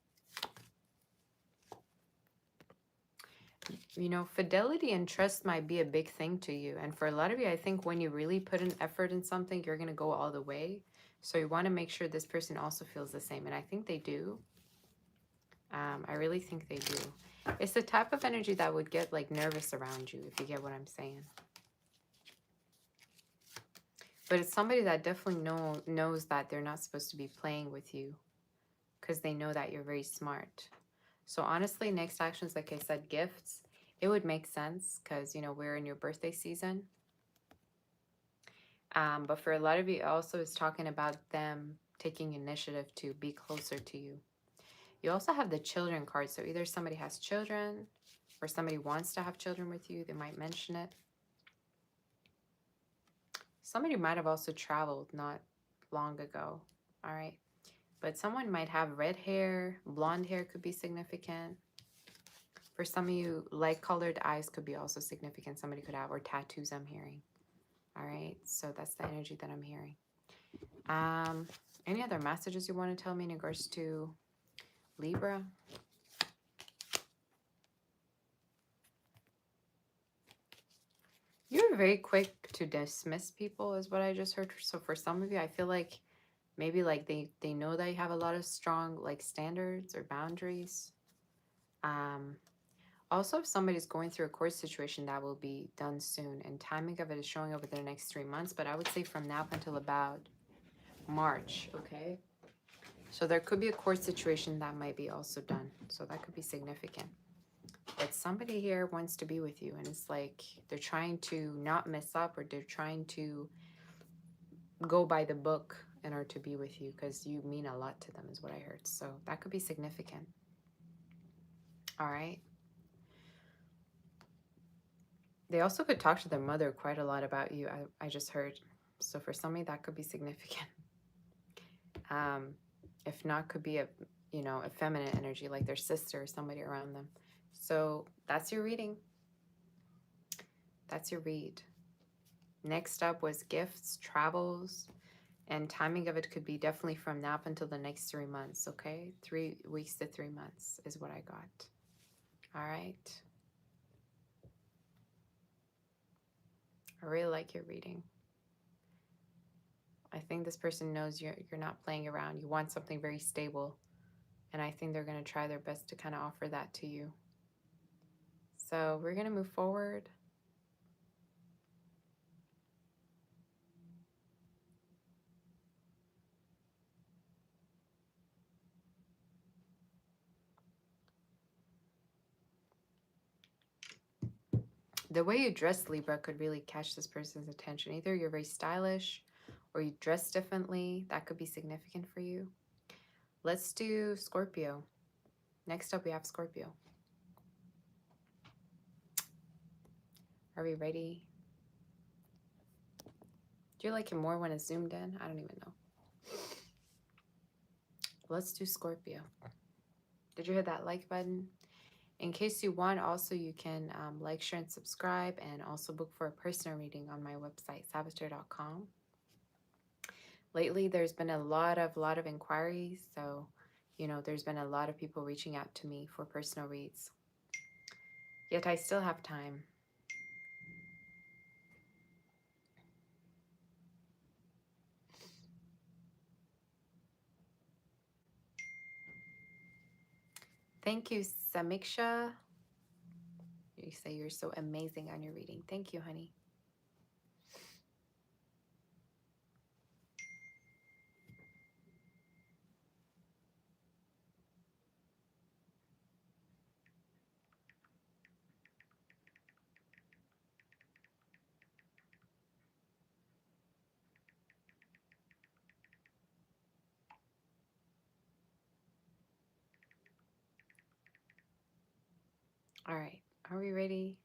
Fidelity and trust might be a big thing to you. And for a lot of you, I think when you really put an effort in something, you're going to go all the way. So you want to make sure this person also feels the same. And I think they do. I really think they do. It's the type of energy that would get like nervous around you, if you get what I'm saying. But it's somebody that definitely knows that they're not supposed to be playing with you, because they know that you're very smart. So honestly, next actions, like I said, gifts, it would make sense because, we're in your birthday season. But for a lot of you, also is talking about them taking initiative to be closer to you. You also have the children card. So either somebody has children or somebody wants to have children with you. They might mention it. Somebody might have also traveled not long ago. All right. But someone might have red hair, blonde hair could be significant. For some of you, light-colored eyes could be also significant. Somebody could have, or tattoos I'm hearing. All right, so that's the energy that I'm hearing. Any other messages you want to tell me in regards to Libra? You're very quick to dismiss people is what I just heard. So for some of you, I feel like maybe like they know that you have a lot of strong like standards or boundaries. Also, if somebody's going through a court situation, that will be done soon. And timing of it is showing over the next 3 months. But I would say from now until about March, okay? So there could be a court situation that might be also done. So that could be significant. But somebody here wants to be with you. And it's like they're trying to not mess up, or they're trying to go by the book in order to be with you, because you mean a lot to them is what I heard. So that could be significant. All right. They also could talk to their mother quite a lot about you, I just heard. So for somebody, that could be significant. If not, could be a feminine energy, like their sister or somebody around them. So that's your reading. That's your read. Next up was gifts, travels, and timing of it could be definitely from now up until the next 3 months, okay? 3 weeks to 3 months is what I got. All right. I really like your reading. I think this person knows you're not playing around. You want something very stable. And I think they're going to try their best to kind of offer that to you. So we're going to move forward. The way you dress, Libra, could really catch this person's attention. Either you're very stylish or you dress differently. That could be significant for you. Let's do Scorpio. Next up, we have Scorpio. Are we ready? Do you like it more when it's zoomed in? I don't even know. Let's do Scorpio. Did you hit that like button? In case you want, also you can like, share, and subscribe, and also book for a personal reading on my website, saboteur.com. Lately, there's been a lot of inquiries, so there's been a lot of people reaching out to me for personal reads. Yet I still have time. Thank you, Samiksha. You say you're so amazing on your reading. Thank you, honey. All right, are we ready?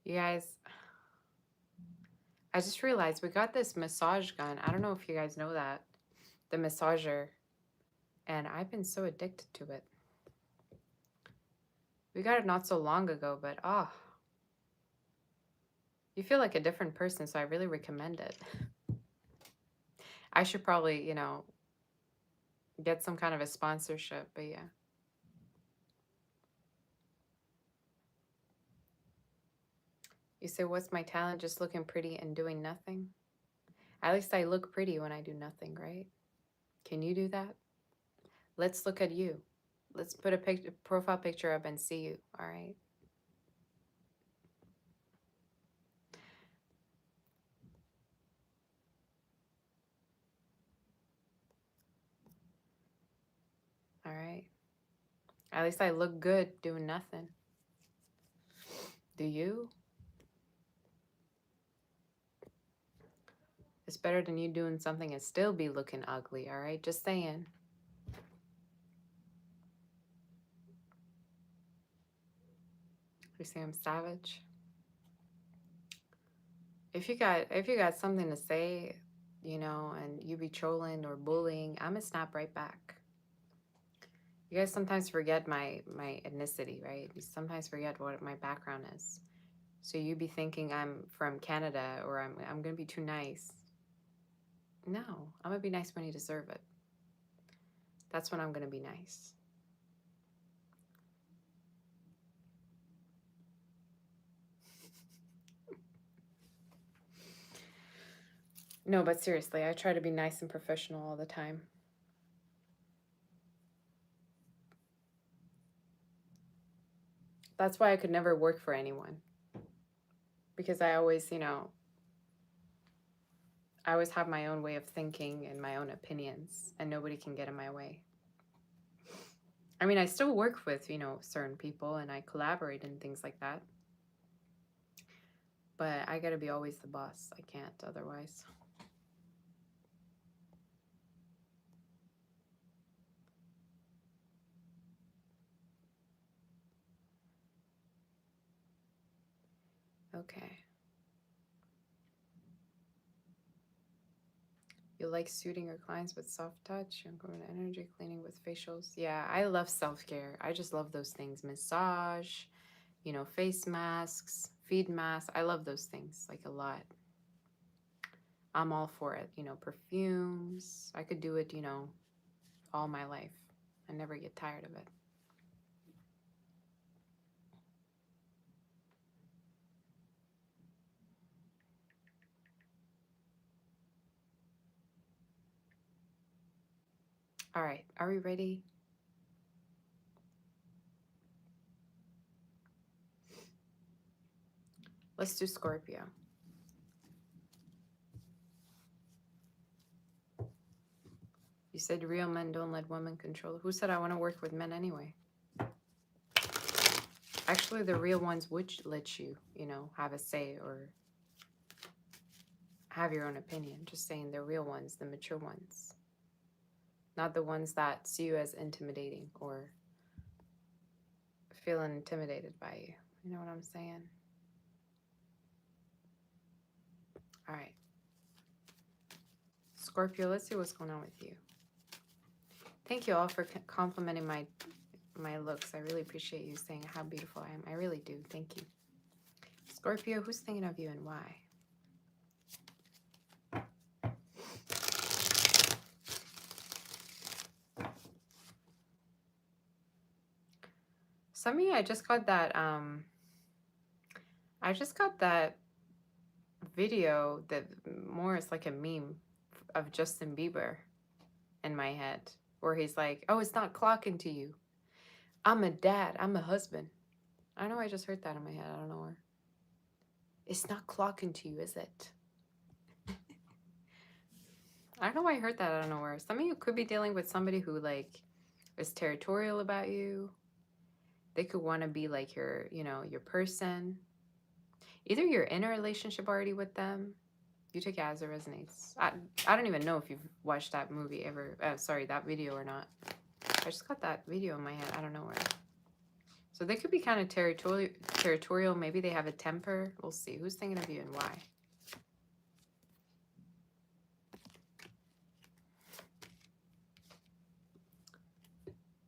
You guys, I just realized we got this massage gun. I don't know if you guys know that. The massager. And I've been so addicted to it. We got it not so long ago, but you feel like a different person, so I really recommend it. I should probably, get some kind of a sponsorship, but yeah. You say, what's my talent? Just looking pretty and doing nothing? At least I look pretty when I do nothing, right? Can you do that? Let's look at you. Let's put a profile picture up and see you, all right? All right. At least I look good doing nothing. Do you? It's better than you doing something and still be looking ugly, all right? Just saying. You say I'm savage? If you got something to say, and you be trolling or bullying, I'm gonna snap right back. You guys sometimes forget my ethnicity, right? You sometimes forget what my background is. So you be thinking I'm from Canada or I'm gonna be too nice. No, I'm gonna be nice when you deserve it. That's when I'm gonna be nice. No, but seriously, I try to be nice and professional all the time. That's why I could never work for anyone. Because I always, I always have my own way of thinking and my own opinions, and nobody can get in my way. I mean, I still work with, certain people and I collaborate and things like that. But I gotta be always the boss. I can't otherwise. Okay. You like suiting your clients with soft touch and going energy cleaning with facials. Yeah, I love self-care. I just love those things. Massage, face masks, feed masks. I love those things like a lot. I'm all for it. Perfumes. I could do it, all my life. I never get tired of it. All right, are we ready? Let's do Scorpio. You said real men don't let women control. Who said I want to work with men anyway? Actually, the real ones would let you, have a say or have your own opinion. Just saying the real ones, the mature ones. Not the ones that see you as intimidating or feeling intimidated by you. You know what I'm saying? All right. Scorpio, let's see what's going on with you. Thank you all for complimenting my looks. I really appreciate you saying how beautiful I am. I really do. Thank you. Scorpio, who's thinking of you and why? Some of you, I just got that video that more is like a meme of Justin Bieber in my head where he's like, oh, it's not clocking to you. I'm a dad. I'm a husband. I know I just heard that in my head. I don't know where. It's not clocking to you, is it? I don't know why I heard that out of nowhere. Some of you could be dealing with somebody who like is territorial about you. They could want to be like your, you know, your person. Either you're in a relationship already with them. You take it as it resonates. I don't even know if you've watched that movie ever. Sorry, that video or not. I just got that video in my head. I don't know where. So they could be kind of territorial. Maybe they have a temper. We'll see. Who's thinking of you and why?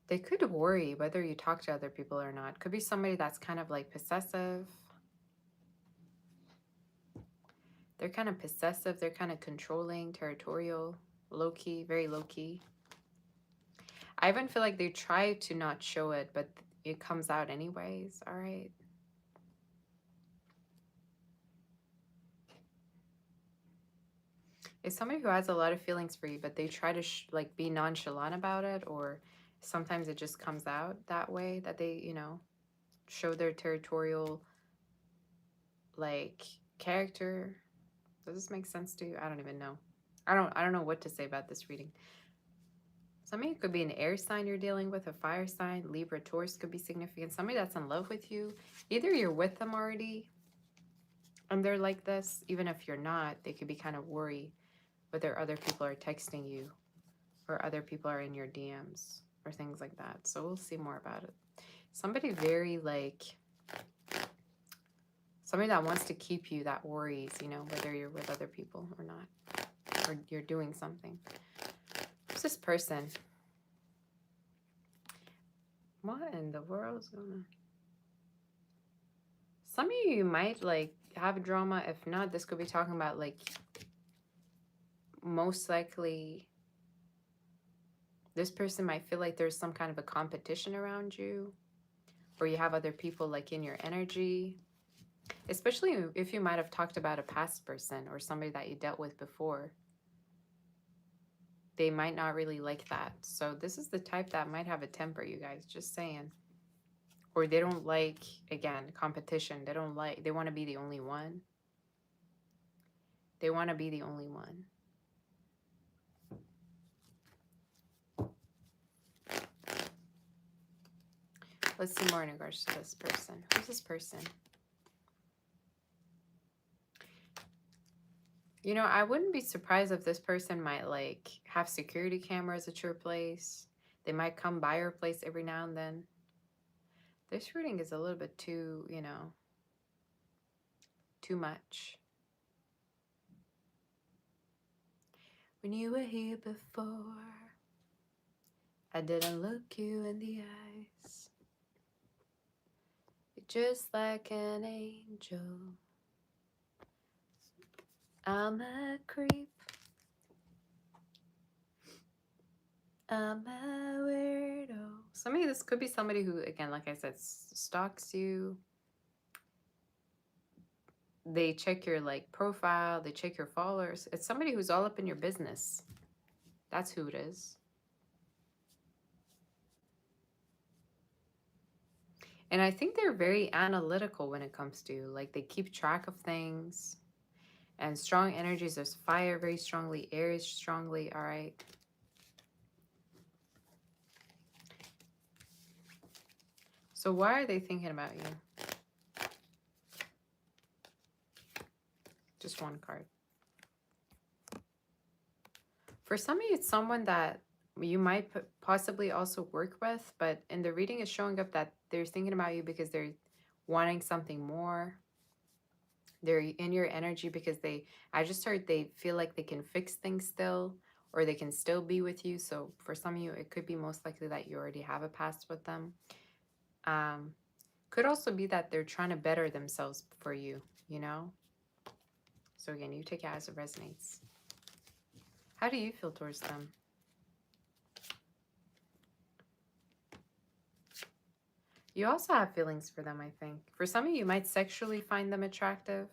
They could worry whether you talk to other people or not. Could be somebody that's kind of like possessive. They're kind of possessive. They're kind of controlling, territorial, low-key, very low-key. I even feel like they try to not show it, but it comes out anyways. All right. It's somebody who has a lot of feelings for you, but they try to like be nonchalant about it, or sometimes it just comes out that way, that they, you know, show their territorial like character. Does this make sense to you? I don't even know. I don't know what to say about this reading. Somebody could be an air sign you're dealing with, a fire sign, Libra, Taurus could be significant. Somebody that's in love with you. Either you're with them already and they're like this, even if you're not, they could be kind of worried whether other people are texting you or other people are in your DMs or things like that. So we'll see more about it. Somebody very like, somebody that wants to keep you, that worries, you know, whether you're with other people or not, or you're doing something. Who's this person? What in the world's going on? Some of you might like have drama. If not, this could be talking about like most likely this person might feel like there's some kind of a competition around you, or you have other people like in your energy, especially if you might have talked about a past person or somebody that you dealt with before. They might not really like that. So this is the type that might have a temper, you guys, just saying. Or they don't like, again, competition. They don't like, they want to be the only one. They want to be the only one. Let's see more in regards to this person. Who's this person? You know, I wouldn't be surprised if this person might like have security cameras at your place. They might come by your place every now and then. This reading is a little bit too, you know, too much. When you were here before, I didn't look you in the eyes. You're just like an angel. I'm a creep. I'm a weirdo. Somebody, this could be somebody who, again, like I said, stalks you. They check your like profile. They check your followers. It's somebody who's all up in your business. That's who it is. And I think they're very analytical when it comes to, like, they keep track of things. And strong energies, there's fire very strongly, air is strongly, all right? So why are they thinking about you? Just one card. For some of you, it's someone that you might possibly also work with, but in the reading it's showing up that they're thinking about you because they're wanting something more. They're in your energy because I just heard they feel like they can fix things still, or they can still be with you. So for some of you, it could be most likely that you already have a past with them. Could also be that they're trying to better themselves for you, you know? So again, you take it as it resonates. How do you feel towards them? You also have feelings for them, I think. For some of you, you might sexually find them attractive.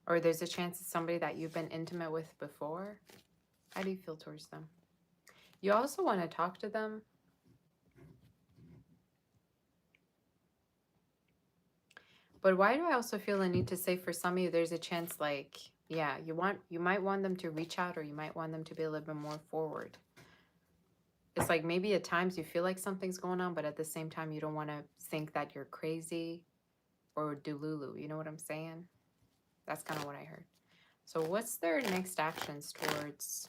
Or there's a chance it's somebody that you've been intimate with before. How do you feel towards them? You also want to talk to them. But why do I also feel the need to say for some of you, there's a chance like Yeah, you might want them to reach out, or you might want them to be a little bit more forward. It's like maybe at times you feel like something's going on, but at the same time you don't want to think that you're crazy or delulu. You know what I'm saying? That's kind of what I heard. So what's their next actions towards...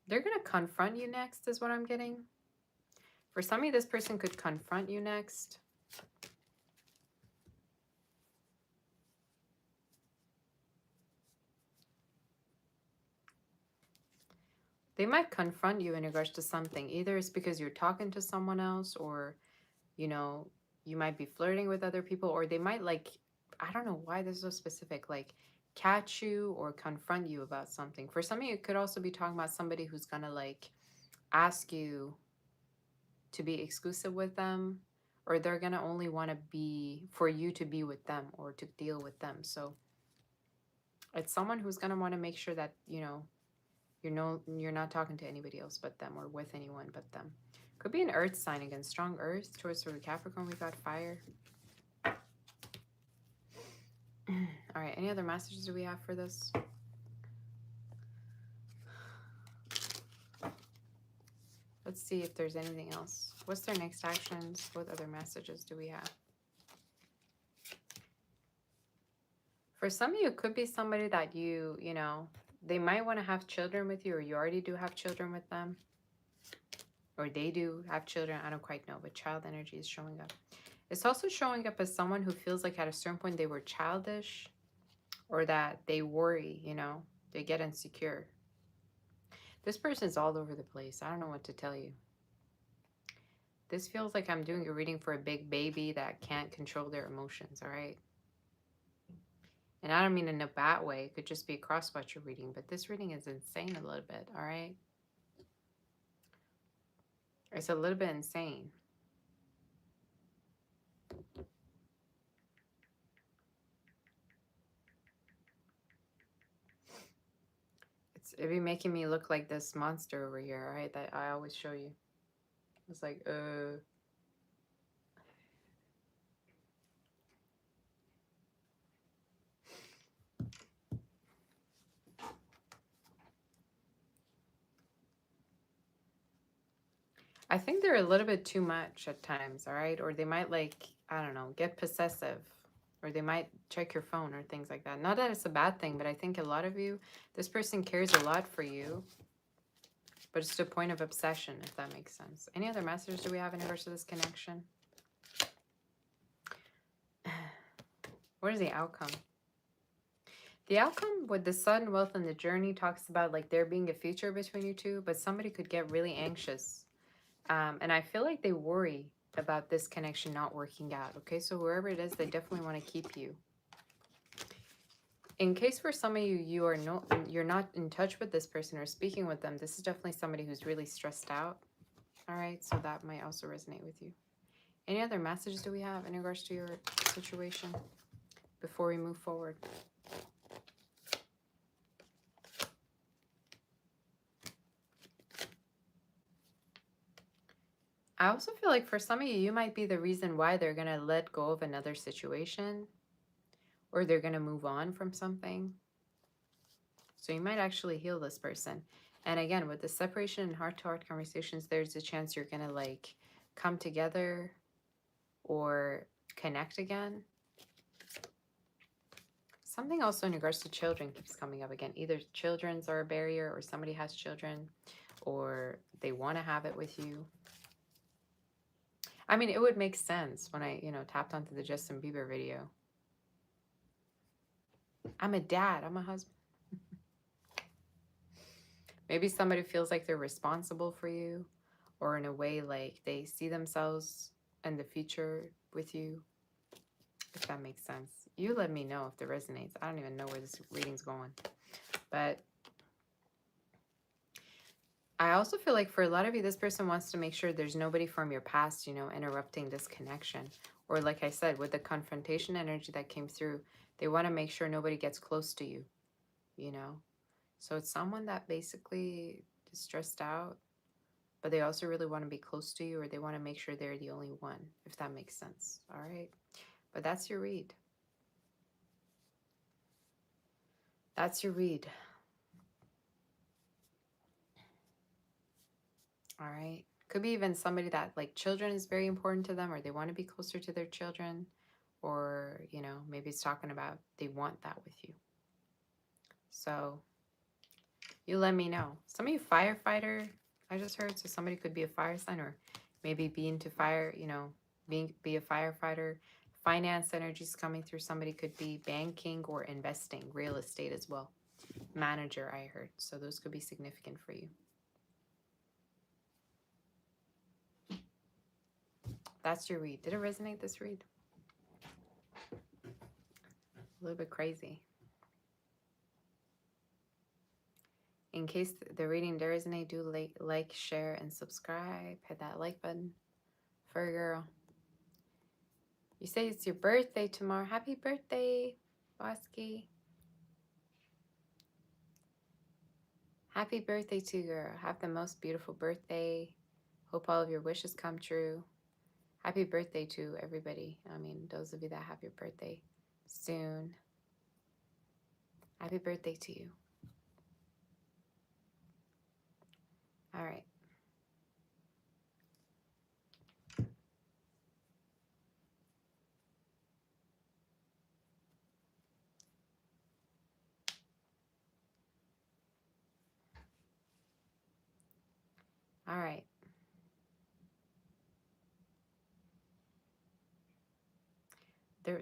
They're going to confront you next is what I'm getting. For some of you, this person could confront you next. They might confront you in regards to something. Either it's because you're talking to someone else, or, you know, you might be flirting with other people, or they might, like, I don't know why this is so specific, like catch you or confront you about something. For some of you, it could also be talking about somebody who's gonna like ask you to be exclusive with them, or they're gonna only want to be for you to be with them or to deal with them. So it's someone who's gonna want to make sure that, you know, you're not talking to anybody else but them, or with anyone but them. Could be an earth sign again. Strong earth towards the Capricorn. We got fire. All right, any other messages do we have for this? Let's see if there's anything else. What's their next actions? What other messages do we have? For some of you, it could be somebody that you know, they might want to have children with you, or you already do have children with them, or they do have children. I don't quite know, but child energy is showing up. It's also showing up as someone who feels like at a certain point they were childish, or that they worry, you know, they get insecure. This person's all over the place. I don't know what to tell you. This feels like I'm doing a reading for a big baby that can't control their emotions, all right? And I don't mean in a bad way. It could just be a cross-watcher reading, but this reading is insane a little bit, all right? It's a little bit insane. It'd be making me look like this monster over here, all right? That I always show you. It's like, I think they're a little bit too much at times, all right? Or they might, like, I don't know, get possessive. Or they might check your phone or things like that. Not that it's a bad thing, but I think a lot of you, this person cares a lot for you. But it's to a point of obsession, if that makes sense. Any other messages do we have in regards to this connection? What is the outcome? The outcome with the Sun, Wealth, and the Journey talks about like there being a future between you two, but somebody could get really anxious. And I feel like they worry about this connection not working out. Okay, so wherever it is, they definitely want to keep you. In case for some of you, you're not in touch with this person or speaking with them, this is definitely somebody who's really stressed out. All right, so that might also resonate with you. Any other messages do we have in regards to your situation before we move forward? I also feel like for some of you, you might be the reason why they're going to let go of another situation, or they're going to move on from something. So you might actually heal this person. And again, with the separation and heart-to-heart conversations, there's a chance you're going to like come together or connect again. Something also in regards to children keeps coming up again. Either children's are a barrier, or somebody has children, or they want to have it with you. I mean, it would make sense when I, tapped onto the Justin Bieber video. I'm a dad. I'm a husband. Maybe somebody feels like they're responsible for you, or in a way like they see themselves in the future with you, if that makes sense. You let me know if it resonates. I don't even know where this reading's going. But I also feel like for a lot of you, this person wants to make sure there's nobody from your past, interrupting this connection. Or like I said, with the confrontation energy that came through, they want to make sure nobody gets close to you, So it's someone that basically is stressed out, but they also really want to be close to you, or they want to make sure they're the only one, if that makes sense. All right. But that's your read. That's your read. All right. Could be even somebody that like children is very important to them, or they want to be closer to their children, or, you know, maybe it's talking about they want that with you. So you let me know. Some of you firefighter, I just heard, so somebody could be a fire sign, or maybe be into fire, you know, be a firefighter. Finance energies coming through. Somebody could be banking or investing, real estate as well. Manager, I heard. So those could be significant for you. That's your read. Did it resonate, this read? A little bit crazy. In case the reading did resonate, do like, share, and subscribe. Hit that like button for a girl. You say it's your birthday tomorrow. Happy birthday, Bosky. Happy birthday to you, girl. Have the most beautiful birthday. Hope all of your wishes come true. Happy birthday to everybody. I mean, those of you that have your birthday soon. Happy birthday to you. All right. All right.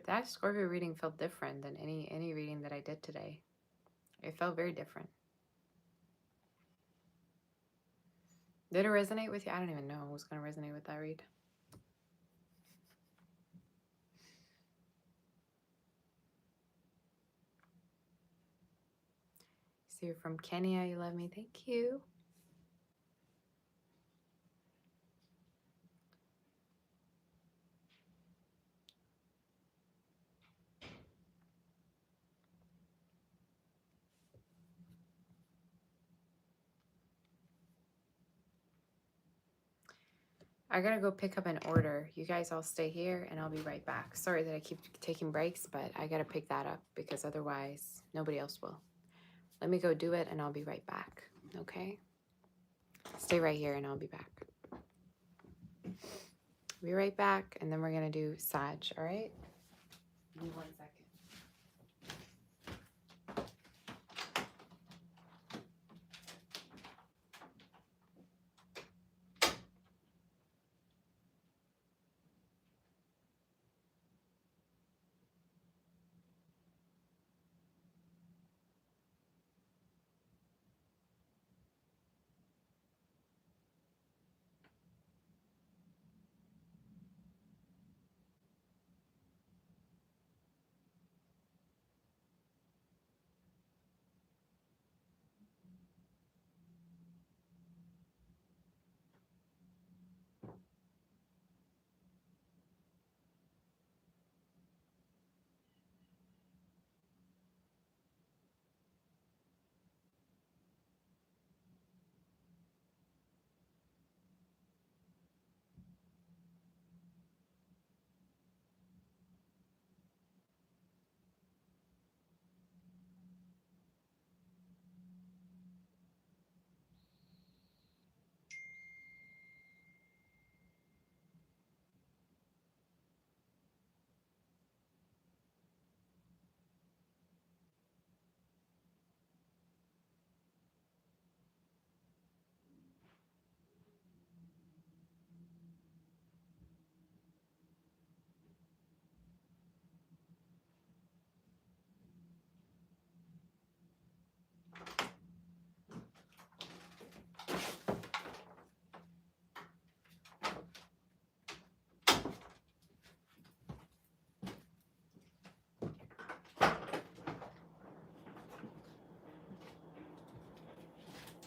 That Scorpio reading felt different than any reading that I did today. It felt very different. Did it resonate with you? I don't even know who's going to resonate with that read. So you're from Kenya. You love me. Thank you. I gotta go pick up an order. You guys all stay here and I'll be right back. Sorry that I keep taking breaks, but I gotta pick that up because otherwise nobody else will. Let me go do it and I'll be right back. Okay? Stay right here and I'll be back. Be right back, and then we're gonna do Sag, all right? Give me 1 second.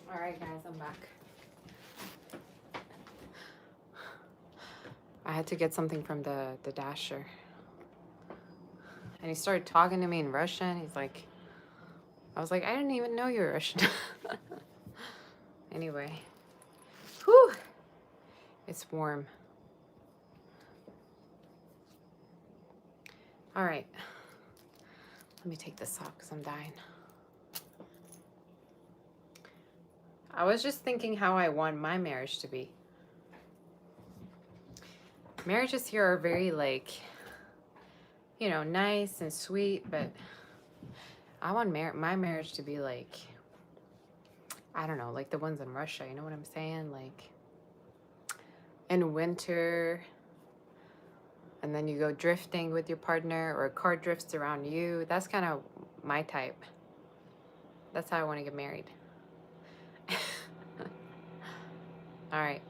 All right, guys, I'm back. I had to get something from the dasher. And he started talking to me in Russian. He's like, I was like, I didn't even know you were Russian. Anyway, Whew. It's warm. All right. Let me take this off because I'm dying. I was just thinking how I want my marriage to be. Marriages here are very, like, you know, nice and sweet, but I want my marriage to be like, I don't know, like the ones in Russia. You know what I'm saying? Like in winter, and then you go drifting with your partner, or a car drifts around you. That's kind of my type. That's how I want to get married. All right.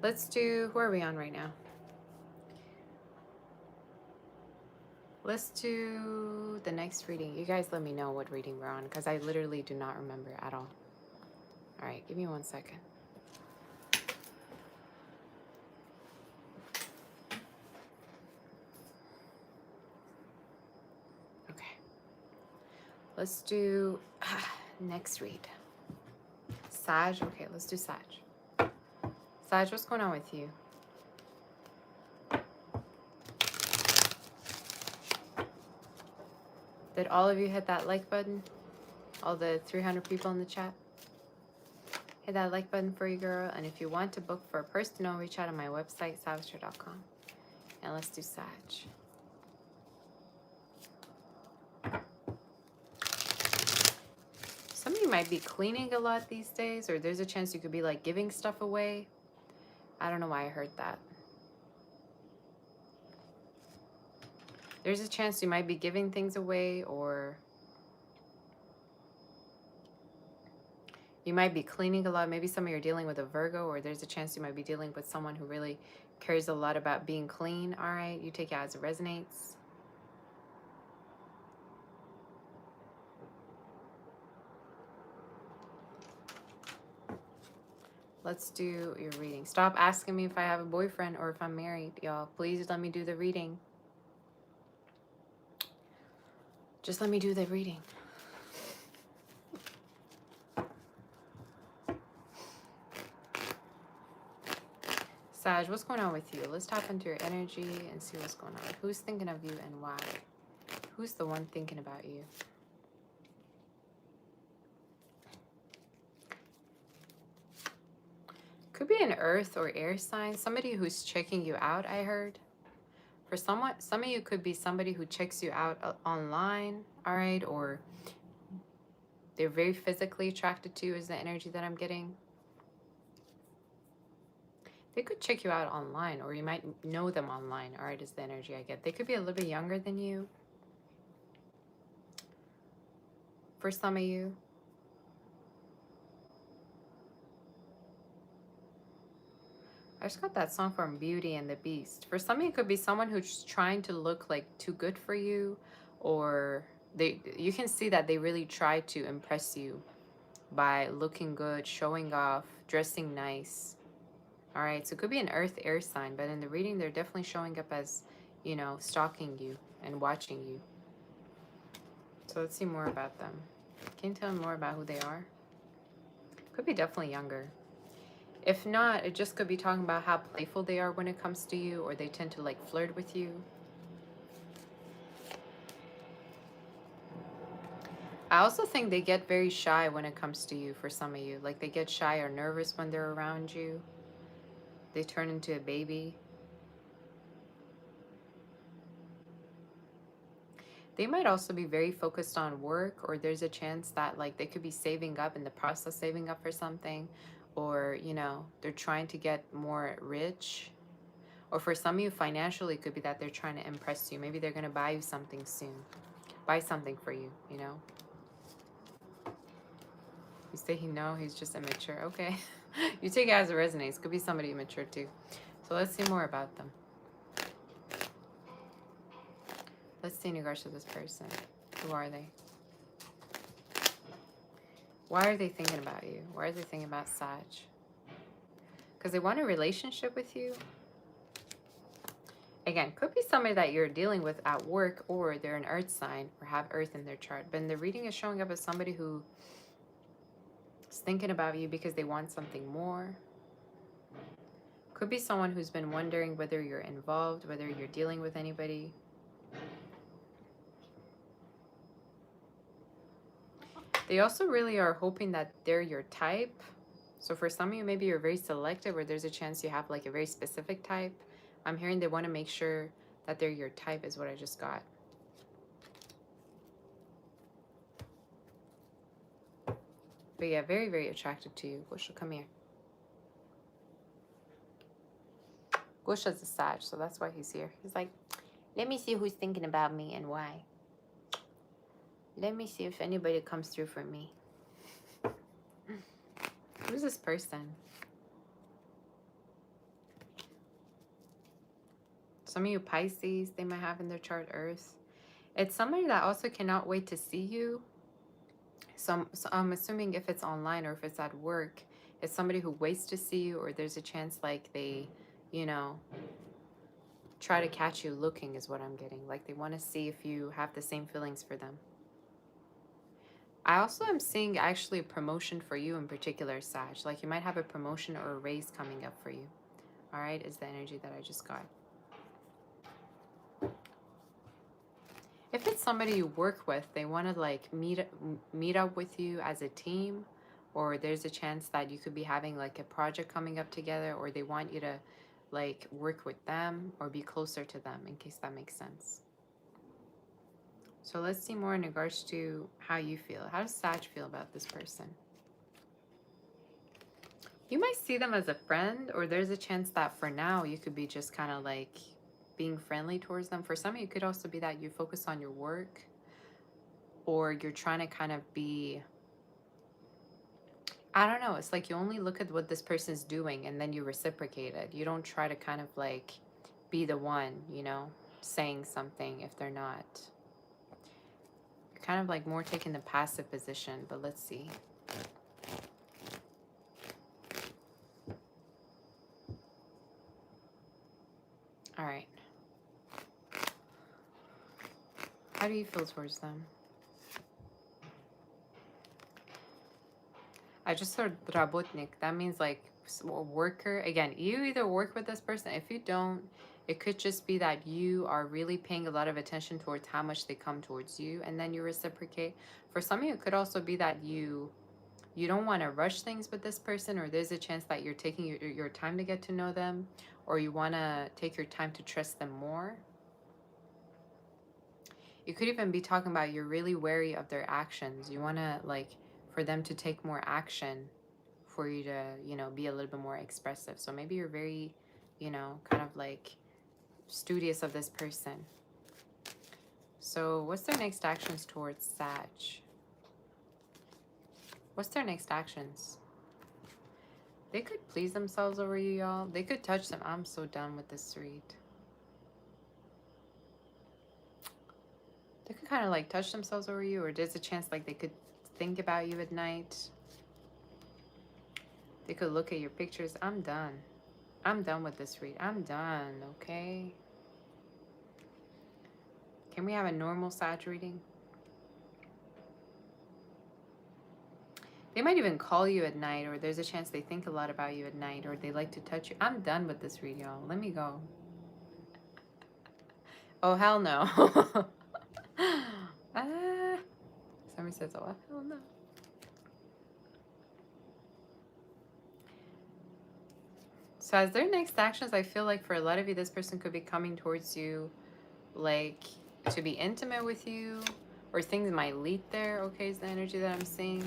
Let's do, who are we on right now? Let's do the next reading. You guys let me know what reading we're on, because I literally do not remember at all. All right, give me 1 second. Okay. Let's do next read. Sag. Okay, let's do Sag. Sag, what's going on with you? Did all of you hit that like button? All the 300 people in the chat? Hit that like button for you, girl. And if you want to book for a personal, reach out on my website, savastra.com. And let's do Sag. Some of you might be cleaning a lot these days, or there's a chance you could be like giving stuff away. I don't know why I heard that. There's a chance you might be giving things away, or you might be cleaning a lot. Maybe some of you are dealing with a Virgo, or there's a chance you might be dealing with someone who really cares a lot about being clean. All right, you take it as it resonates. Let's do your reading. Stop asking me if I have a boyfriend or if I'm married, y'all. Please let me do the reading. Just let me do the reading. Sag, what's going on with you? Let's tap into your energy and see what's going on. Who's thinking of you and why? Who's the one thinking about you? Could be an earth or air sign. Somebody who's checking you out, I heard. For some of you could be somebody who checks you out online, all right? Or they're very physically attracted to you is the energy that I'm getting. They could check you out online, or you might know them online, all right, is the energy I get. They could be a little bit younger than you. For some of you. I just got that song from Beauty and the Beast. For some of you, it could be someone who's trying to look like too good for you, or you can see that they really try to impress you by looking good, showing off, dressing nice. All right, so it could be an earth air sign, but in the reading, they're definitely showing up as, you know, stalking you and watching you. So let's see more about them. Can you tell me more about who they are? Could be definitely younger. If not, it just could be talking about how playful they are when it comes to you, or they tend to like flirt with you. I also think they get very shy when it comes to you for some of you. Like they get shy or nervous when they're around you. They turn into a baby. They might also be very focused on work, or there's a chance that like they could be saving up in the process, saving up for something, or, you know, they're trying to get more rich. Or for some of you, financially, it could be that they're trying to impress you. Maybe they're going to buy you something soon. Buy something for you, you know? You say no, he's just immature. Okay. You take it as it resonates. Could be somebody immature too. So let's see more about them. Let's see in regards to this person. Who are they? Why are they thinking about you? Why are they thinking about Sag? Because they want a relationship with you. Again, could be somebody that you're dealing with at work, or they're an earth sign or have earth in their chart. But in the reading is showing up as somebody who is thinking about you because they want something more. Could be someone who's been wondering whether you're involved, whether you're dealing with anybody. They also really are hoping that they're your type. So for some of you, maybe you're very selective, or there's a chance you have like a very specific type. I'm hearing they want to make sure that they're your type is what I just got. But yeah, very, very attracted to you. Gosha, come here. Gosha's a Sag, so that's why he's here. He's like, let me see who's thinking about me and why. Let me see if anybody comes through for me. Who's this person? Some of you Pisces, they might have in their chart Earth. It's somebody that also cannot wait to see you. So I'm assuming if it's online or if it's at work, it's somebody who waits to see you, or there's a chance like they, you know, try to catch you looking is what I'm getting. Like they want to see if you have the same feelings for them. I also am seeing actually a promotion for you in particular, Sag. Like you might have a promotion or a raise coming up for you. All right, is the energy that I just got. If it's somebody you work with, they want to like meet up with you as a team, or there's a chance that you could be having like a project coming up together, or they want you to like work with them or be closer to them, in case that makes sense. So let's see more in regards to how you feel. How does Sag feel about this person? You might see them as a friend, or there's a chance that for now you could be just kind of like being friendly towards them. For some of you, it could also be that you focus on your work, or you're trying to kind of be, I don't know, it's like you only look at what this person's doing and then you reciprocate it. You don't try to kind of like be the one, you know, saying something if they're not. You're kind of like more taking the passive position, but let's see. All right. How do you feel towards them? I just heard работник. That means like a worker. Again, you either work with this person. If you don't, it could just be that you are really paying a lot of attention towards how much they come towards you, and then you reciprocate. For some of you, it could also be that you don't want to rush things with this person, or there's a chance that you're taking your time to get to know them, or you want to take your time to trust them more. You could even be talking about you're really wary of their actions. You want to like for them to take more action for you to, you know, be a little bit more expressive. So maybe you're very, you know, kind of like studious of this person. So what's their next actions towards Sag? What's their next actions? They could please themselves over you, y'all. They could touch them. I'm so done with this read. They could kind of like touch themselves over you, or there's a chance like they could think about you at night. They could look at your pictures. I'm done. I'm done with this read. I'm done, okay? Can we have a normal Sag reading? They might even call you at night, or there's a chance they think a lot about you at night, or they like to touch you. I'm done with this read, y'all. Let me go. Oh, hell no. Somebody says, oh, hell no. So as their next actions, I feel like for a lot of you, this person could be coming towards you, like, to be intimate with you, or things might lead there, okay, is the energy that I'm seeing.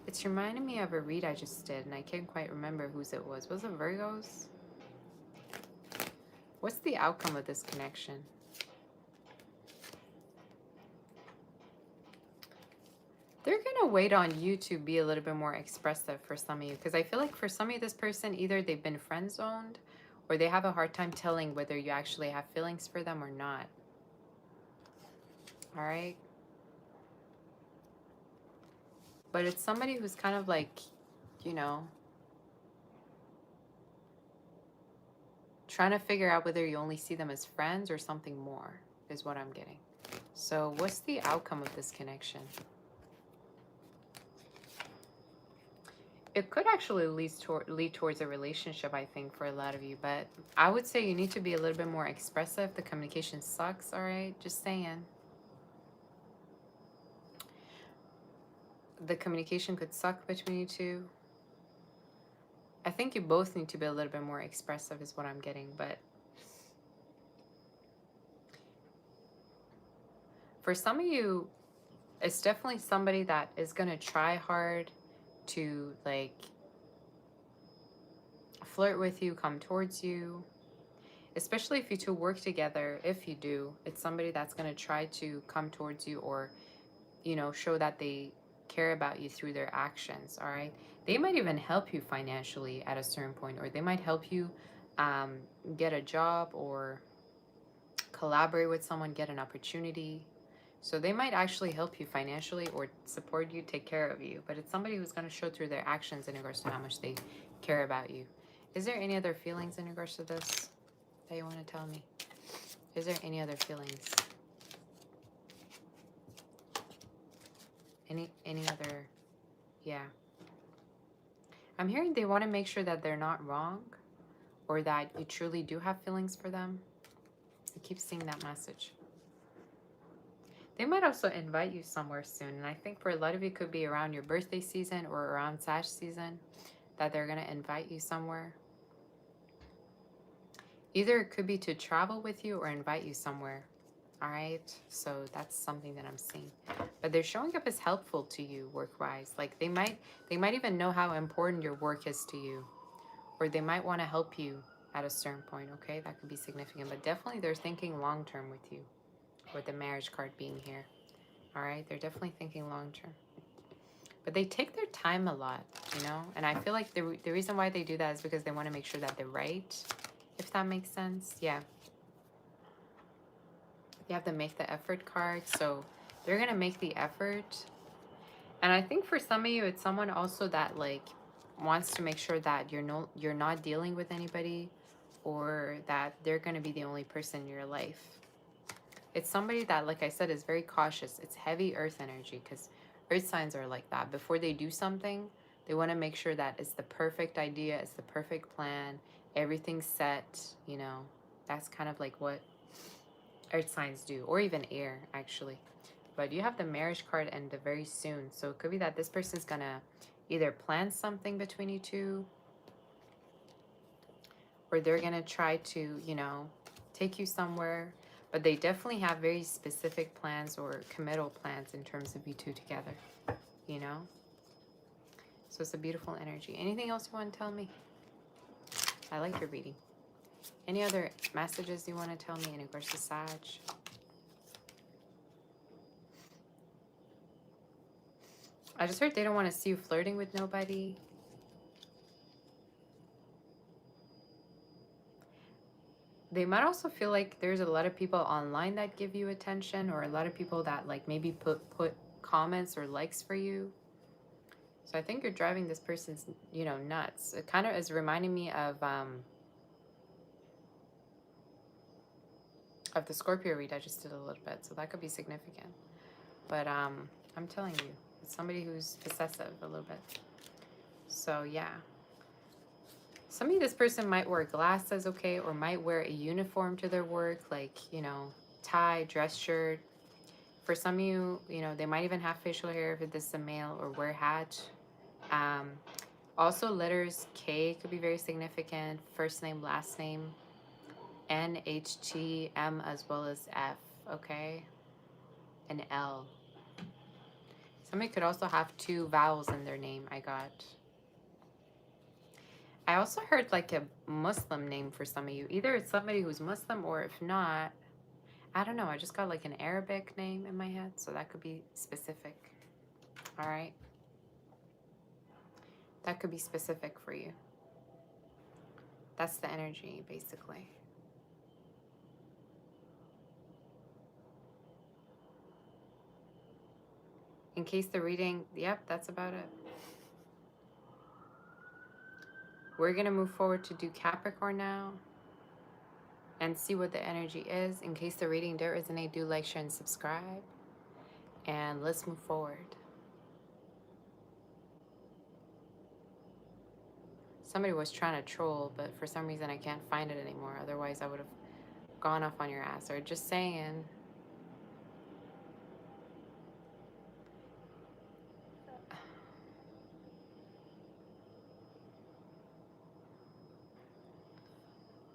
It's reminding me of a read I just did, and I can't quite remember whose it was. Was it Virgo's? What's the outcome of this connection? They're going to wait on you to be a little bit more expressive for some of you. Because I feel like for some of you, this person, either they've been friend-zoned, or they have a hard time telling whether you actually have feelings for them or not. All right? But it's somebody who's kind of like, you know, Trying to figure out whether you only see them as friends or something more is what I'm getting. So what's the outcome of this connection? It could actually lead towards a relationship, I think, for a lot of you. But I would say you need to be a little bit more expressive. The communication sucks, all right? Just saying. The communication could suck between you two. I think you both need to be a little bit more expressive is what I'm getting. But for some of you, it's definitely somebody that is going to try hard to like flirt with you, come towards you, especially if you two work together. If you do, it's somebody that's going to try to come towards you or, you know, show that they care about you through their actions. All right, they might even help you financially at a certain point, or they might help you um, get a job or collaborate with someone, get an opportunity. So they might actually help you financially or support you, take care of you. But it's somebody who's going to show through their actions in regards to how much they care about you. Is there any other feelings in regards to this that you want to tell me? Is there any other feelings? Any other? Yeah. I'm hearing they want to make sure that they're not wrong or that you truly do have feelings for them. I keep seeing that message. They might also invite you somewhere soon. And I think for a lot of you, it could be around your birthday season or around Sag season that they're going to invite you somewhere. Either it could be to travel with you or invite you somewhere. All right. So that's something that I'm seeing. But they're showing up as helpful to you work-wise. Like they might even know how important your work is to you. Or they might want to help you at a certain point. Okay. That could be significant. But definitely they're thinking long-term with you. With the marriage card being here. All right, they're definitely thinking long term. But they take their time a lot, you know? And I feel like the reason why they do that is because they want to make sure that they're right, if that makes sense. Yeah. You have to make the effort card, so they're going to make the effort. And I think for some of you, it's someone also that like wants to make sure that you're not dealing with anybody or that they're going to be the only person in your life. It's somebody that, like I said, is very cautious. It's heavy earth energy because earth signs are like that. Before they do something, they want to make sure that it's the perfect idea, it's the perfect plan, everything's set, you know. That's kind of like what earth signs do, or even air, actually. But you have the marriage card and the very soon. So it could be that this person's going to either plan something between you two or they're going to try to, you know, take you somewhere. But they definitely have very specific plans or committal plans in terms of you two together, you know? So it's a beautiful energy. Anything else you want to tell me? I like your reading. Any other messages you want to tell me in regards to Sag? I just heard they don't want to see you flirting with nobody. They might also feel like there's a lot of people online that give you attention or a lot of people that like maybe put comments or likes for you. So I think you're driving this person's, you know, nuts. It kind of is reminding me of the Scorpio read I just did a little bit. So that could be significant. But I'm telling you, it's somebody who's possessive a little bit. So yeah. Some of you, this person might wear glasses, okay, or might wear a uniform to their work, like, you know, tie, dress shirt. For some of you, you know, they might even have facial hair if this is a male, or wear hat. Also, letters K could be very significant. First name, last name, N, H, T, M, as well as F, okay, and L. Somebody could also have 2 vowels in their name, I got. I also heard like a Muslim name for some of you. Either it's somebody who's Muslim or if not, I don't know. I just got like an Arabic name in my head. So that could be specific. All right. That could be specific for you. That's the energy basically. In case the reading, yep, that's about it. We're going to move forward to do Capricorn now. and see what the energy is. In case the reading did resonate, do like, share, and subscribe. And let's move forward. Somebody was trying to troll, but for some reason I can't find it anymore. Otherwise, I would have gone off on your ass. Or just saying.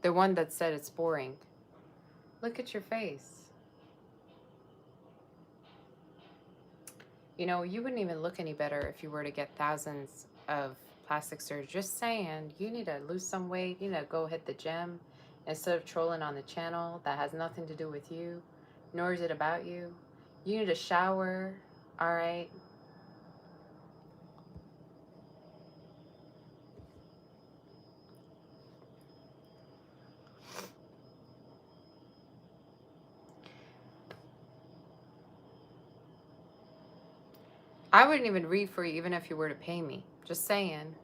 The one that said it's boring. Look at your face. You know, you wouldn't even look any better if you were to get thousands of plastic surgery. Just saying, you need to lose some weight. You need to go hit the gym instead of trolling on the channel that has nothing to do with you, nor is it about you. You need to shower, all right? I wouldn't even read for you even if you were to pay me. Just saying.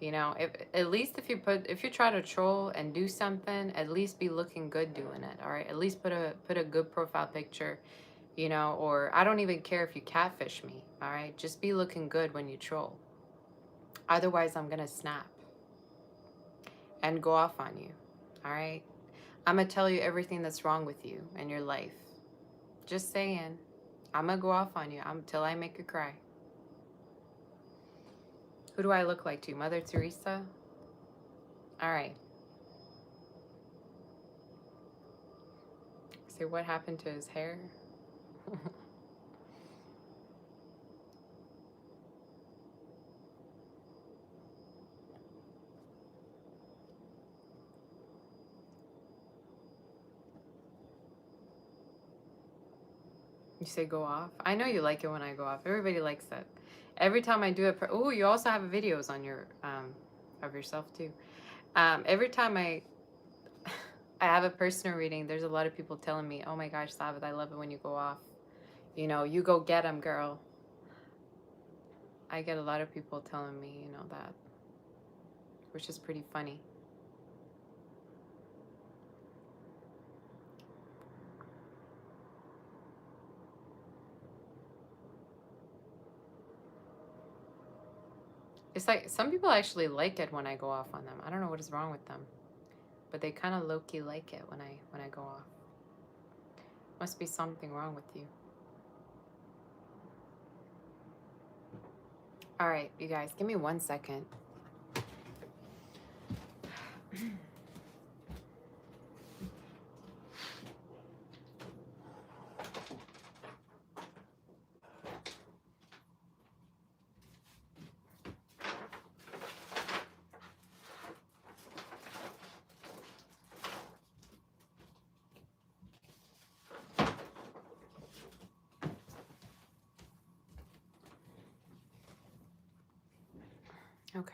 You know, at least if you try to troll and do something, at least be looking good doing it. All right, at least put a good profile picture, you know. Or I don't even care if you catfish me. All right, just be looking good when you troll. Otherwise, I'm gonna snap and go off on you. All right, I'm gonna tell you everything that's wrong with you and your life. Just saying, I'm gonna go off on you till I make you cry. Who do I look like to you, Mother Teresa? All right. See what happened to his hair? You say go off? I know you like it when I go off. Everybody likes that. Every time I do it. Oh, you also have videos on your of yourself too. Every time I I have a personal reading, there's a lot of people telling me, "Oh my gosh, Sabbath, I love it when you go off. You know, you go get them, girl." I get a lot of people telling me, you know, that, which is pretty funny. It's like some people actually like it when I go off on them. I don't know what is wrong with them, but they kind of low-key like it when I go off. Must be something wrong with you. All right, you guys, give me 1 second. Okay.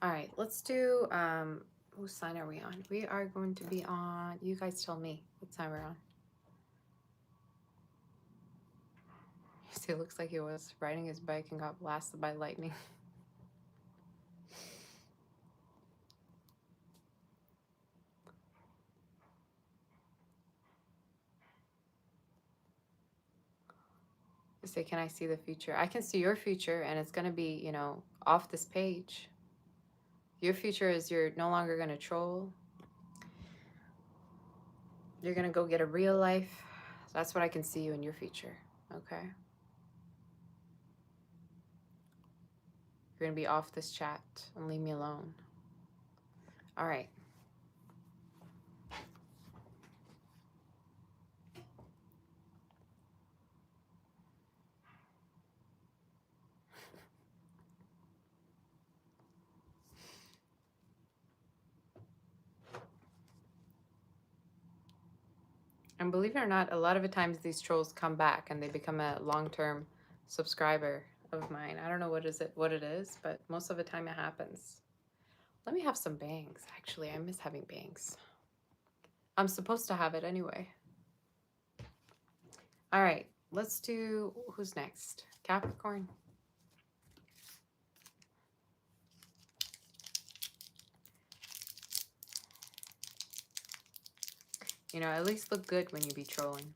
All right, let's do, whose sign are we on? We are going to be on, you guys tell me what sign we're on. You see, it looks like he was riding his bike and got blasted by lightning. You say, can I see the future? I can see your future, and it's going to be, you know, off this page. Your future is you're no longer going to troll. You're going to go get a real life. That's what I can see you in your future, okay? You're going to be off this chat and leave me alone. All right. And believe it or not, a lot of the times these trolls come back and they become a long-term subscriber of mine. I don't know what it is, but most of the time it happens. Let me have some bangs. Actually, I miss having bangs. I'm supposed to have it anyway. All right, let's do, who's next? Capricorn. You know, at least look good when you be trolling.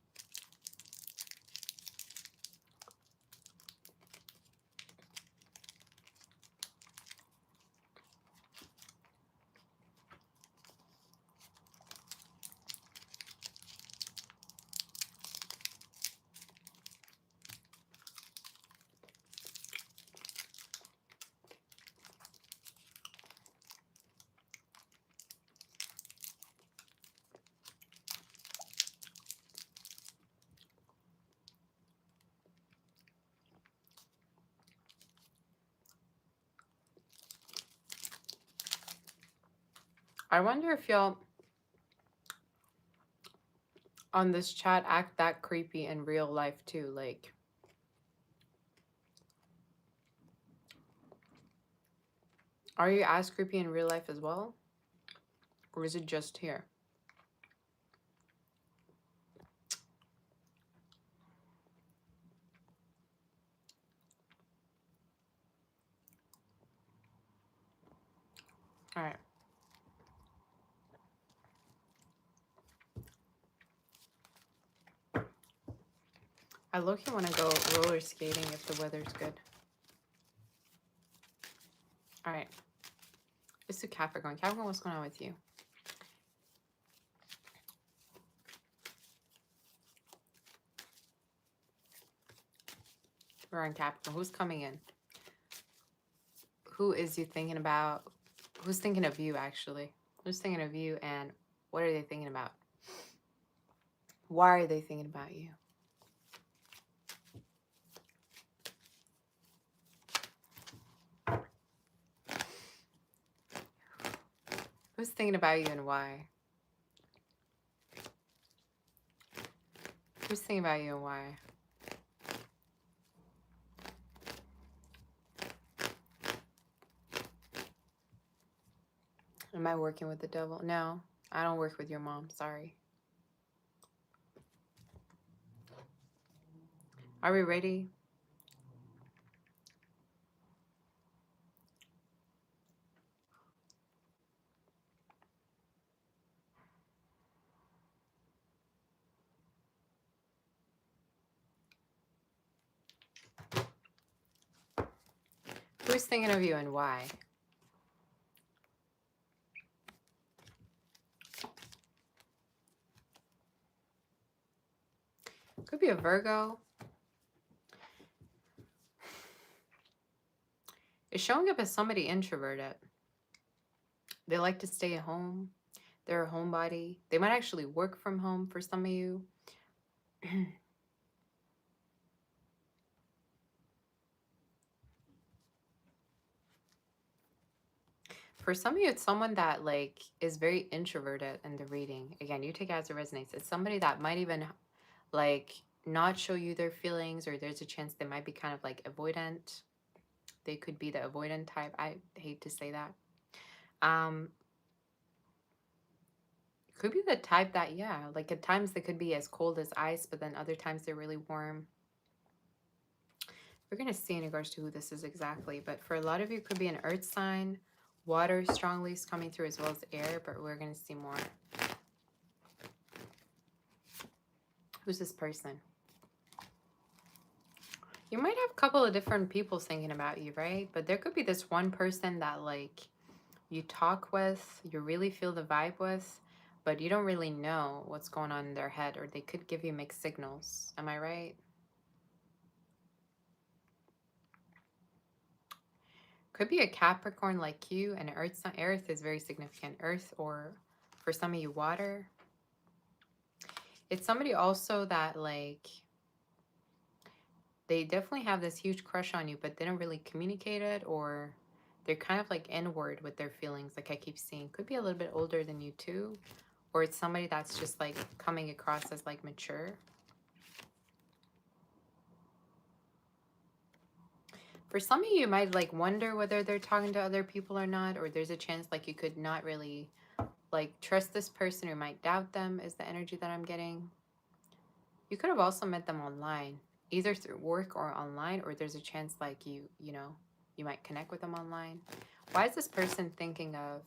I wonder if y'all on this chat act that creepy in real life too. Like, are you as creepy in real life as well? Or is it just here? All right. I low-key want to go roller skating if the weather's good. All right. Let's do Capricorn. Capricorn, what's going on with you? We're on Capricorn. Who's coming in? Who is you thinking about? Who's thinking of you, actually? Who's thinking of you, and what are they thinking about? Why are they thinking about you? Who's thinking about you and why? Who's thinking about you and why? Am I working with the devil? No, I don't work with your mom. Sorry. Are we ready? Who's thinking of you and why? Could be a Virgo. It's showing up as somebody introverted. They like to stay at home. They're a homebody. They might actually work from home for some of you. For some of you, it's someone that like is very introverted in the reading. Again, you take it as it resonates. It's somebody that might even like not show you their feelings, or there's a chance they might be kind of like avoidant. They could be the avoidant type. I hate to say that. Could be the type that, yeah, like at times they could be as cold as ice, but then other times they're really warm. We're going to see in regards to who this is exactly, but for a lot of you, it could be an earth sign. Water strongly is coming through as well as air, but we're going to see more. Who's this person? You might have a couple of different people thinking about you, right? But there could be this one person that like you talk with, you really feel the vibe with, but you don't really know what's going on in their head, or they could give you mixed signals. Am I right? Could be a Capricorn like you, and Earth sign. Earth is very significant. Earth, or for some of you, water. It's somebody also that like they definitely have this huge crush on you, but they don't really communicate it, or they're kind of like inward with their feelings, like I keep seeing. Could be a little bit older than you too, or it's somebody that's just like coming across as like mature. For some of you, you might like wonder whether they're talking to other people or not, or there's a chance like you could not really like trust this person or might doubt them is the energy that I'm getting. You could have also met them online, either through work or online, or there's a chance like you know, you might connect with them online. Why is this person thinking of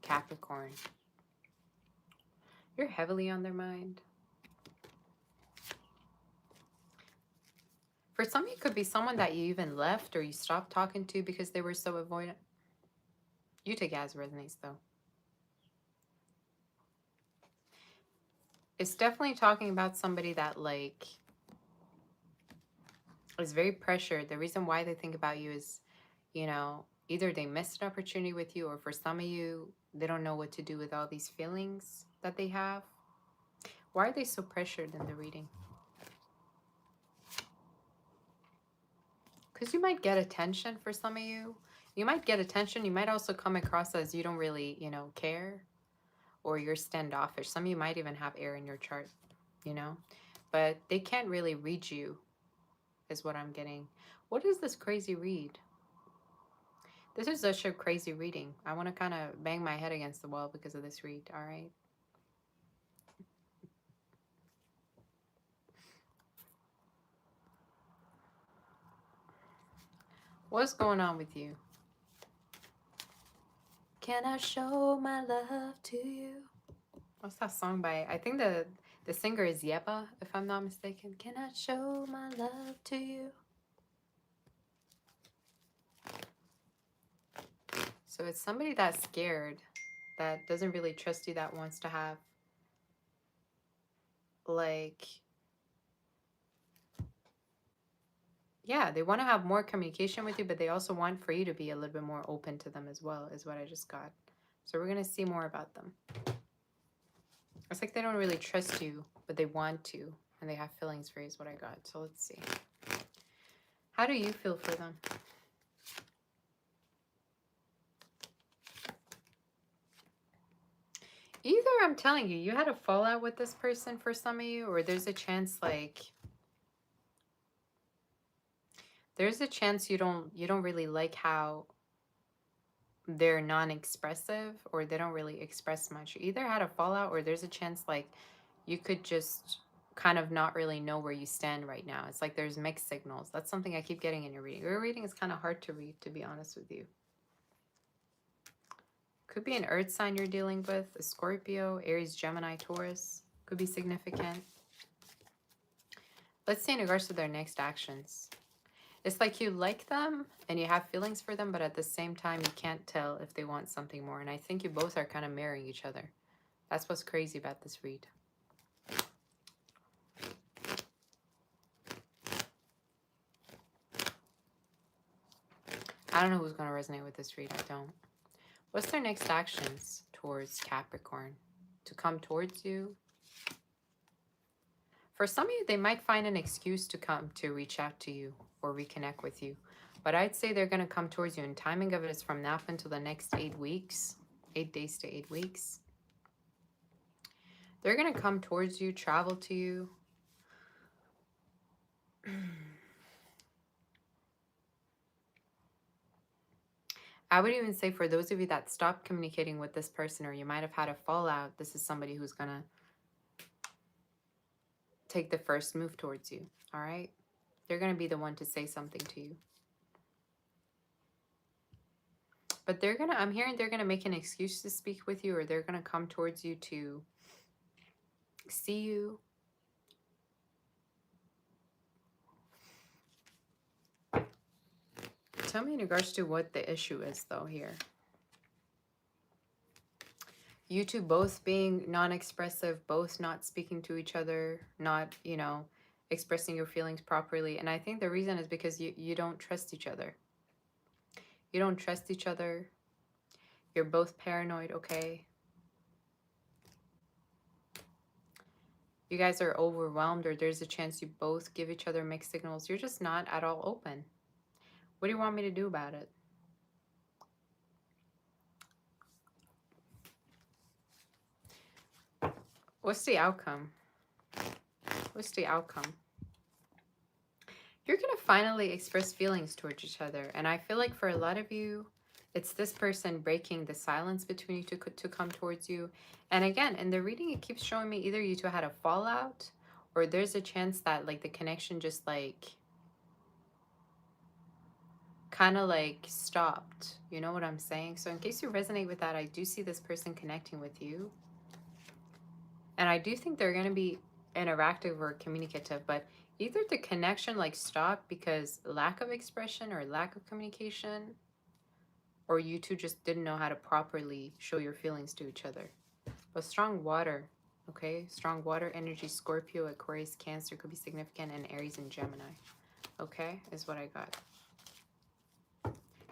Capricorn? You're heavily on their mind. For some, it could be someone that you even left or you stopped talking to because they were so avoidant. You take it as resonates though. It's definitely talking about somebody that like is very pressured. The reason why they think about you is, you know, either they missed an opportunity with you, or for some of you, they don't know what to do with all these feelings that they have. Why are they so pressured in the reading? Because you might get attention for some of you. You might get attention. You might also come across as you don't really, you know, care, or you're standoffish. Some of you might even have air in your chart, you know, but they can't really read you, is what I'm getting. What is this crazy read? This is such a crazy reading. I want to kind of bang my head against the wall because of this read, all right? What's going on with you? Can I show my love to you? What's that song by? I think the singer is Yeba, if I'm not mistaken. Can I show my love to you? So it's somebody that's scared, that doesn't really trust you, that wants to have, like, yeah, they want to have more communication with you, but they also want for you to be a little bit more open to them as well, is what I just got. So we're going to see more about them. It's like they don't really trust you, but they want to, and they have feelings for you is what I got. So let's see. How do you feel for them? Either I'm telling you, you had a fallout with this person for some of you, or there's a chance like there's a chance you don't really like how they're non-expressive, or they don't really express much. You either had a fallout, or there's a chance like you could just kind of not really know where you stand right now. It's like there's mixed signals. That's something I keep getting in your reading. Your reading is kind of hard to read, to be honest with you. Could be an earth sign you're dealing with, a Scorpio, Aries, Gemini, Taurus. Could be significant. Let's see in regards to their next actions. It's like you like them and you have feelings for them, but at the same time, you can't tell if they want something more. And I think you both are kind of marrying each other. That's what's crazy about this read. I don't know who's going to resonate with this read. I don't. What's their next actions towards Capricorn? To come towards you? For some of you, they might find an excuse to come to reach out to you or reconnect with you. But I'd say they're going to come towards you, and timing of it is from now until the next 8 weeks. 8 days to 8 weeks. They're going to come towards you, travel to you. I would even say for those of you that stopped communicating with this person, or you might have had a fallout, this is somebody who's going to take the first move towards you, all right? They're going to be the one to say something to you. But they're going to, I'm hearing they're going to make an excuse to speak with you, or they're going to come towards you to see you. Tell me in regards to what the issue is, though, here. You two both being non-expressive, both not speaking to each other, not, you know, expressing your feelings properly. And I think the reason is because you don't trust each other. You don't trust each other. You're both paranoid, okay? You guys are overwhelmed, or there's a chance you both give each other mixed signals. You're just not at all open. What do you want me to do about it? What's the outcome? What's the outcome? You're going to finally express feelings towards each other. And I feel like for a lot of you, It's this person breaking the silence between you to come towards you. And again, in the reading, it keeps showing me either you two had a fallout, or there's a chance that like the connection just like kind of like stopped. You know what I'm saying? So in case you resonate with that, I do see this person connecting with you. And I do think they're going to be interactive or communicative, but either the connection like stopped because lack of expression or lack of communication, or you two just didn't know how to properly show your feelings to each other. But strong water, okay? Strong water energy, Scorpio, Aquarius, Cancer could be significant, and Aries and Gemini, okay? Is what I got.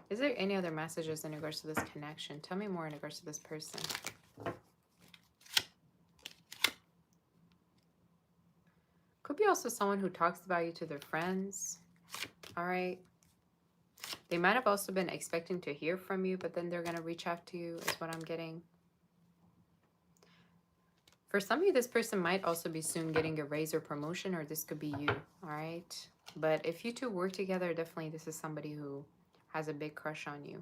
Is there any other messages in regards to this connection? Tell me more in regards to this person. Could be also someone who talks about you to their friends, all right? They might have also been expecting to hear from you, but then they're going to reach out to you is what I'm getting. For some of you, this person might also be soon getting a raise or promotion, or this could be you, all right? But if you two work together, definitely this is somebody who has a big crush on you.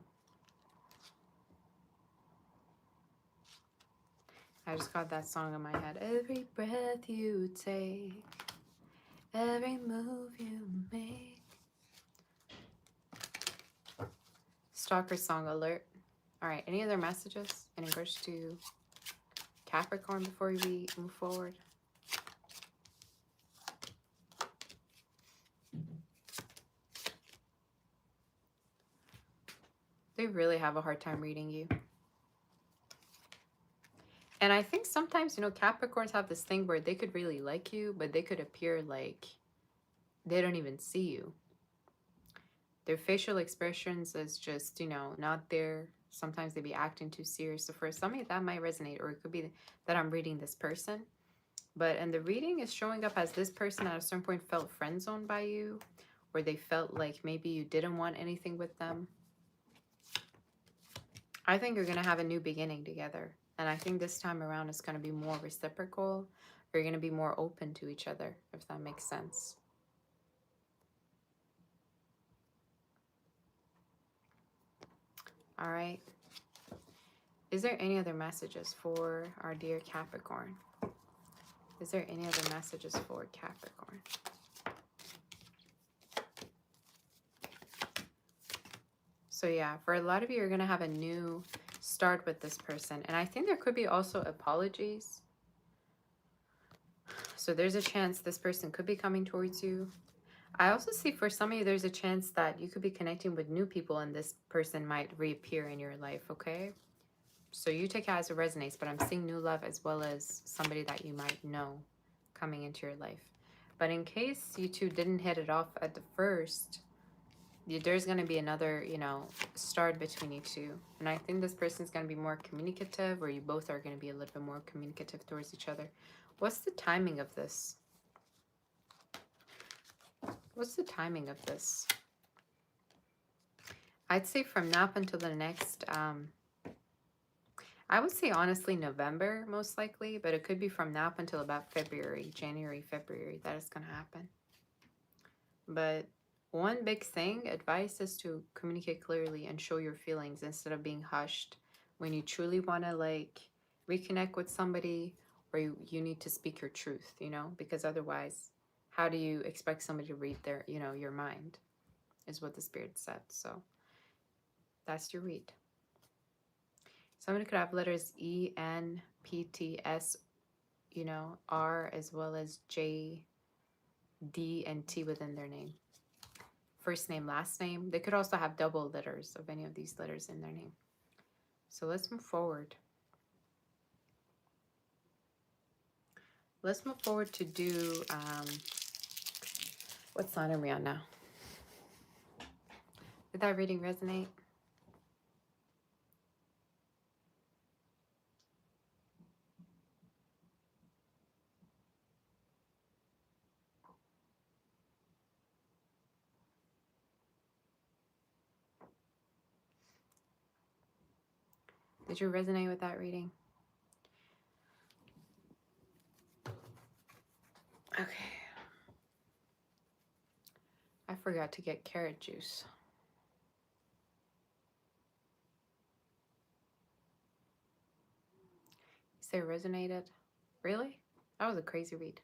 I just got that song in my head. Every breath you take, every move you make. Stalker song alert. All right, any other messages in regards to Capricorn before we move forward? They really have a hard time reading you. And I think sometimes, you know, Capricorns have this thing where they could really like you, but they could appear like they don't even see you. Their facial expressions is just, you know, not there. Sometimes they be acting too serious. So for some of you, that might resonate, or it could be that I'm reading this person. But and the reading is showing up as this person at a certain point felt friend zoned by you, or they felt like maybe you didn't want anything with them. I think you're going to have a new beginning together. And I think this time around it's going to be more reciprocal. Or you're going to be more open to each other, if that makes sense. All right. Is there any other messages for our dear Capricorn? Is there any other messages for Capricorn? So yeah, for a lot of you, you're going to have a new start with this person. And I think there could be also apologies. So there's a chance this person could be coming towards you. I also see for some of you, there's a chance that you could be connecting with new people and this person might reappear in your life, okay? So you take it as it resonates, but I'm seeing new love as well as somebody that you might know coming into your life. But in case you two didn't hit it off at the first, there's going to be another, you know, start between you two. And I think this person's going to be more communicative, or you both are going to be a little bit more communicative towards each other. What's the timing of this? What's the timing of this? I'd say from now up until the next, I would say honestly November most likely, but it could be from now up until about February, January, February, that is going to happen. But one big thing, advice is to communicate clearly and show your feelings instead of being hushed when you truly want to like reconnect with somebody, or you need to speak your truth, you know, because otherwise, how do you expect somebody to read their, you know, your mind is what the spirit said. So that's your read. Somebody could have letters E, N, P, T, S, you know, R, as well as J, D, and T within their name. First name, last name. They could also have double letters of any of these letters in their name. So let's move forward. Let's move forward to do, what sign are we on now? Did that reading resonate? Did you resonate with that reading? Okay. I forgot to get carrot juice. Say resonated. Really? That was a crazy read.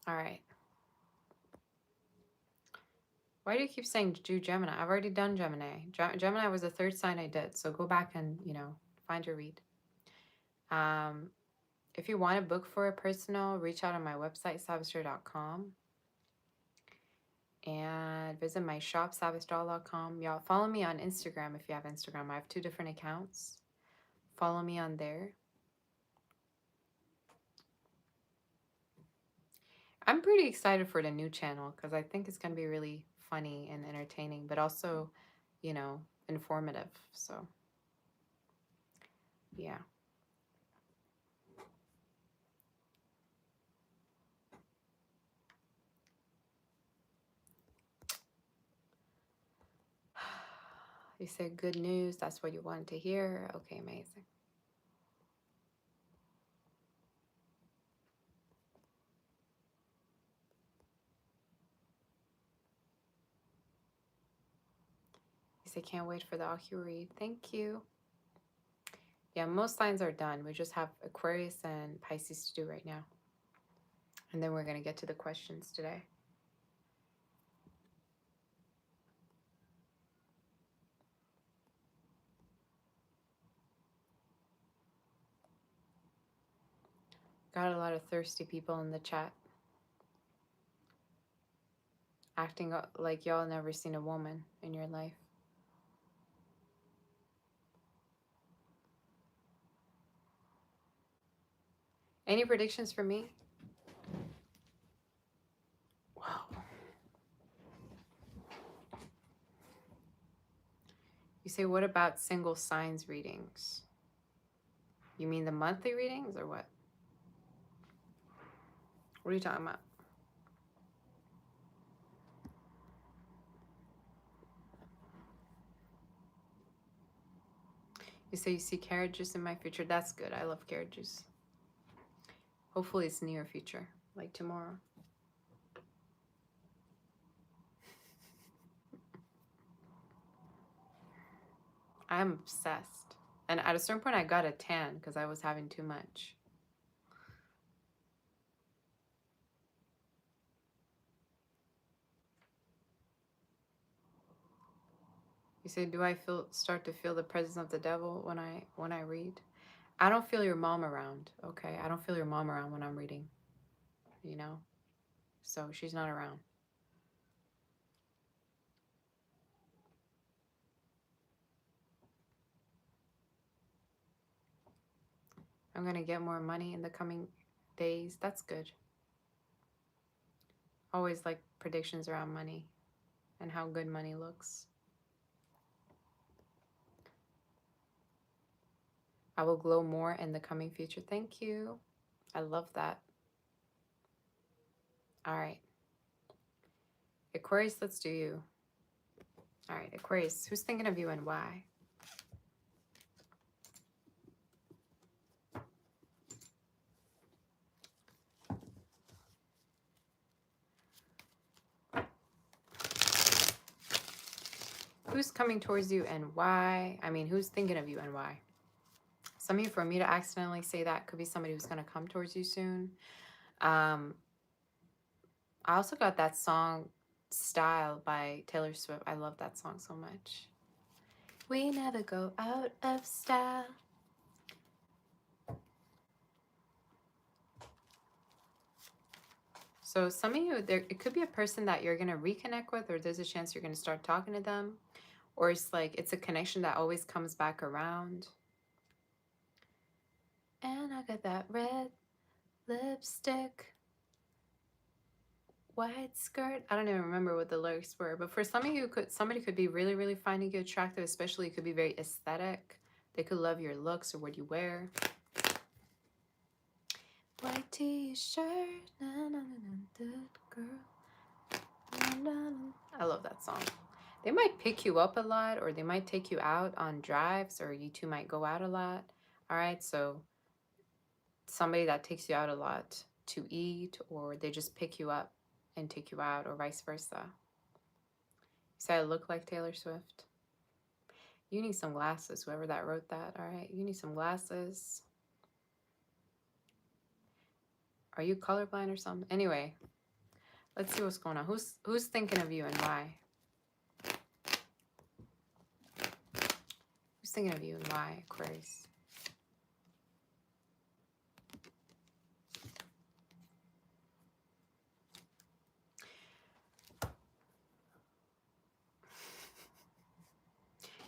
All right. Why do you keep saying do Gemini? I've already done Gemini. Gemini was the third sign I did. So go back and, find your read. If you want to book for a personal, reach out on my website, savastra.com. And visit my shop, savasdoll.com. Y'all follow me on Instagram if you have Instagram. I have 2 different accounts. Follow me on there. I'm pretty excited for the new channel because I think it's going to be really funny and entertaining, but also, informative. So, yeah. You said good news. That's what you wanted to hear. Okay, amazing. You said can't wait for the Ocu read. Thank you. Yeah, most signs are done. We just have Aquarius and Pisces to do right now. And then we're going to get to the questions today. Got a lot of thirsty people in the chat. Acting like y'all never seen a woman in your life. Any predictions for me? Wow. You say, what about single signs readings? You mean the monthly readings or what? What are you talking about? You say you see carrot juice in my future. That's good. I love carrot juice. Hopefully it's near future, like tomorrow. I'm obsessed. And at a certain point, I got a tan because I was having too much. You say, do I start to feel the presence of the devil when I read? I don't feel your mom around, okay? I don't feel your mom around when I'm reading, So she's not around. I'm going to get more money in the coming days. That's good. Always like predictions around money and how good money looks. I will glow more in the coming future. Thank you. I love that. All right. Aquarius, let's do you. All right, Aquarius, who's thinking of you and why? Who's coming towards you and why? I mean, who's thinking of you and why? Some of you, for me to accidentally say that, could be somebody who's going to come towards you soon. I also got that song Style by Taylor Swift. I love that song so much. We never go out of style. So some of you, it could be a person that you're going to reconnect with, or there's a chance you're going to start talking to them. Or it's like, it's a connection that always comes back around. And I got that red lipstick, white skirt. I don't even remember what the lyrics were. But for some of you, somebody could be really, really finding you attractive. Especially, it could be very aesthetic. They could love your looks or what you wear. White t-shirt, na, na, na, na, good girl. Na, na, na. I love that song. They might pick you up a lot, or they might take you out on drives, or you two might go out a lot. All right, so somebody that takes you out a lot to eat, or they just pick you up and take you out, or vice versa. Say I look like Taylor Swift. You need some glasses, whoever that wrote that, all right? You need some glasses. Are you colorblind or something? Anyway, let's see what's going on. Who's thinking of you and why? Who's thinking of you and why, Aquarius?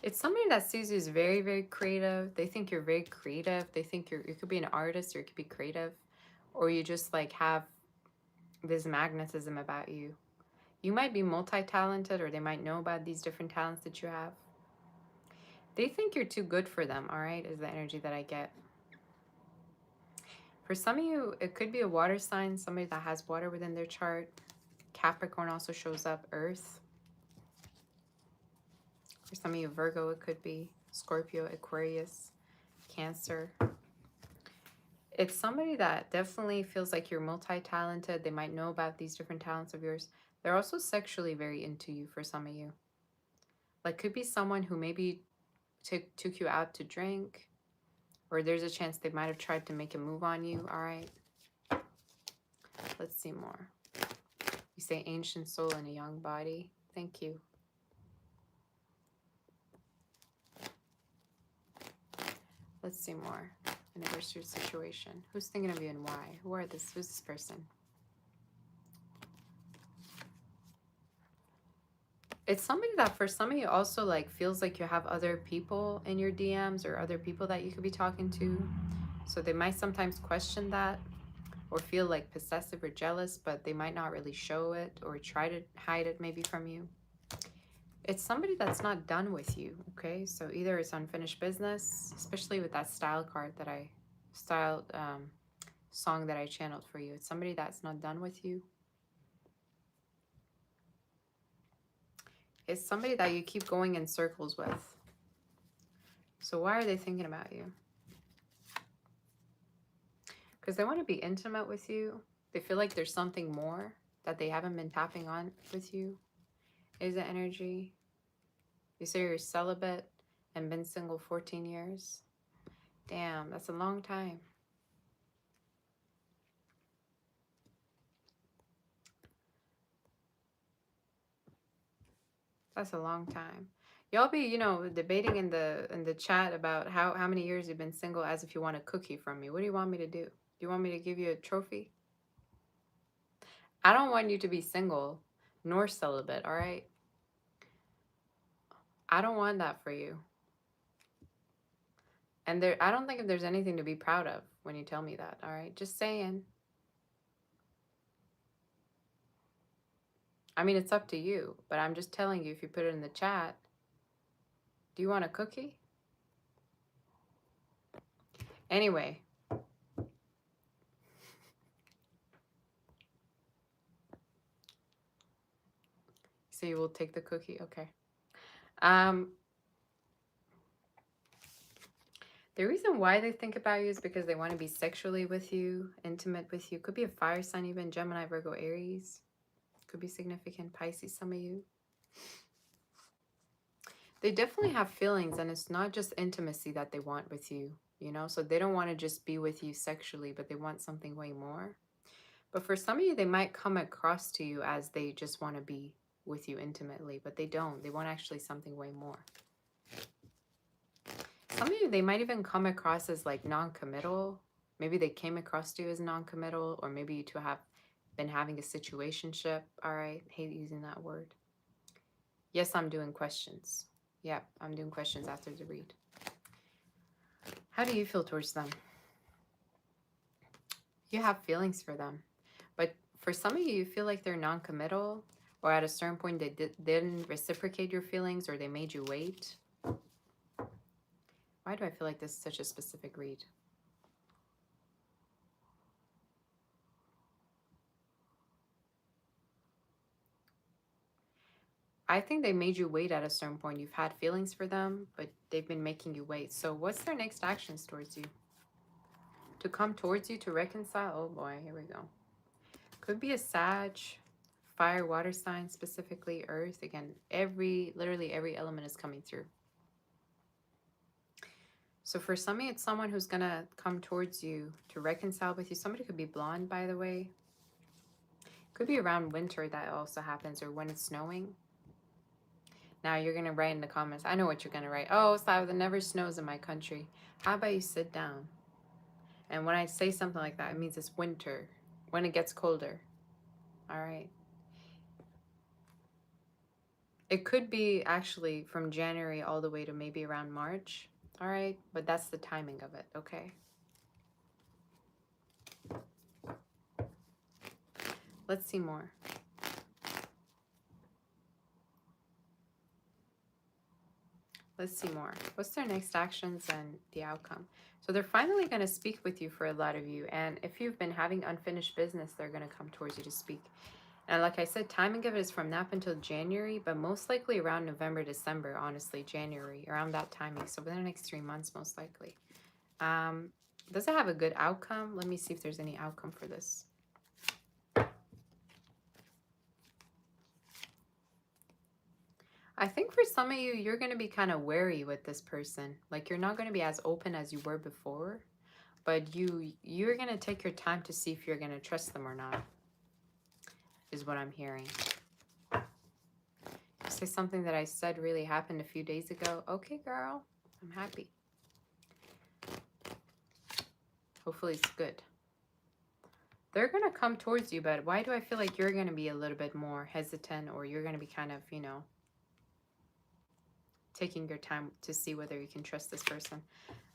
It's somebody that sees you as very, very creative. They think you're very creative. They think you could be an artist, or you could be creative, or you just like have this magnetism about you. You might be multi-talented, or they might know about these different talents that you have. They think you're too good for them, all right, is the energy that I get. For some of you, it could be a water sign, somebody that has water within their chart. Capricorn also shows up, Earth. For some of you, Virgo, it could be Scorpio, Aquarius, Cancer. It's somebody that definitely feels like you're multi-talented. They might know about these different talents of yours. They're also sexually very into you for some of you. Like, could be someone who maybe took you out to drink, or there's a chance they might have tried to make a move on you, all right? Let's see more. You say ancient soul in a young body. Thank you. Let's see more. Anniversary situation. Who's thinking of you and why? Who's this person? It's somebody that for some of you also like feels like you have other people in your DMs, or other people that you could be talking to. So they might sometimes question that, or feel like possessive or jealous, but they might not really show it, or try to hide it maybe from you. It's somebody that's not done with you, okay? So either it's unfinished business, especially with that style card that I song that I channeled for you. It's somebody that's not done with you. It's somebody that you keep going in circles with. So why are they thinking about you? Because they want to be intimate with you. They feel like there's something more that they haven't been tapping on with you. Is the energy. You say you're celibate and been single 14 years. Damn, that's a long time. That's a long time. Y'all be, debating in the chat about how many years you've been single, as if you want a cookie from me. What do you want me to do? Do you want me to give you a trophy? I don't want you to be single nor celibate, all right? I don't want that for you. And I don't think there's anything to be proud of when you tell me that, all right? Just saying. I mean, it's up to you, but I'm just telling you, if you put it in the chat, do you want a cookie? Anyway. So you will take the cookie? Okay. The reason why they think about you is because they want to be sexually with you, intimate with you. Could be a fire sign even, Gemini, Virgo, Aries. Could be significant, Pisces, some of you. They definitely have feelings, and it's not just intimacy that they want with you, So they don't want to just be with you sexually, but they want something way more. But for some of you, they might come across to you as they just want to be with you intimately, but they don't. They want actually something way more. Some of you, they might even come across as like non-committal. Maybe they came across to you as non-committal, or maybe you two have been having a situationship. All right, hate using that word. Yes, I'm doing questions. Yep, I'm doing questions after the read. How do you feel towards them? You have feelings for them, but for some of you, you feel like they're non-committal, or at a certain point they didn't reciprocate your feelings, or they made you wait. Why do I feel like this is such a specific read? I think they made you wait at a certain point. You've had feelings for them, but they've been making you wait. So what's their next actions towards you? To come towards you, to reconcile? Oh boy, here we go. Could be a Sag, fire, water sign, specifically Earth. Again, literally every element is coming through. So for some of you, it's someone who's going to come towards you to reconcile with you. Somebody could be blonde, by the way. Could be around winter that also happens, or when it's snowing. Now you're going to write in the comments. I know what you're going to write. Oh, Slav, it never snows in my country. How about you sit down? And when I say something like that, it means it's winter, when it gets colder. All right. It could be actually from January all the way to maybe around March. All right. But that's the timing of it. Okay. Let's see more. Let's see more. What's their next actions and the outcome? So they're finally going to speak with you for a lot of you. And if you've been having unfinished business, they're going to come towards you to speak. And like I said, timing of it is from now up until January, but most likely around November, December, honestly, January, around that timing. So within the next 3 months, most likely. Does it have a good outcome? Let me see if there's any outcome for this. I think for some of you, you're going to be kind of wary with this person. Like you're not going to be as open as you were before, but you're going to take your time to see if you're going to trust them or not, is what I'm hearing. Say something that I said really happened a few days ago. Okay, girl, I'm happy. Hopefully it's good. They're going to come towards you, but why do I feel like you're going to be a little bit more hesitant, or you're going to be kind of, you know, taking your time to see whether you can trust this person?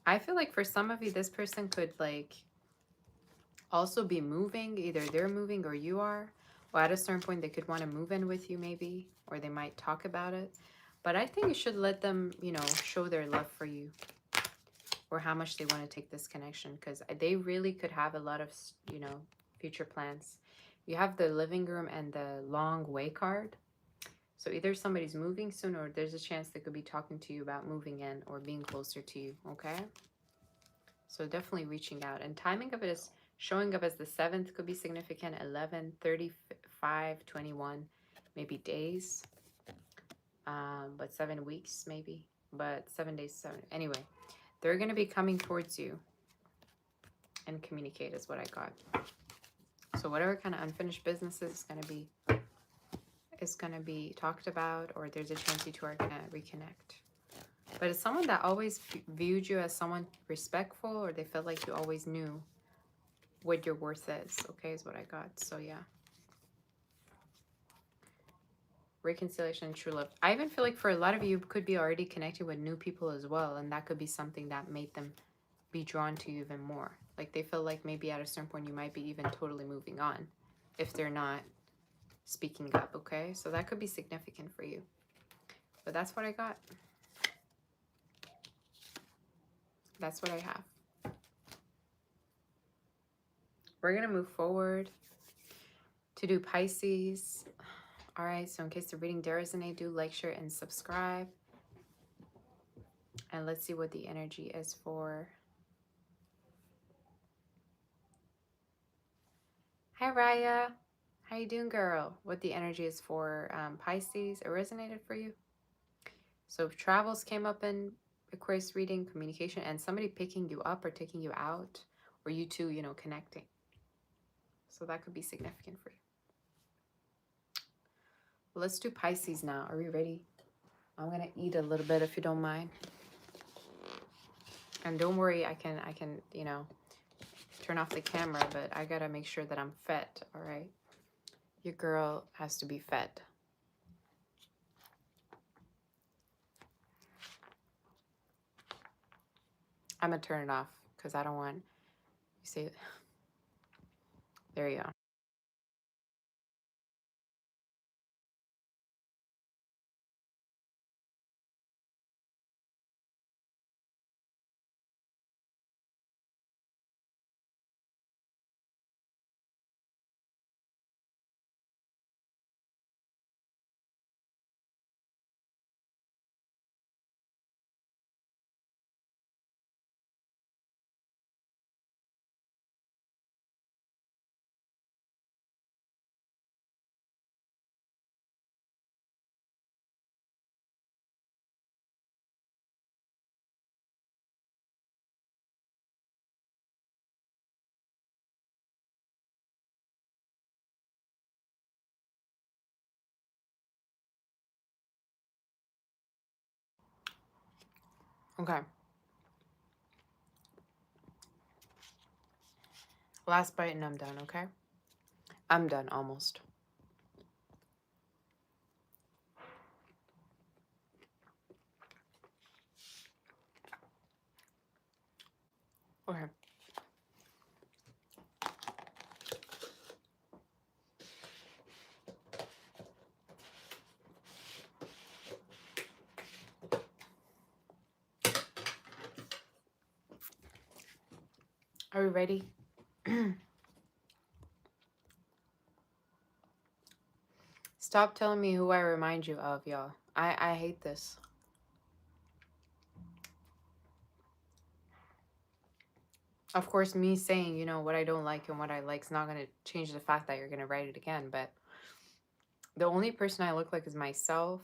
I feel like for some of you, this person could like also be moving. Either they're moving or you are. Or at a certain point, they could want to move in with you maybe, or they might talk about it. But I think you should let them, you know, show their love for you, or how much they want to take this connection, because they really could have a lot of, you know, future plans. You have the living room and the long way card. So either somebody's moving soon, or there's a chance they could be talking to you about moving in or being closer to you, okay? So definitely reaching out. And timing of it is showing up as the 7th, could be significant. 11, 35, 21, maybe days. But 7 weeks maybe. But 7 days, 7. Anyway, they're going to be coming towards you and communicate is what I got. So whatever kind of unfinished business is going to be talked about, or there's a chance you two are going to reconnect. But it's someone that always viewed you as someone respectful, or they felt like you always knew what your worth is, okay, is what I got. So yeah. Reconciliation and true love. I even feel like for a lot of you, could be already connected with new people as well, and that could be something that made them be drawn to you even more. Like they feel like maybe at a certain point you might be even totally moving on if they're not speaking up, okay? So that could be significant for you. But that's what I got. That's what I have. We're going to move forward to do Pisces. All right, so in case the reading did resonate, do like, share, and subscribe. And let's see what the energy is for. Hi, Raya. How you doing, girl? What the energy is for Pisces. It resonated for you? So if travels came up in Aquarius reading, communication, and somebody picking you up or taking you out, or you two, you know, connecting. So that could be significant for you. Well, let's do Pisces now. Are we ready? I'm going to eat a little bit if you don't mind. And don't worry, I can, you know, turn off the camera, but I got to make sure that I'm fed, all right? Your girl has to be fed. I'm going to turn it off because I don't want, you see, there you go. Okay. Last bite and I'm done, okay? I'm done, almost. Okay. Are we ready? Stop telling me who I remind you of, y'all. I hate this. Of course, me saying, you know, what I don't like and what I like is not going to change the fact that you're going to write it again. But the only person I look like is myself.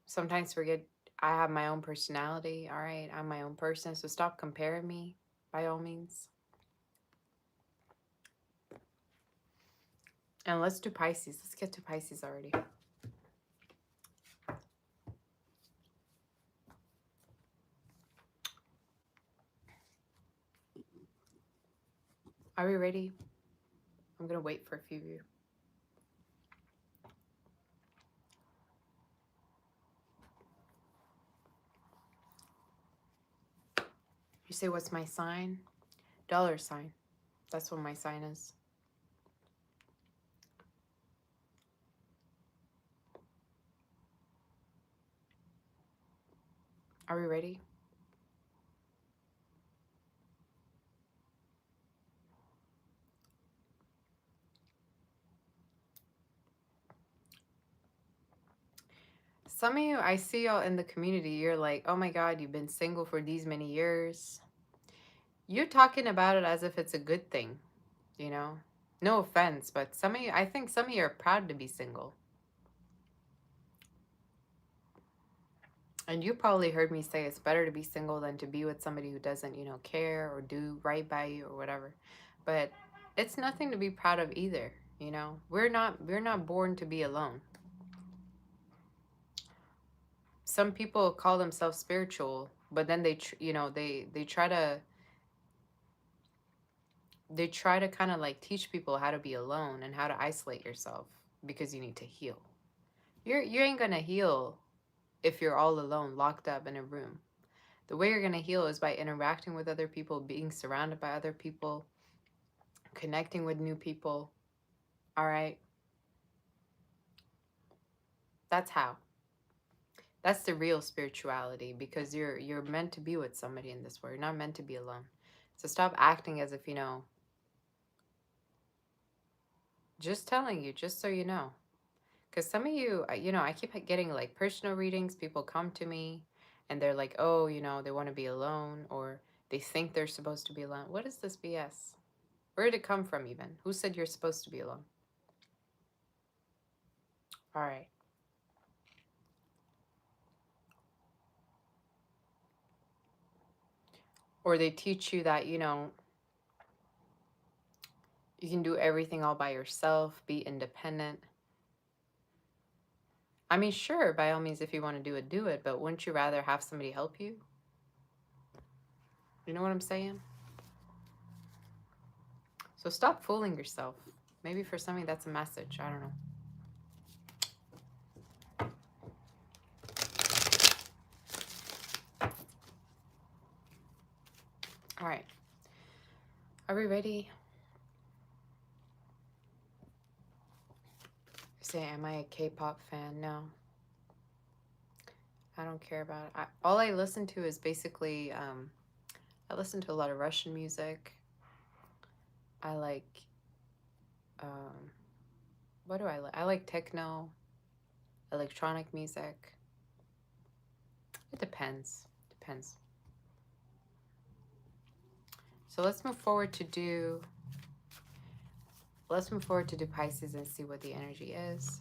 Sometimes forget I have my own personality. All right, I'm my own person. So stop comparing me, by all means. And let's do Pisces. Let's get to Pisces already. Are we ready? I'm going to wait for a few of you. You say, what's my sign? Dollar sign. That's what my sign is. Are we ready? Some of you, I see y'all in the community, you're like, oh my God, you've been single for these many years. You're talking about it as if it's a good thing, you know? No offense, but some of you, I think some of you are proud to be single. And you probably heard me say it's better to be single than to be with somebody who doesn't, you know, care or do right by you or whatever. But it's nothing to be proud of either, you know? We're not born to be alone. Some people call themselves spiritual, but then they you know, they try to kind of like teach people how to be alone and how to isolate yourself because you need to heal. You ain't gonna heal if you're all alone, locked up in a room. The way you're gonna heal is by interacting with other people, being surrounded by other people, connecting with new people. All right, that's how. That's the real spirituality, because you're meant to be with somebody in this world. You're not meant to be alone. So stop acting as if, you know, just telling you, just so you know. Because some of you, you know, I keep getting like personal readings. People come to me and they're like, oh, you know, they want to be alone, or they think they're supposed to be alone. What is this BS? Where did it come from even? Who said you're supposed to be alone? All right. Or they teach you that, you know, you can do everything all by yourself, be independent. I mean, sure, by all means, if you want to do it, but wouldn't you rather have somebody help you? You know what I'm saying? So stop fooling yourself. Maybe for somebody that's a message. I don't know. All right. Are we ready? Say, am I a K-pop fan? No. I don't care about it. All I listen to is basically, I listen to a lot of Russian music. I like, what do I like? I like techno, electronic music. It depends. Depends. So let's move forward to do Pisces and see what the energy is.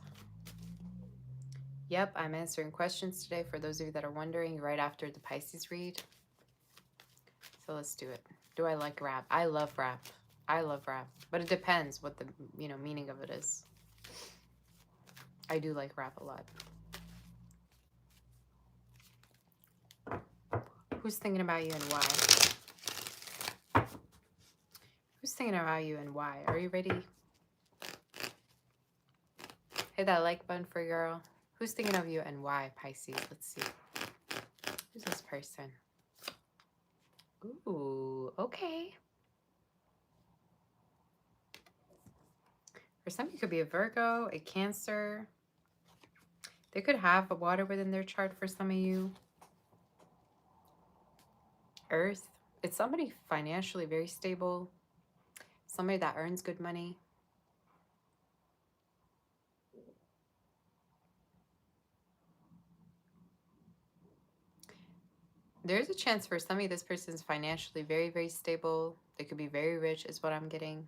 Yep, I'm answering questions today for those of you that are wondering right after the Pisces read. So let's do it. Do I like rap? I love rap. I love rap. But it depends what the, you know, meaning of it is. I do like rap a lot. Who's thinking about you and why? Who's thinking about you and why? Are you ready? Hit that like button for your girl. Who's thinking of you and why, Pisces? Let's see. Who's this person? Ooh, okay. For some, you could be a Virgo, a Cancer. They could have a water within their chart for some of you. Earth. It's somebody financially very stable. Somebody that earns good money. There's a chance for some of you this person's financially very, very stable. They could be very rich is what I'm getting.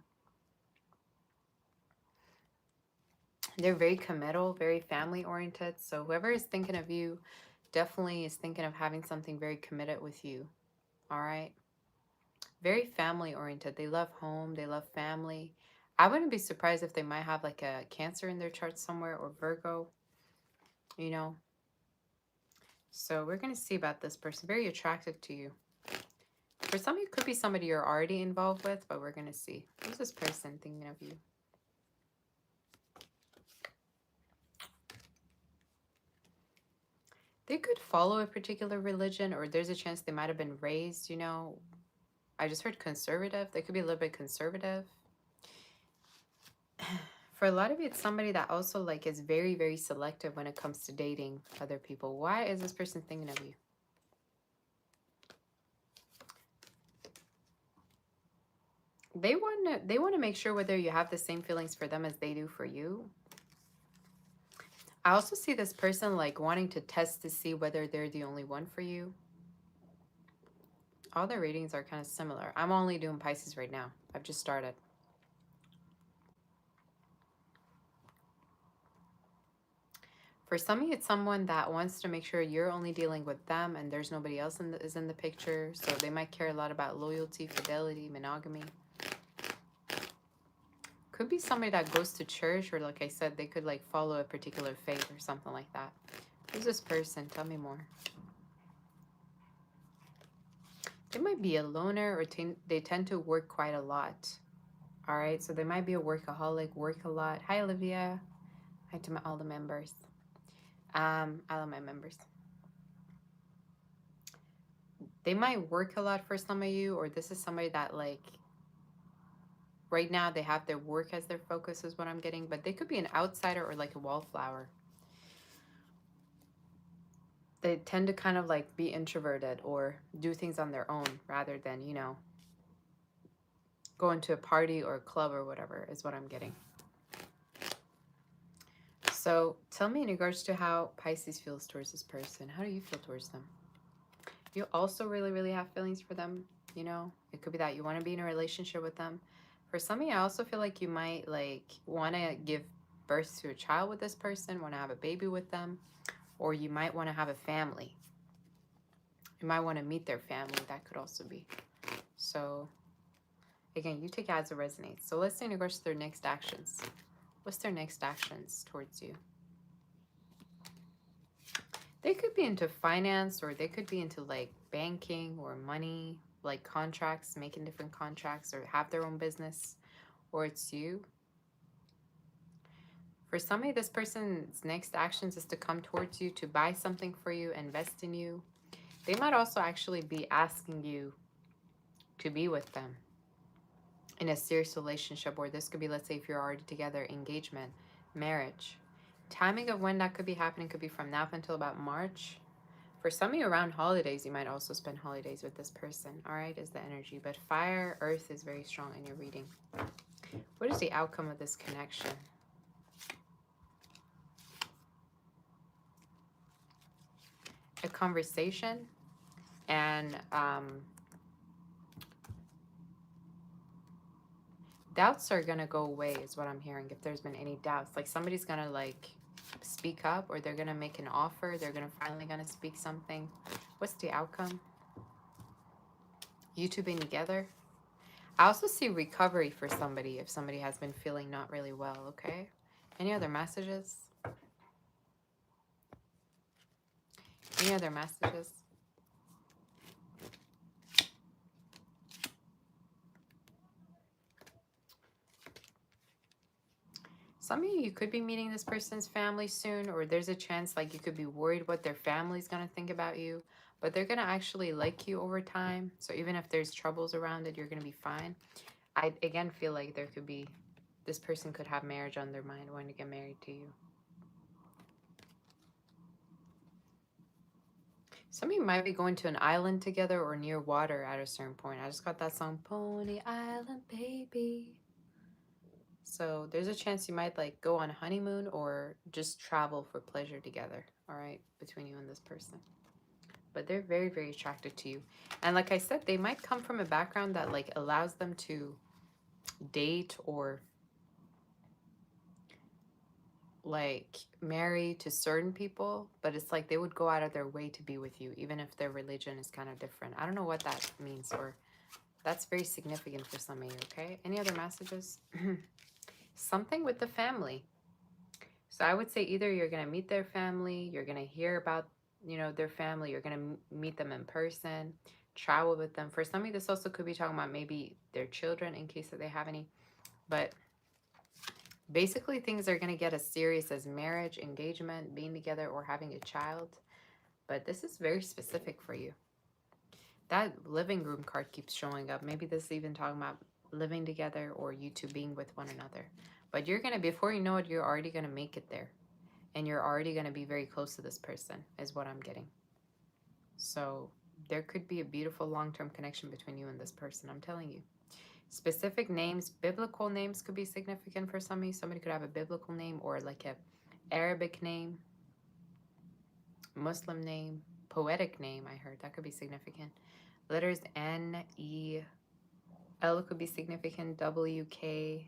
They're very committal, very family oriented. So whoever is thinking of you definitely is thinking of having something very committed with you. All right. Very family oriented. They love home. They love family. I wouldn't be surprised if they might have like a Cancer in their chart somewhere or Virgo, you know. So we're going to see about this person. Very attractive to you. For some of you, it could be somebody you're already involved with, but we're going to see. Who's this person thinking of you? They could follow a particular religion, or there's a chance they might have been raised, you know. I just heard conservative. They could be a little bit conservative. For a lot of you, it's somebody that also like is very, very selective when it comes to dating other people. Why is this person thinking of you? They want to make sure whether you have the same feelings for them as they do for you. I also see this person like wanting to test to see whether they're the only one for you. All their readings are kind of similar. I'm only doing Pisces right now. I've just started. For some of you, it's someone that wants to make sure you're only dealing with them and there's nobody else is in the picture. So they might care a lot about loyalty, fidelity, monogamy. Could be somebody that goes to church, or like I said, they could like follow a particular faith or something like that. Who's this person? Tell me more. They might be a loner, or they tend to work quite a lot. All right, so they might be a workaholic, work a lot. Hi, Olivia. Hi to all the members. I love my members. They might work a lot for some of you, or this is somebody that like right now they have their work as their focus is what I'm getting, but they could be an outsider or like a wallflower. They tend to kind of like be introverted or do things on their own rather than, you know, go into a party or a club or whatever is what I'm getting. So tell me in regards to how Pisces feels towards this person. How do you feel towards them? You also really, really have feelings for them, you know? It could be that you want to be in a relationship with them. For some of you, I also feel like you might like want to give birth to a child with this person, want to have a baby with them, or you might want to have a family. You might want to meet their family. That could also be. So again, you take it as it resonates. So let's say in regards to their next actions. What's their next actions towards you? They could be into finance, or they could be into like banking or money, like contracts, making different contracts, or have their own business, or it's you. For somebody, this person's next actions is to come towards you, to buy something for you, invest in you. They might also actually be asking you to be with them in a serious relationship, or this could be, let's say if you're already together, engagement, marriage. Timing of when that could be happening could be from now up until about March. For some of you around holidays, you might also spend holidays with this person, all right, is the energy. But fire, earth is very strong in your reading. What is the outcome of this connection? A conversation, and doubts are going to go away is what I'm hearing. If there's been any doubts, like somebody's going to like speak up, or they're going to make an offer. They're going to finally going to speak something. What's the outcome? You two being together. I also see recovery for somebody if somebody has been feeling not really well, okay? Any other messages? Any other messages? Some of you could be meeting this person's family soon, or there's a chance like you could be worried what their family's going to think about you, but they're going to actually like you over time. So even if there's troubles around it, you're going to be fine. I again feel like there could be, this person could have marriage on their mind, wanting to get married to you. Some of you might be going to an island together or near water at a certain point. I just got that song, Pony Island Baby. So there's a chance you might like go on a honeymoon or just travel for pleasure together, all right, between you and this person. But they're very, very attracted to you. And like I said, they might come from a background that like allows them to date or like marry to certain people, but it's like they would go out of their way to be with you, even if their religion is kind of different. I don't know what that means, or that's very significant for some of you, okay? Any other messages? Something with the family. So I would say either you're going to meet their family, you're going to hear about, you know, their family, you're going to meet them in person, travel with them. For some of you, this also could be talking about maybe their children in case that they have any. But basically things are going to get as serious as marriage, engagement, being together, or having a child. But this is very specific for you. That living room card keeps showing up. Maybe this is even talking about living together or you two being with one another. But you're going to, before you know it, you're already going to make it there. And you're already going to be very close to this person, is what I'm getting. So there could be a beautiful long-term connection between you and this person, I'm telling you. Specific names, biblical names could be significant for somebody. Somebody could have a biblical name or like a Arabic name, Muslim name, poetic name, I heard. That could be significant. Letters N, E, L could be significant, W, K,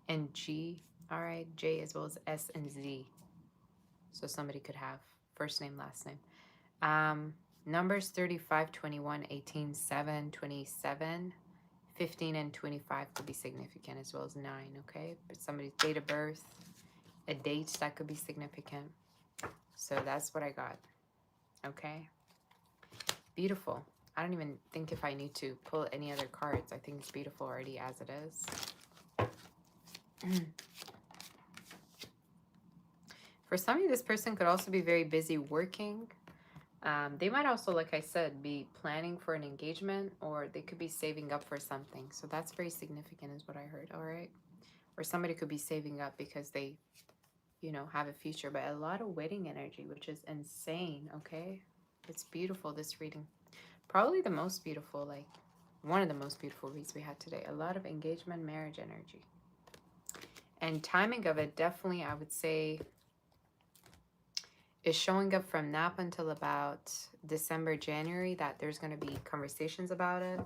and G. All right, J as well as S and Z. So somebody could have first name, last name. Numbers 35, 21, 18, 7, 27, 15, and 25 could be significant, as well as 9, okay? But somebody's date of birth, a date that could be significant. So that's what I got, okay? Beautiful. I don't even think if I need to pull any other cards. I think it's beautiful already as it is. For some of you, this person could also be very busy working. They might also, like I said, be planning for an engagement, or they could be saving up for something. So that's very significant is what I heard, all right? Or somebody could be saving up because they, you know, have a future, but a lot of wedding energy, which is insane, okay? It's beautiful, this reading. Probably the most beautiful, like one of the most beautiful reads we had today. A lot of engagement, marriage energy. And timing of it, definitely, I would say, is showing up from now until about December, January, that there's going to be conversations about it.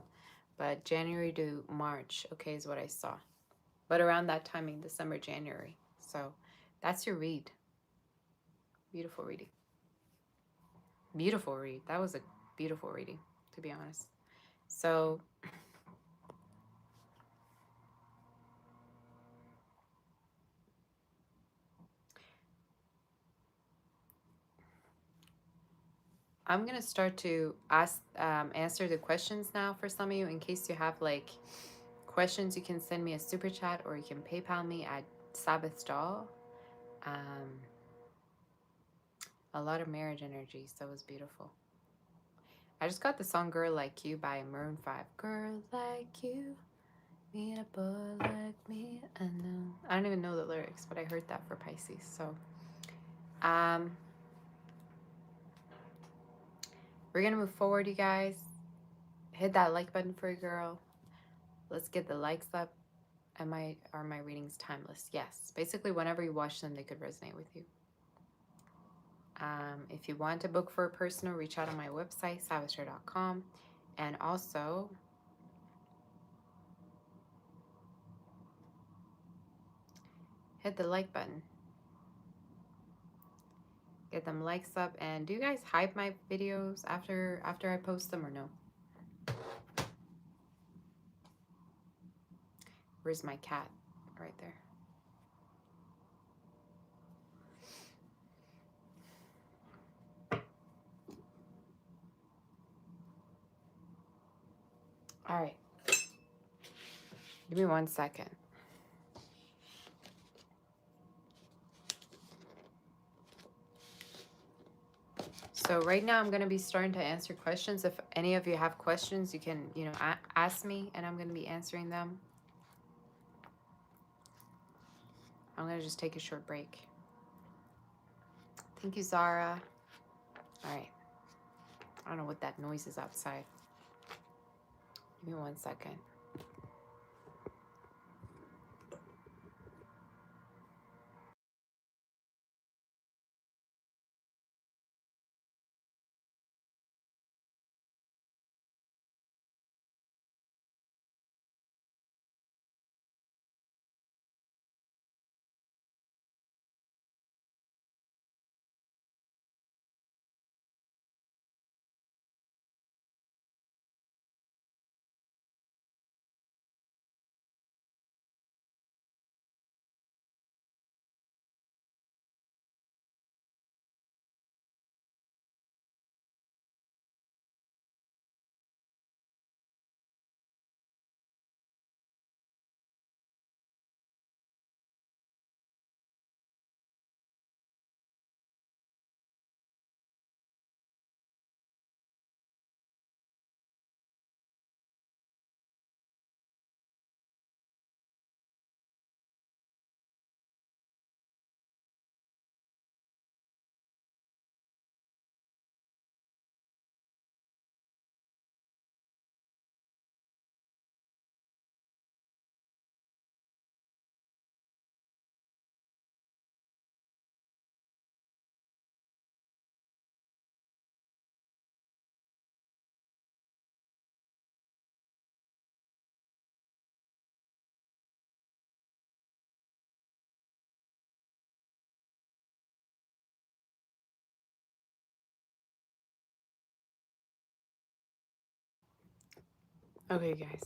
But January to March, okay, is what I saw. But around that timing, December, January. So that's your read. Beautiful reading. Beautiful read. That was a beautiful reading, to be honest. So I'm going to start to answer the questions now for some of you. In case you have like questions, you can send me a super chat or you can PayPal me at Sabbath Doll. A lot of marriage energy, so it was beautiful. I just got the song Girl Like You by Maroon 5. Girl like you, meet a boy like me, I know. I don't even know the lyrics, but I heard that for Pisces. So, we're going to move forward, you guys. Hit that like button for a girl. Let's get the likes up. Are my readings timeless? Yes. Basically, whenever you watch them, they could resonate with you. If you want to book for a personal, reach out on my website, savastar.com. And also, hit the like button. Get them likes up. And do you guys hype my videos after I post them or no? Where's my cat? Right there. All right. Give me 1 second. So right now I'm going to be starting to answer questions. If any of you have questions, you can, ask me and I'm going to be answering them. I'm going to just take a short break. Thank you, Zara. All right. I don't know what that noise is outside. Give me 1 second. Okay, guys.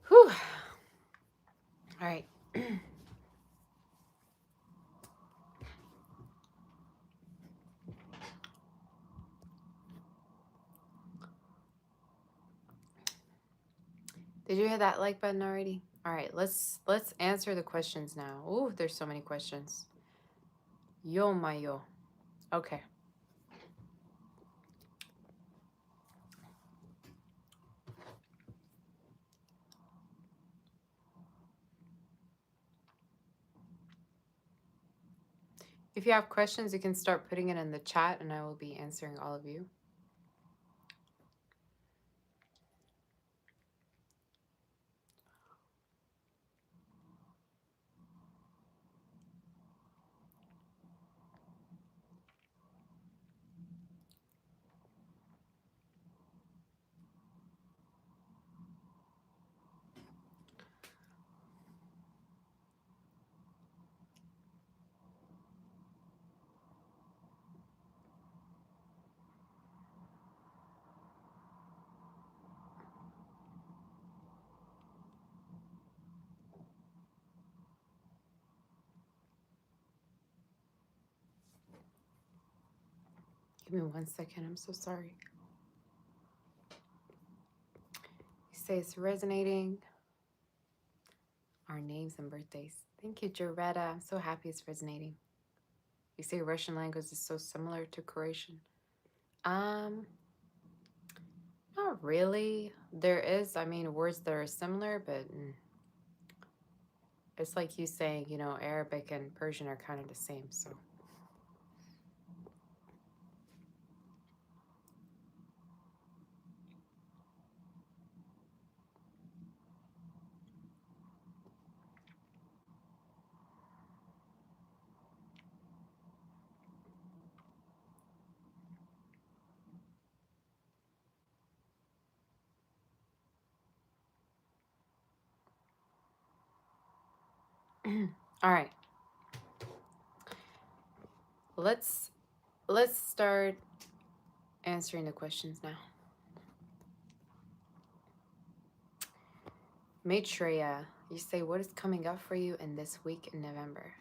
Whew. All right. Did you hit that like button already? All right, let's answer the questions now. Ooh, there's so many questions. Yo mayo. Okay. If you have questions, you can start putting it in the chat and I will be answering all of you. Give me 1 second. I'm so sorry. You say it's resonating. Our names and birthdays. Thank you, Jaretta. I'm so happy it's resonating. You say Russian language is so similar to Croatian. Not really. There is, words that are similar, but it's like you saying, Arabic and Persian are kind of the same, so. All right. Let's start answering the questions now. Maitreya, you say, what is coming up for you in this week in November?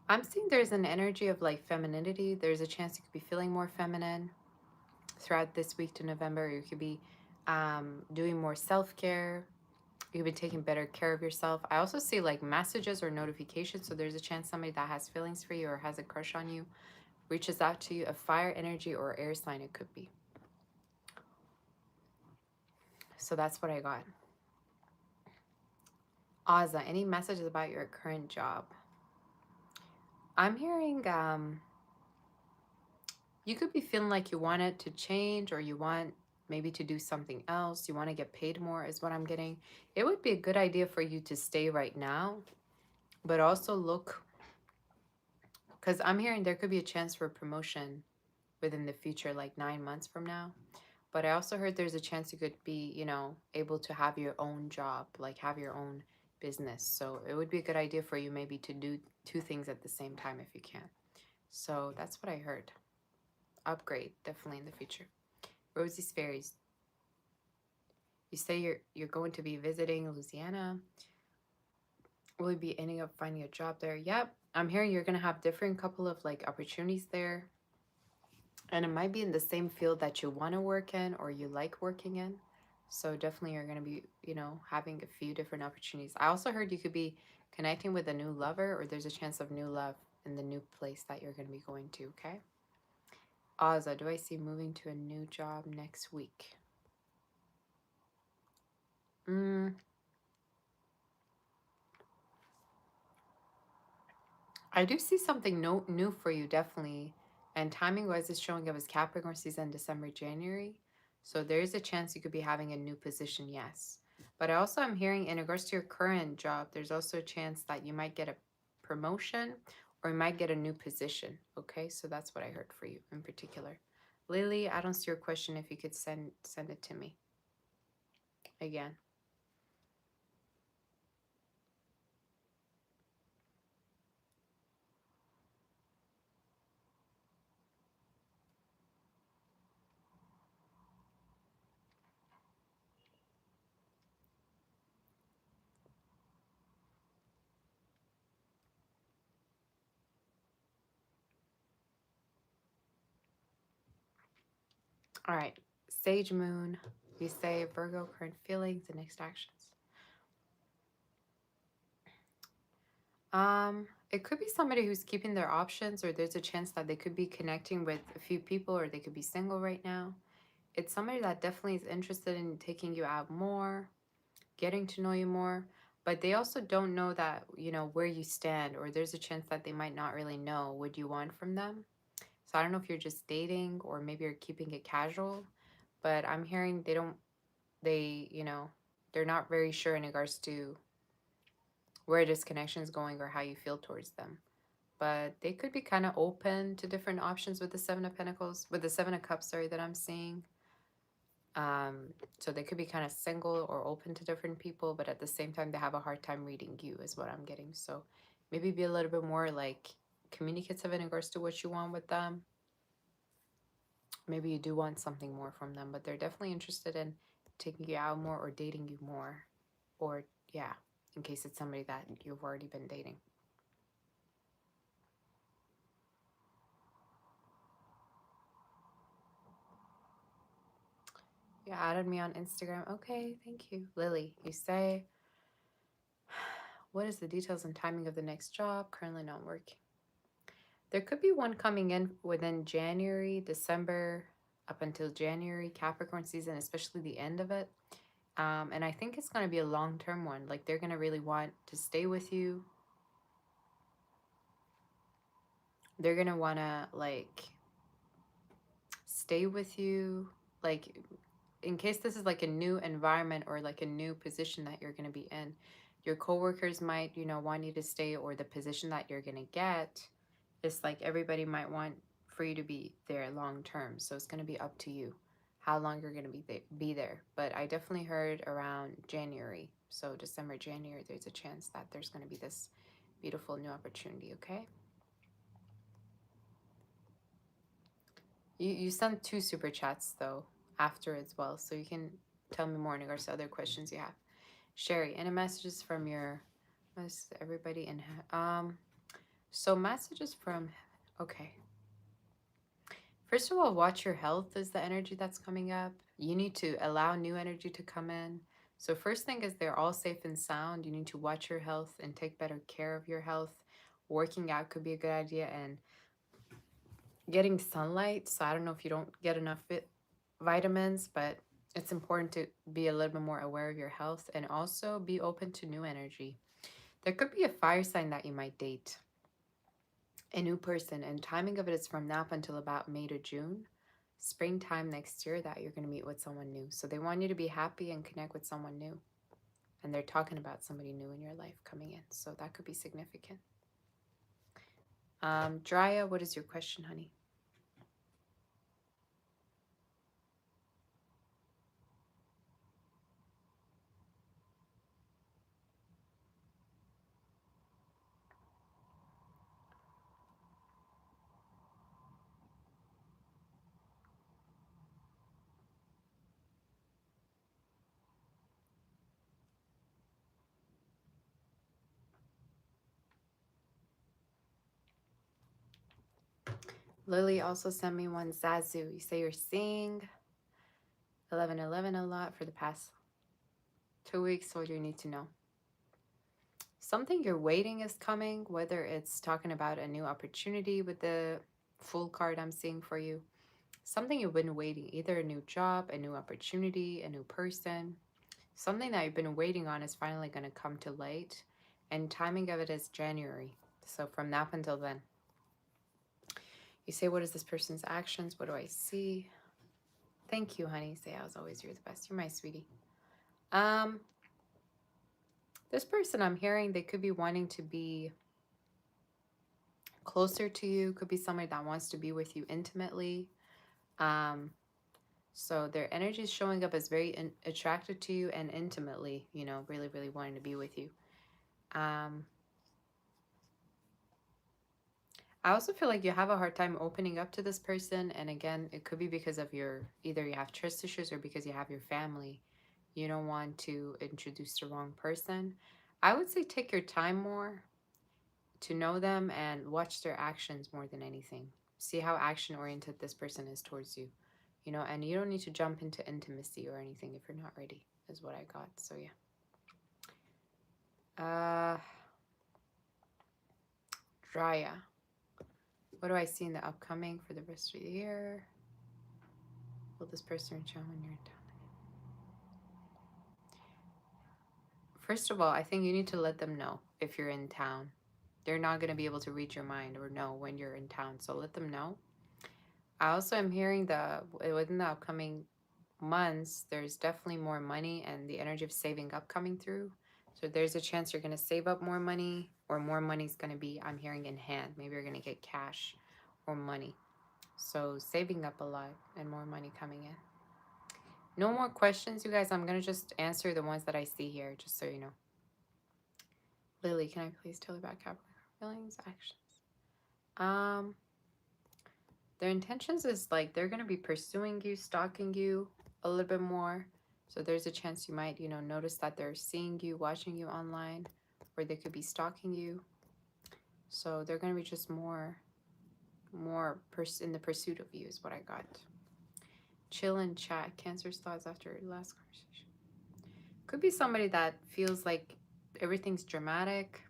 I'm seeing there's an energy of like femininity. There's a chance you could be feeling more feminine throughout this week to November. You could be doing more self-care. You've been taking better care of yourself. I also see like messages or notifications. So there's a chance somebody that has feelings for you or has a crush on you reaches out to you. A fire energy or air sign it could be. So that's what I got. Aza, any messages about your current job? I'm hearing you could be feeling like you want it to change, or you want maybe to do something else. You want to get paid more is what I'm getting. It would be a good idea for you to stay right now, but also look, because I'm hearing there could be a chance for promotion within the future, like 9 months from now. But I also heard there's a chance you could be, able to have your own job, like have your own business. So it would be a good idea for you maybe to do two things at the same time if you can. So that's what I heard. Upgrade, definitely in the future. Rosie's Fairies. You say you're going to be visiting Louisiana. Will you be ending up finding a job there? Yep. I'm hearing you're gonna have different couple of like opportunities there. And it might be in the same field that you want to work in or you like working in. So definitely you're gonna be, having a few different opportunities. I also heard you could be connecting with a new lover, or there's a chance of new love in the new place that you're gonna be going to, okay? Aza, do I see moving to a new job next week? I do see something new for you, definitely. And timing wise, it's showing up as Capricorn season, December, January. So there is a chance you could be having a new position, yes. But I also am hearing in regards to your current job, there's also a chance that you might get a promotion or you might get a new position. Okay, so that's what I heard for you in particular. Lily, I don't see your question. If you could send it to me again. All right, Sage Moon. You say Virgo, current feelings and next actions. It could be somebody who's keeping their options, or there's a chance that they could be connecting with a few people, or they could be single right now. It's somebody that definitely is interested in taking you out more, getting to know you more, but they also don't know that, where you stand, or there's a chance that they might not really know what you want from them. So I don't know if you're just dating or maybe you're keeping it casual, but I'm hearing they're not very sure in regards to where this connection is going or how you feel towards them. But they could be kind of open to different options with the Seven of Pentacles, with the Seven of Cups, sorry, that I'm seeing. So they could be kind of single or open to different people, but at the same time, they have a hard time reading you, is what I'm getting. So maybe be a little bit more like communicative in regards to what you want with them. Maybe you do want something more from them, but they're definitely interested in taking you out more or dating you more. Or, yeah, in case it's somebody that you've already been dating. You added me on Instagram. Okay, thank you. Lily, you say, what is the details and timing of the next job? Currently not working. There could be one coming in within January, December, up until January, Capricorn season, especially the end of it. And I think it's going to be a long-term one. Like, they're going to really want to stay with you. They're going to want to, like, stay with you. Like, in case this is like a new environment or like a new position that you're going to be in, your coworkers might, want you to stay, or the position that you're going to get, it's like everybody might want for you to be there long term. So it's going to be up to you how long you're going to be there. But I definitely heard around January. So December, January, there's a chance that there's going to be this beautiful new opportunity, okay? You sent 2 super chats though after as well, so you can tell me more in regards to other questions you have. Sherry, any messages from your everybody in so messages from okay. First of all, watch your health is the energy that's coming up. You need to allow new energy to come in. So first thing is they're all safe and sound. You need to watch your health and take better care of your health. Working out could be a good idea, and getting sunlight. So I don't know if you don't get enough vitamins, but it's important to be a little bit more aware of your health and also be open to new energy. There could be a fire sign that you might date, a new person, and timing of it is from now up until about May to June, springtime next year, that you're going to meet with someone new. So they want you to be happy and connect with someone new. And they're talking about somebody new in your life coming in. So that could be significant. Drya, what is your question, honey? Lily also sent me one. Zazu, you say you're seeing 1111 a lot for the past 2 weeks. What do you need to know? Something you're waiting is coming, whether it's talking about a new opportunity with the full card I'm seeing for you. Something you've been waiting, either a new job, a new opportunity, a new person. Something that you've been waiting on is finally going to come to light. And timing of it is January. So from now up until then. You say, what is this person's actions? What do I see? Thank you, honey. Say, as always, you're the best. You're my sweetie. This person I'm hearing, they could be wanting to be closer to you. Could be somebody that wants to be with you intimately. So their energy is showing up as very attracted to you and intimately, you know, really, really wanting to be with you. I also feel like you have a hard time opening up to this person. And again, it could be because of either you have trust issues or because you have your family. You don't want to introduce the wrong person. I would say take your time more to know them and watch their actions more than anything. See how action oriented this person is towards you. You know, and you don't need to jump into intimacy or anything if you're not ready, is what I got. So yeah. Drya. What do I see in the upcoming for the rest of the year? Will this person reach out when you're in town? First of all, I think you need to let them know if you're in town. They're not going to be able to read your mind or know when you're in town, so let them know. I also am hearing within the upcoming months, there's definitely more money and the energy of saving up coming through. So there's a chance you're going to save up more money, or more money's going to be, I'm hearing, in hand. Maybe you're going to get cash or money. So saving up a lot and more money coming in. No more questions, you guys. I'm going to just answer the ones that I see here, just so you know. Lily, can I please tell you about Capricorn feelings, actions? Their intentions is like they're going to be pursuing you, stalking you a little bit more. So there's a chance you might, you know, notice that they're seeing you, watching you online, or they could be stalking you. So they're going to be just more in the pursuit of you is what I got. Chill and chat. Cancer's thoughts after last conversation. Could be somebody that feels like everything's dramatic,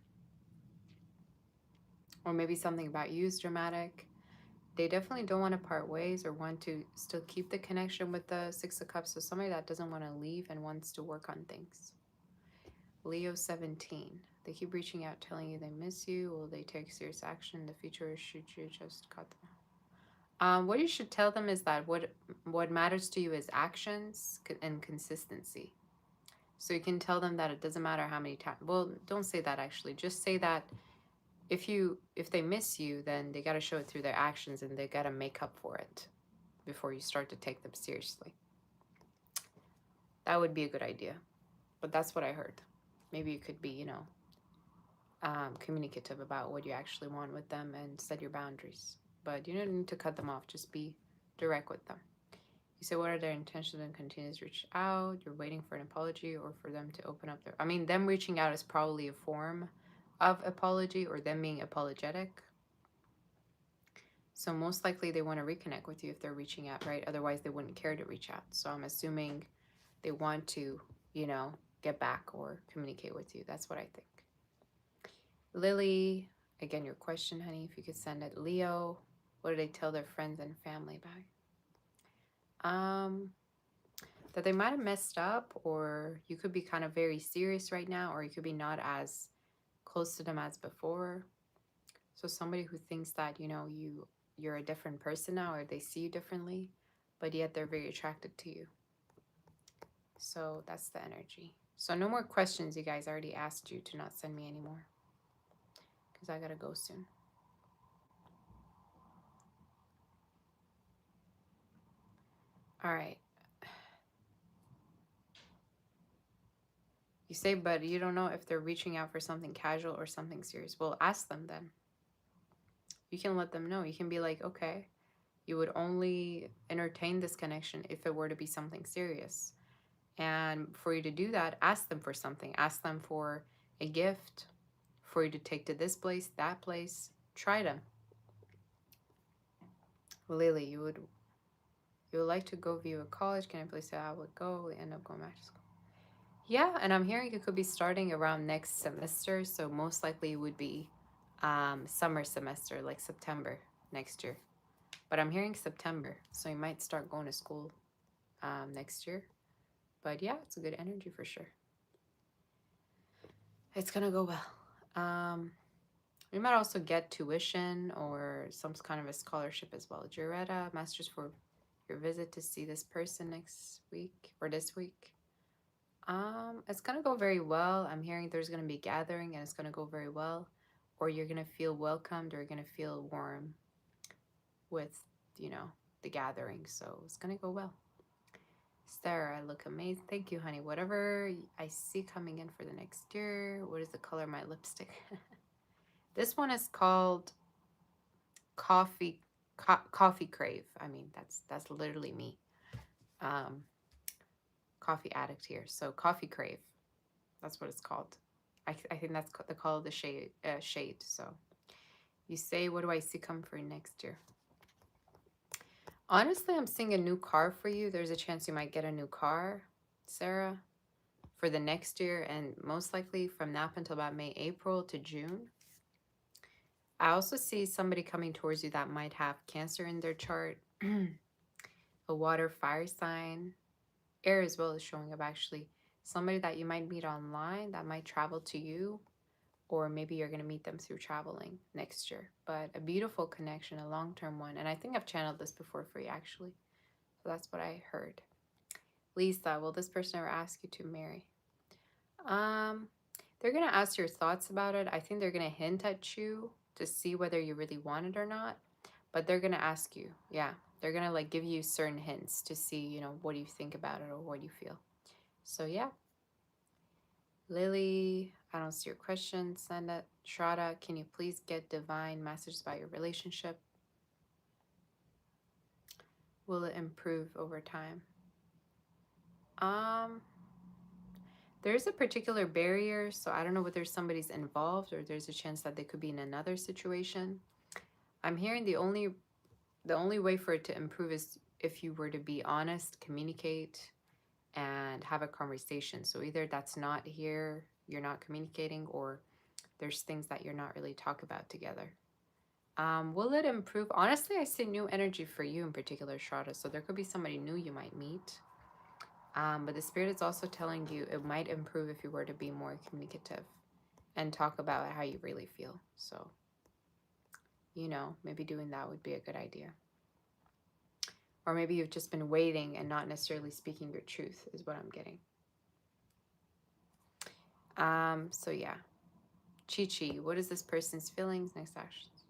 or maybe something about you is dramatic. They definitely don't want to part ways or want to still keep the connection with the Six of Cups. So somebody that doesn't want to leave and wants to work on things. Leo 17. They keep reaching out, telling you they miss you. Will they take serious action in the future, or should you just cut them? What you should tell them is that what matters to you is actions and consistency. So you can tell them that it doesn't matter how many times. Well, don't say that actually. Just say that if they miss you, then they got to show it through their actions and they got to make up for it before you start to take them seriously. That would be a good idea. But that's what I heard. Maybe you could be, you know, communicative about what you actually want with them and set your boundaries. But you don't need to cut them off. Just be direct with them. You say, what are their intentions, and continue to reach out? You're waiting for an apology or for them to open up their... I mean, them reaching out is probably a form of apology or them being apologetic. So most likely they want to reconnect with you if they're reaching out, right? Otherwise they wouldn't care to reach out. So I'm assuming they want to you know, get back or communicate with you. That's what I think. Lily, again, your question, honey, if you could send it. Leo, what do they tell their friends and family about? That they might have messed up, or you could be kind of very serious right now, or you could be not as close to them as before. So somebody who thinks that, you know, you're a different person now, or they see you differently, but yet they're very attracted to you. So that's the energy. So no more questions, you guys. I already asked you to not send me anymore because I gotta go soon. All right. You say, but you don't know if they're reaching out for something casual or something serious. Well, ask them then. You can let them know. You can be like, okay, you would only entertain this connection if it were to be something serious. And for you to do that, ask them for something. Ask them for a gift, for you to take to this place, that place. Try them. Lily, you would like to go view a college. Can I please say I would go? We end up going back to school. Yeah, and I'm hearing it could be starting around next semester, so most likely it would be summer semester, like September next year. But I'm hearing September, so you might start going to school next year. But yeah, it's a good energy for sure. It's gonna go well. You might also get tuition or some kind of a scholarship as well. Juretta, masters for your visit to see this person next week or this week. It's gonna go very well. I'm hearing there's gonna be a gathering and it's gonna go very well, or you're gonna feel welcomed or you're gonna feel warm with, you know, the gathering. So it's gonna go well. Sarah, I look amazing. Thank you, honey. Whatever I see coming in for the next year. What is the color of my lipstick? This one is called Coffee Coffee Crave. I mean, that's literally me. Um, Coffee addict here. So Coffee Crave. That's what it's called. I think that's the call of the shade. So you say, what do I see come for next year? Honestly, I'm seeing a new car for you. There's a chance you might get a new car, Sarah, for the next year, and most likely from now up until about May, April to June. I also see somebody coming towards you that might have Cancer in their chart, a water fire sign, air as well is showing up actually. Somebody that you might meet online that might travel to you, or maybe you're going to meet them through traveling next year. But a beautiful connection, a long-term one. And I think I've channeled this before for you actually. So that's what I heard. Lisa, will this person ever ask you to marry? They're going to ask your thoughts about it. I think they're going to hint at you to see whether you really want it or not. But they're going to ask you. Yeah. They're going to like give you certain hints to see, you know, what do you think about it or what do you feel. So yeah. Lily, I don't see your question. Send it. Shraddha, can you please get divine messages about your relationship? Will it improve over time? There's a particular barrier, so I don't know whether somebody's involved or there's a chance that they could be in another situation. I'm hearing the only way for it to improve is if you were to be honest, communicate, and have a conversation. So either that's not here, you're not communicating, or there's things that you're not really talking about together. Will it improve? Honestly, I see new energy for you in particular, Shraddha. So there could be somebody new you might meet. But the spirit is also telling you it might improve if you were to be more communicative and talk about how you really feel. So, you know, maybe doing that would be a good idea. Or maybe you've just been waiting and not necessarily speaking your truth is what I'm getting. So yeah. Chi-Chi, what is this person's feelings? Next actions.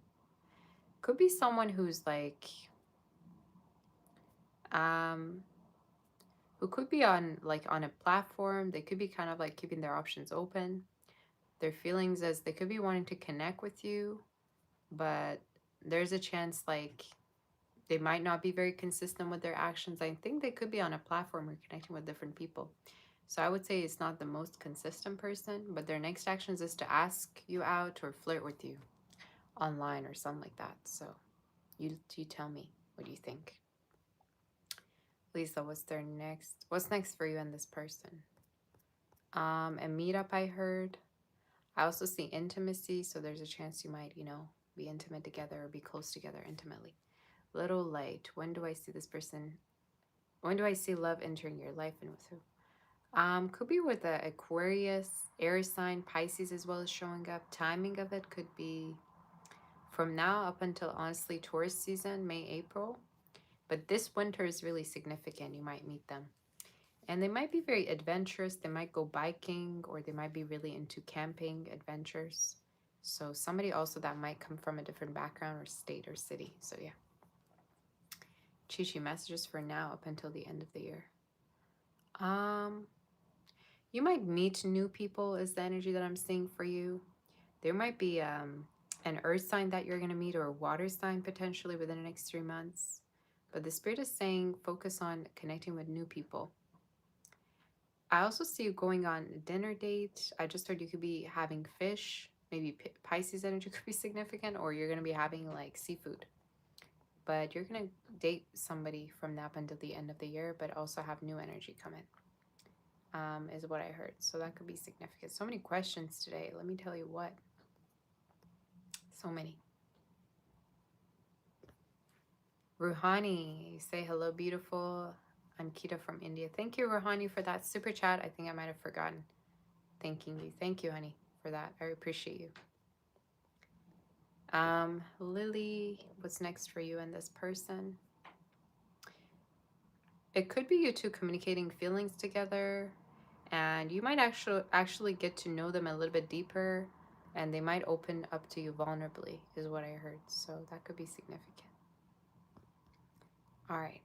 Could be someone who's like, who could be on a platform. They could be kind of like keeping their options open. Their feelings as they could be wanting to connect with you, but there's a chance like they might not be very consistent with their actions. I think they could be on a platform or connecting with different people. So I would say it's not the most consistent person, but their next actions is to ask you out or flirt with you online or something like that. So you tell me, what do you think? Lisa, what's next for you and this person? A meetup I heard. I also see intimacy, so there's a chance you might, be intimate together or be close together intimately. Little light. When do I see this person? When do I see love entering your life and with who? Could be with the Aquarius, air sign, Pisces as well as showing up. Timing of it could be from now up until honestly Taurus season, May, April. But this winter is really significant. You might meet them. And they might be very adventurous. They might go biking or they might be really into camping adventures. So somebody also that might come from a different background or state or city. So yeah. Chi messages for now up until the end of the year. You might meet new people is the energy that I'm seeing for you. There might be an earth sign that you're going to meet or a water sign potentially within the next 3 months. But the spirit is saying focus on connecting with new people. I also see you going on a dinner date. I just heard you could be having fish. Maybe Pisces energy could be significant, or you're going to be having like seafood. But you're going to date somebody from now up until the end of the year, but also have new energy come in, is what I heard. So that could be significant. So many questions today. Let me tell you what. So many. Ruhani, you say hello, beautiful. I'm Kita from India. Thank you, Ruhani, for that super chat. I think I might have forgotten thanking you. Thank you, honey, for that. I appreciate you. Lily, what's next for you and this person? It could be you two communicating feelings together, and you might actually get to know them a little bit deeper, and they might open up to you vulnerably, is what I heard. So that could be significant. All right.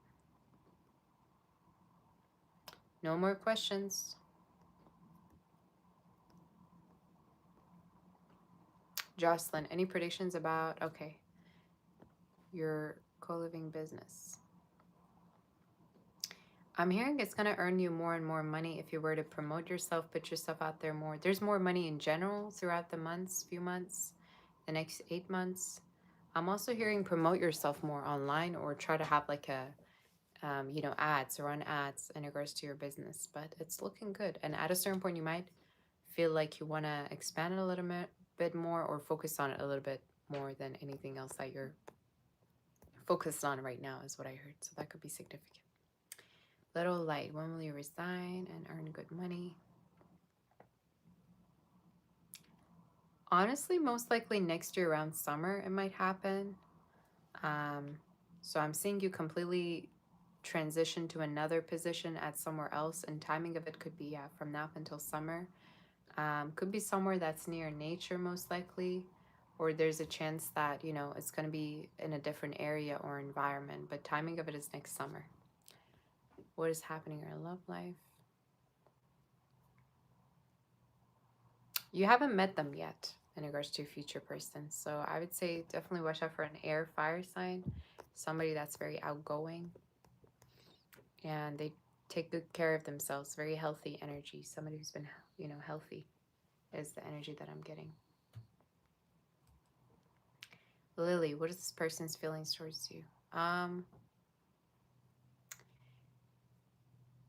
No more questions. Jocelyn, any predictions about, okay, your co-living business? I'm hearing it's going to earn you more and more money if you were to promote yourself, put yourself out there more. There's more money in general throughout the few months, the next 8 months. I'm also hearing promote yourself more online or try to have like a, ads, run ads in regards to your business. But it's looking good. And at a certain point, you might feel like you want to expand it a little bit more or focus on it a little bit more than anything else that you're focused on right now, is what I heard. So that could be significant. Little light, when will you resign and earn good money? Honestly, most likely next year around summer it might happen. So I'm seeing you completely transition to another position at somewhere else, and timing of it could be from now up until summer. Could be somewhere that's near nature most likely, or there's a chance that, it's going to be in a different area or environment, but timing of it is next summer. What is happening in your love life? You haven't met them yet in regards to a future person. So I would say definitely watch out for an air fire sign, somebody that's very outgoing and they take good care of themselves, very healthy energy, somebody who's been, healthy is the energy that I'm getting. Lily, what is this person's feelings towards you?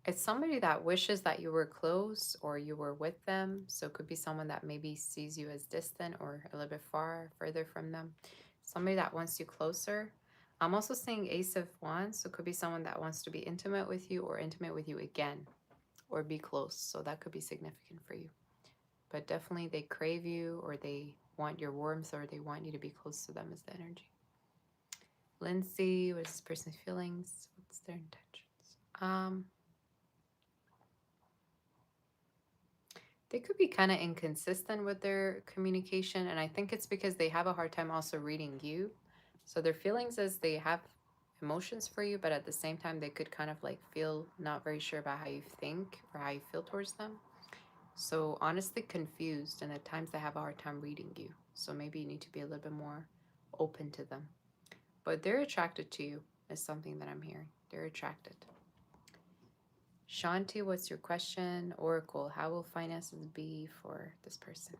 It's somebody that wishes that you were close or you were with them. So it could be someone that maybe sees you as distant or a little bit further from them. Somebody that wants you closer. I'm also seeing Ace of Wands. So it could be someone that wants to be intimate with you or intimate with you again or be close. So that could be significant for you. But definitely they crave you or they want your warmth or they want you to be close to them is the energy. Lindsay, what is this person's feelings? What's their intentions? They could be kind of inconsistent with their communication, and I think it's because they have a hard time also reading you. So their feelings is they have emotions for you, but at the same time, they could kind of like feel not very sure about how you think or how you feel towards them. So honestly confused, and at times they have a hard time reading you. So maybe you need to be a little bit more open to them. But they're attracted to you is something that I'm hearing. They're attracted. Shanti, what's your question? Oracle, how will finances be for this person?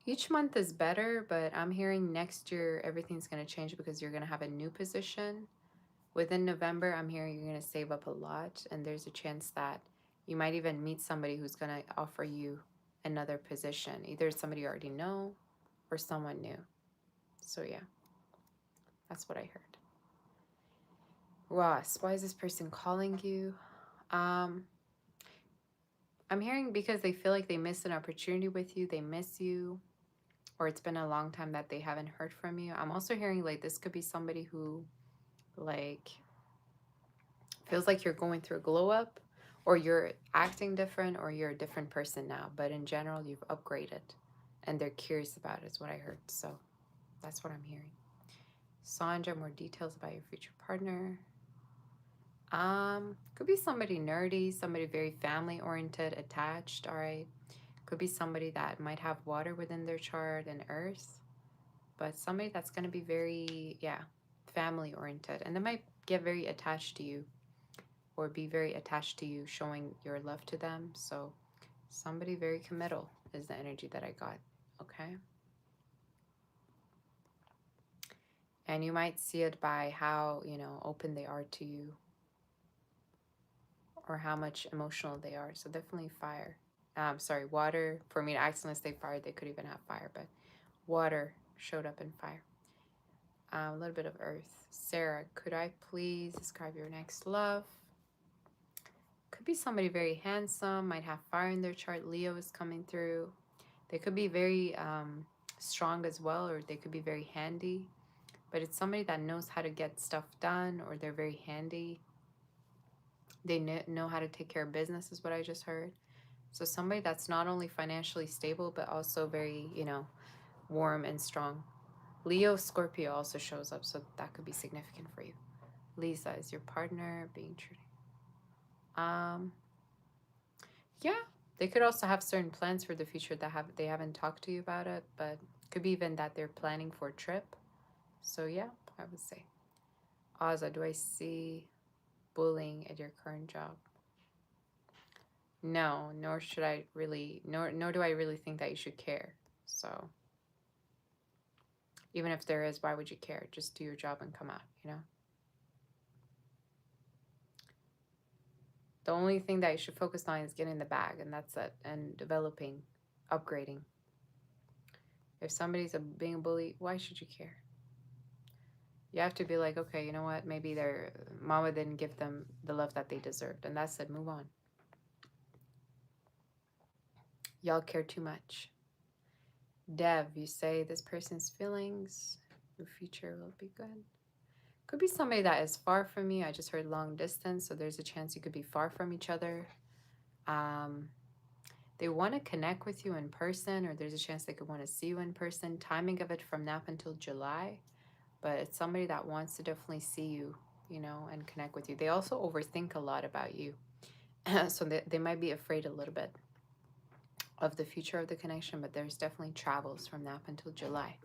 Each month is better, but I'm hearing next year everything's going to change because you're going to have a new position. Within November, I'm hearing you're going to save up a lot, and there's a chance that you might even meet somebody who's going to offer you another position. Either somebody you already know or someone new. So yeah, that's what I heard. Ross, why is this person calling you? I'm hearing because they feel like they missed an opportunity with you, they miss you, or it's been a long time that they haven't heard from you. I'm also hearing like this could be somebody who like feels like you're going through a glow up, or you're acting different, or you're a different person now. But in general, you've upgraded and they're curious about it, is what I heard. So that's what I'm hearing. Sandra, more details about your future partner. Could be somebody nerdy, somebody very family oriented, attached, all right. Could be somebody that might have water within their chart and earth, but somebody that's going to be very, yeah, family oriented, and they might get very attached to you or be very attached to you, showing your love to them. So somebody very committal is the energy that I got, okay? And you might see it by how, you know, open they are to you or how much emotional they are. So definitely fire. Sorry, water. For me to accidentally say fire, they could even have fire, but water showed up in fire. A little bit of earth. Sarah, could I please describe your next love? Could be somebody very handsome, might have fire in their chart. Leo is coming through. They could be very strong as well, or they could be very handy. But it's somebody that knows how to get stuff done, or they're very handy. They know how to take care of business, is what I just heard. So somebody that's not only financially stable, but also very, you know, warm and strong. Leo, Scorpio also shows up, so that could be significant for you. Lisa is your partner, being true. Yeah, they could also have certain plans for the future that they haven't talked to you about it, but could be even that they're planning for a trip. So yeah, I would say. Ozza, do I see bullying at your current job? No, nor should I really, nor do I really think that you should care. So even if there is, why would you care? Just do your job and come out, you know? The only thing that you should focus on is getting the bag, and that's it, and developing, upgrading. If somebody's being a bully, why should you care? You have to be like, okay, you know what? Maybe their mama didn't give them the love that they deserved, and that's it. Move on. Y'all care too much. Dev, you say this person's feelings, your future will be good. Could be somebody that is far from you. I just heard long distance, so there's a chance you could be far from each other. They want to connect with you in person, or there's a chance they could want to see you in person. Timing of it from now up until July, but it's somebody that wants to definitely see you, you know, and connect with you. They also overthink a lot about you, so they might be afraid a little bit of the future of the connection, but there's definitely travels from now up until July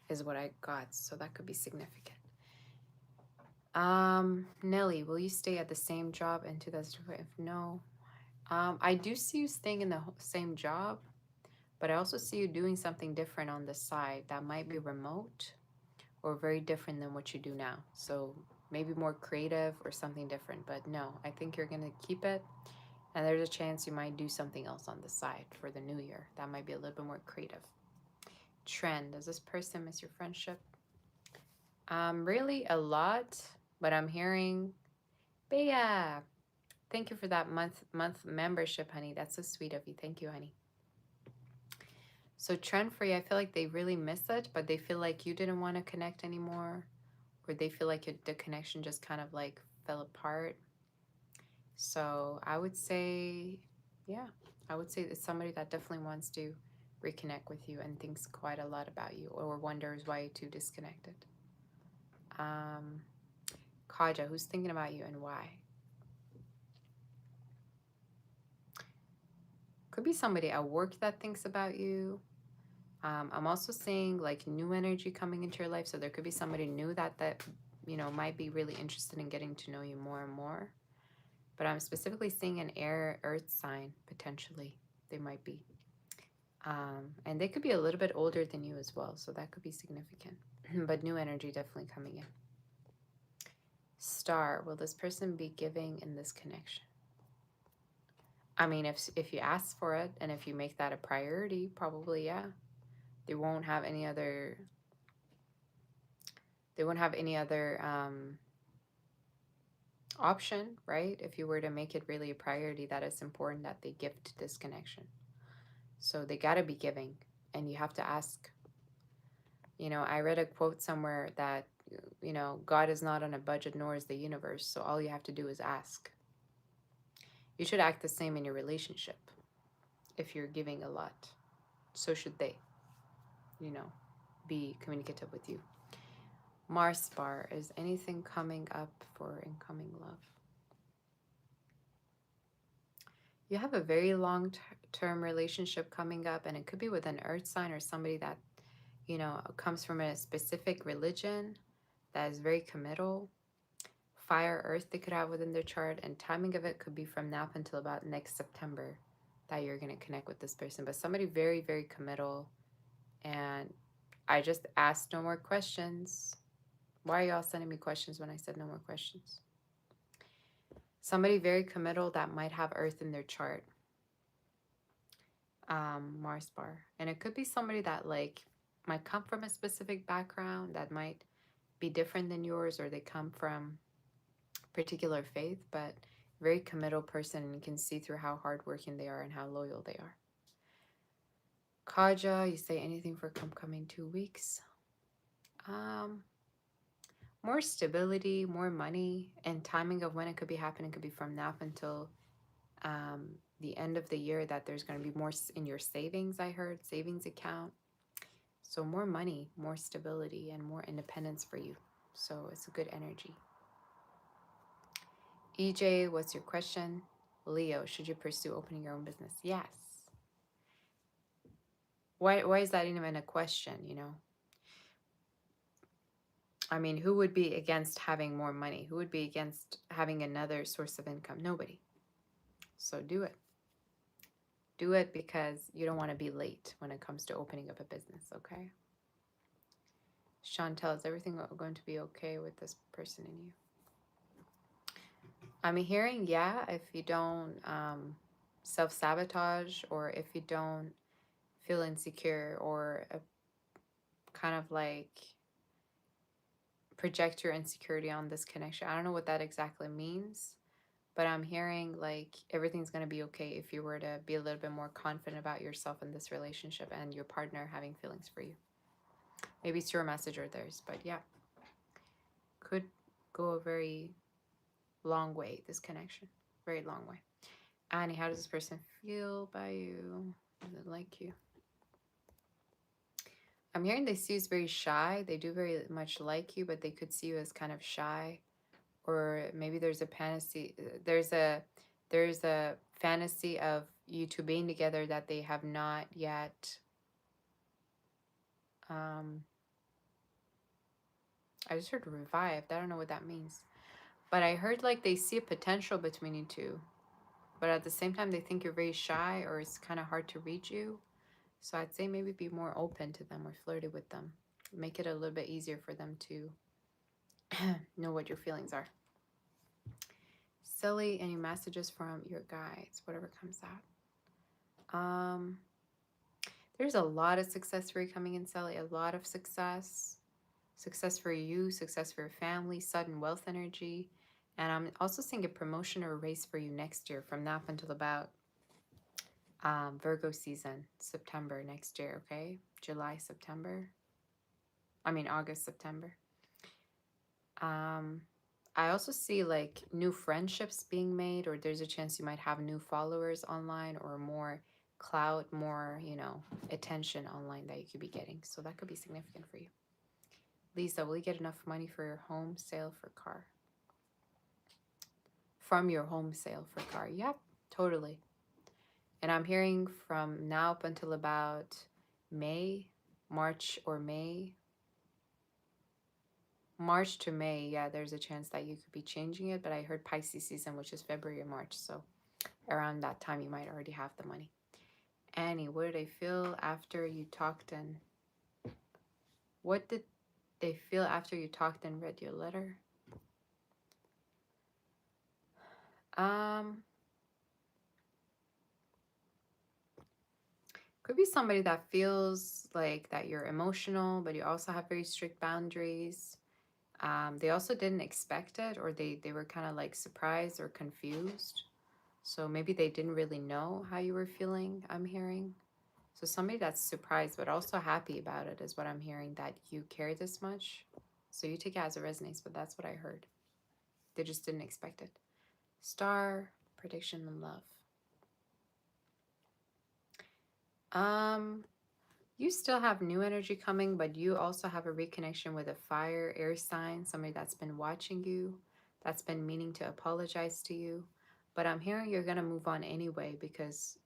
is what I got, so that could be significant. Nelly, will you stay at the same job in 2024? If no, I do see you staying in the same job, but I also see you doing something different on the side that might be remote or very different than what you do now. So maybe more creative or something different, but no, I think you're gonna keep it. And there's a chance you might do something else on the side for the new year. That might be a little bit more creative. Trend, does this person miss your friendship? Really a lot, but I'm hearing, Bea, thank you for that month membership, honey. That's so sweet of you. Thank you, honey. So trend for you, I feel like they really miss it, but they feel like you didn't want to connect anymore, or they feel like the connection just kind of like fell apart. So I would say, yeah, I would say it's somebody that definitely wants to reconnect with you and thinks quite a lot about you, or wonders why you two disconnected. Kaja, who's thinking about you and why? Could be somebody at work that thinks about you. I'm also seeing like new energy coming into your life, so there could be somebody new that you know might be really interested in getting to know you more and more. But I'm specifically seeing an air earth sign potentially. They might be, and they could be a little bit older than you as well, so that could be significant. But new energy definitely coming in. Star, will this person be giving in this connection? I mean, if you ask for it and if you make that a priority, probably, yeah. They won't have any other, option, right? If you were to make it really a priority, that it's important that they gift this connection. So they got to be giving, and you have to ask. I read a quote somewhere that, God is not on a budget, nor is the universe. So all you have to do is ask. You should act the same in your relationship. If you're giving a lot, so should they, be communicative with you. Mars bar, is anything coming up for incoming love? You have a very long-term relationship coming up, and it could be with an earth sign or somebody that, comes from a specific religion that is very committal. Fire, earth, they could have within their chart, and timing of it could be from now up until about next September that you're going to connect with this person. But somebody very, very committal, and I just asked no more questions. Why are y'all sending me questions when I said no more questions? Somebody very committal that might have earth in their chart. Mars bar. And it could be somebody that might come from a specific background that might be different than yours, or they come from particular faith, but very committal person, and you can see through how hardworking they are and how loyal they are. Kaja, you say anything for coming 2 weeks? More stability, more money, and timing of when it could be happening could be from now until the end of the year, that there's going to be more in your savings, I heard, savings account. So more money, more stability, and more independence for you. So it's a good energy. EJ, what's your question? Leo, should you pursue opening your own business? Yes. Why is that even a question, I mean, who would be against having more money? Who would be against having another source of income? Nobody. So do it. Do it because you don't want to be late when it comes to opening up a business, okay? Chantel, is everything going to be okay with this person in you? I'm hearing, yeah, if you don't self-sabotage, or if you don't feel insecure, or kind of project your insecurity on this connection. I don't know what that exactly means, but I'm hearing everything's going to be okay if you were to be a little bit more confident about yourself in this relationship and your partner having feelings for you. Maybe it's your message or theirs, but yeah, could go a very long way, this connection. Very long way. Annie, how does this person feel by you? Does it like you? I'm hearing they see you as very shy. They do very much like you, but they could see you as kind of shy. Or maybe there's a fantasy. There's a fantasy of you two being together that they have not yet. I just heard revived. I don't know what that means, but I heard they see a potential between you two, but at the same time they think you're very shy, or it's kind of hard to reach you. So I'd say maybe be more open to them or flirty with them. Make it a little bit easier for them to know what your feelings are. Silly, any messages from your guides, whatever comes out. There's a lot of success for you coming in, Sally. A lot of success. Success for you, success for your family, sudden wealth energy. And I'm also seeing a promotion or a raise for you next year, from now up until about Virgo season, September next year, okay? July, September. I mean, August, September. I also see new friendships being made, or there's a chance you might have new followers online, or more clout, more, attention online that you could be getting. So that could be significant for you. Lisa, will you get enough money for your home sale for car? From your home sale for car. Yep, totally. And I'm hearing from now up until about March to May, yeah, there's a chance that you could be changing it. But I heard Pisces season, which is February or March. So around that time, you might already have the money. Annie, what did they feel after you talked and... What did they feel after you talked and read your letter? Um, could be somebody that feels like that you're emotional, but you also have very strict boundaries. They also didn't expect it, or they were kind of like surprised or confused. So maybe they didn't really know how you were feeling, I'm hearing. So somebody that's surprised but also happy about it is what I'm hearing, that you care this much. So you take it as it resonates, but that's what I heard. They just didn't expect it. Star, prediction, and love. Um, you still have new energy coming, but you also have a reconnection with a fire, air sign, somebody that's been watching you, that's been meaning to apologize to you. But I'm hearing you're going to move on anyway because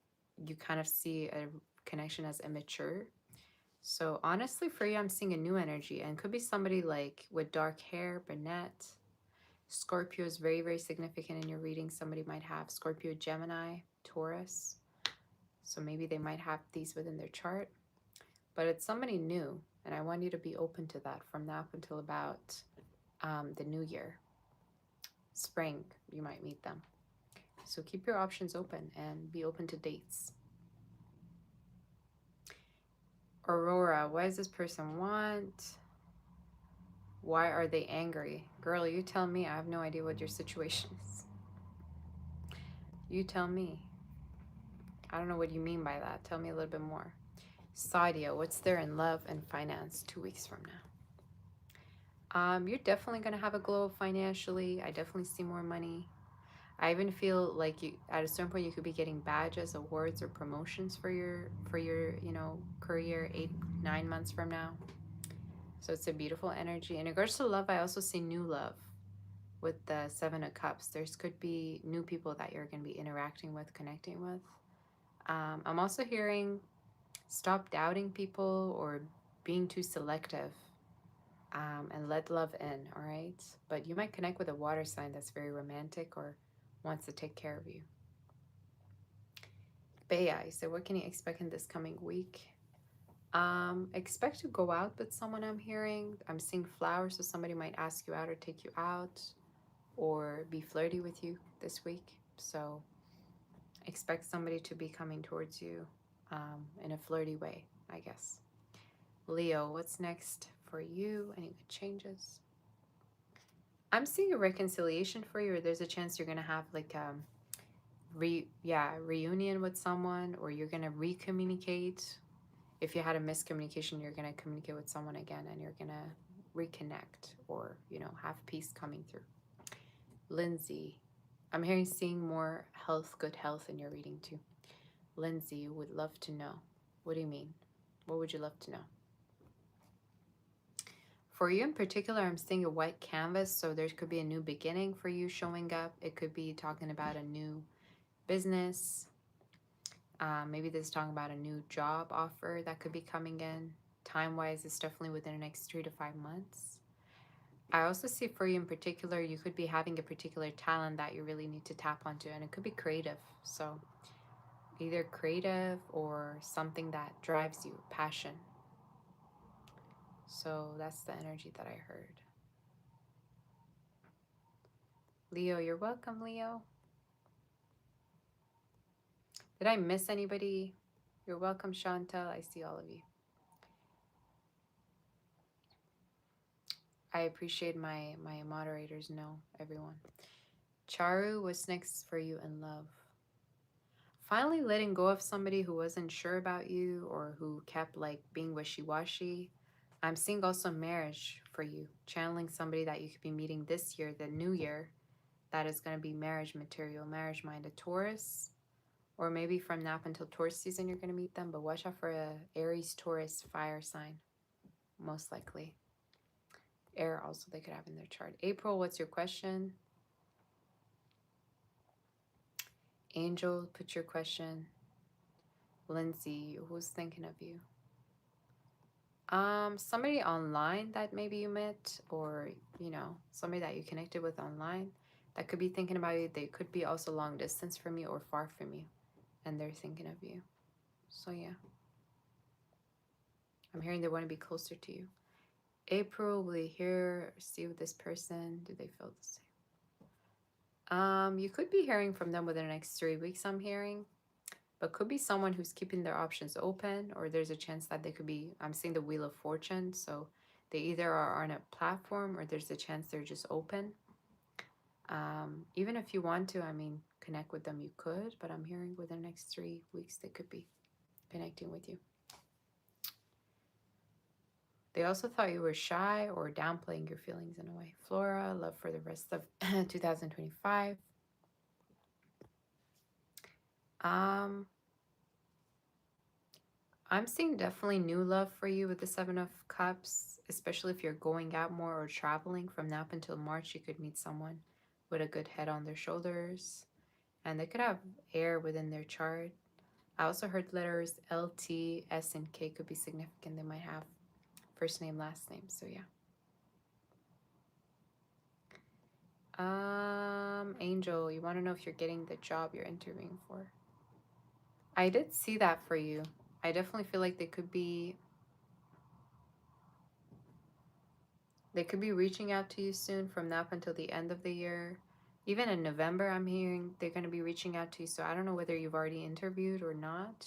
you kind of see a connection as immature. So honestly, for you, I'm seeing a new energy, and could be somebody like with dark hair, brunette. Scorpio is very, very significant in your reading. Somebody might have Scorpio, Gemini, Taurus. So maybe they might have these within their chart. But it's somebody new, and I want you to be open to that from now up until about the new year. Spring, you might meet them. So keep your options open and be open to dates. Aurora, what does this person want? Why are they angry? Girl, you tell me. I have no idea what your situation is. You tell me. I don't know what you mean by that. Tell me a little bit more. Sadia, what's there in love and finance 2 weeks from now? You're definitely going to have a glow up financially. I definitely see more money. I even feel like you at a certain point you could be getting badges, awards, or promotions for your career 8, 9 months from now. So it's a beautiful energy. In regards to love, I also see new love with the Seven of Cups. There's could be new people that you're going to be interacting with, connecting with. I'm also hearing stop doubting people or being too selective, and let love in, all right? But you might connect with a water sign that's very romantic or wants to take care of you. Bea, so what can you expect in this coming week? Expect to go out with someone, I'm hearing. I'm seeing flowers, so somebody might ask you out or take you out or be flirty with you this week. So expect somebody to be coming towards you in a flirty way, I guess. Leo, what's next for you? Any good changes? I'm seeing a reconciliation for you, or there's a chance you're gonna have like reunion with someone, or you're gonna recommunicate. If you had a miscommunication, you're gonna communicate with someone again, and you're gonna reconnect, or have peace coming through. Lindsay, I'm hearing seeing more health, good health in your reading too. Lindsay would love to know. What do you mean? What would you love to know? For you in particular, I'm seeing a white canvas, so there could be a new beginning for you showing up. It could be talking about a new business. Maybe this is talking about a new job offer that could be coming in. Time-wise, it's definitely within the next 3 to 5 months. I also see for you in particular, you could be having a particular talent that you really need to tap onto, and it could be creative. So either creative or something that drives you, passion. So that's the energy that I heard. Leo, you're welcome, Leo. Did I miss anybody? You're welcome, Chantal. I see all of you. I appreciate my moderators know everyone. Charu, what's next for you in love? Finally letting go of somebody who wasn't sure about you or who kept like being wishy-washy. I'm seeing also marriage for you. Channeling somebody that you could be meeting this year, the new year, that is going to be marriage material, marriage minded Taurus. Or maybe from now up until Taurus season you're going to meet them, but watch out for a Aries, Taurus, fire sign, most likely. Air also they could have in their chart. April, what's your question? Angel, put your question. Lindsay, who's thinking of you? Somebody online that maybe you met, or somebody that you connected with online that could be thinking about you. They could be also long distance from you or far from you, and they're thinking of you. So yeah, I'm hearing they want to be closer to you. April, will you hear or see with this person? Do they feel the You could be hearing from them within the next 3 weeks, I'm hearing. But could be someone who's keeping their options open, or there's a chance that they could be, I'm seeing the Wheel of Fortune, so they either are on a platform or there's a chance they're just open. Even if you want to, I mean, connect with them, you could, but I'm hearing within the next 3 weeks they could be connecting with you. They also thought you were shy or downplaying your feelings in a way. Flora, love for the rest of 2025. I'm seeing definitely new love for you with the Seven of Cups, especially if you're going out more or traveling. From now up until March, you could meet someone with a good head on their shoulders, and they could have air within their chart. I also heard letters L, T, S, and K could be significant. They might have first name, last name. So yeah. Angel, you want to know if you're getting the job you're interviewing for. I did see that for you. I definitely feel like they could be reaching out to you soon from now up until the end of the year. Even in November, I'm hearing they're going to be reaching out to you. So I don't know whether you've already interviewed or not,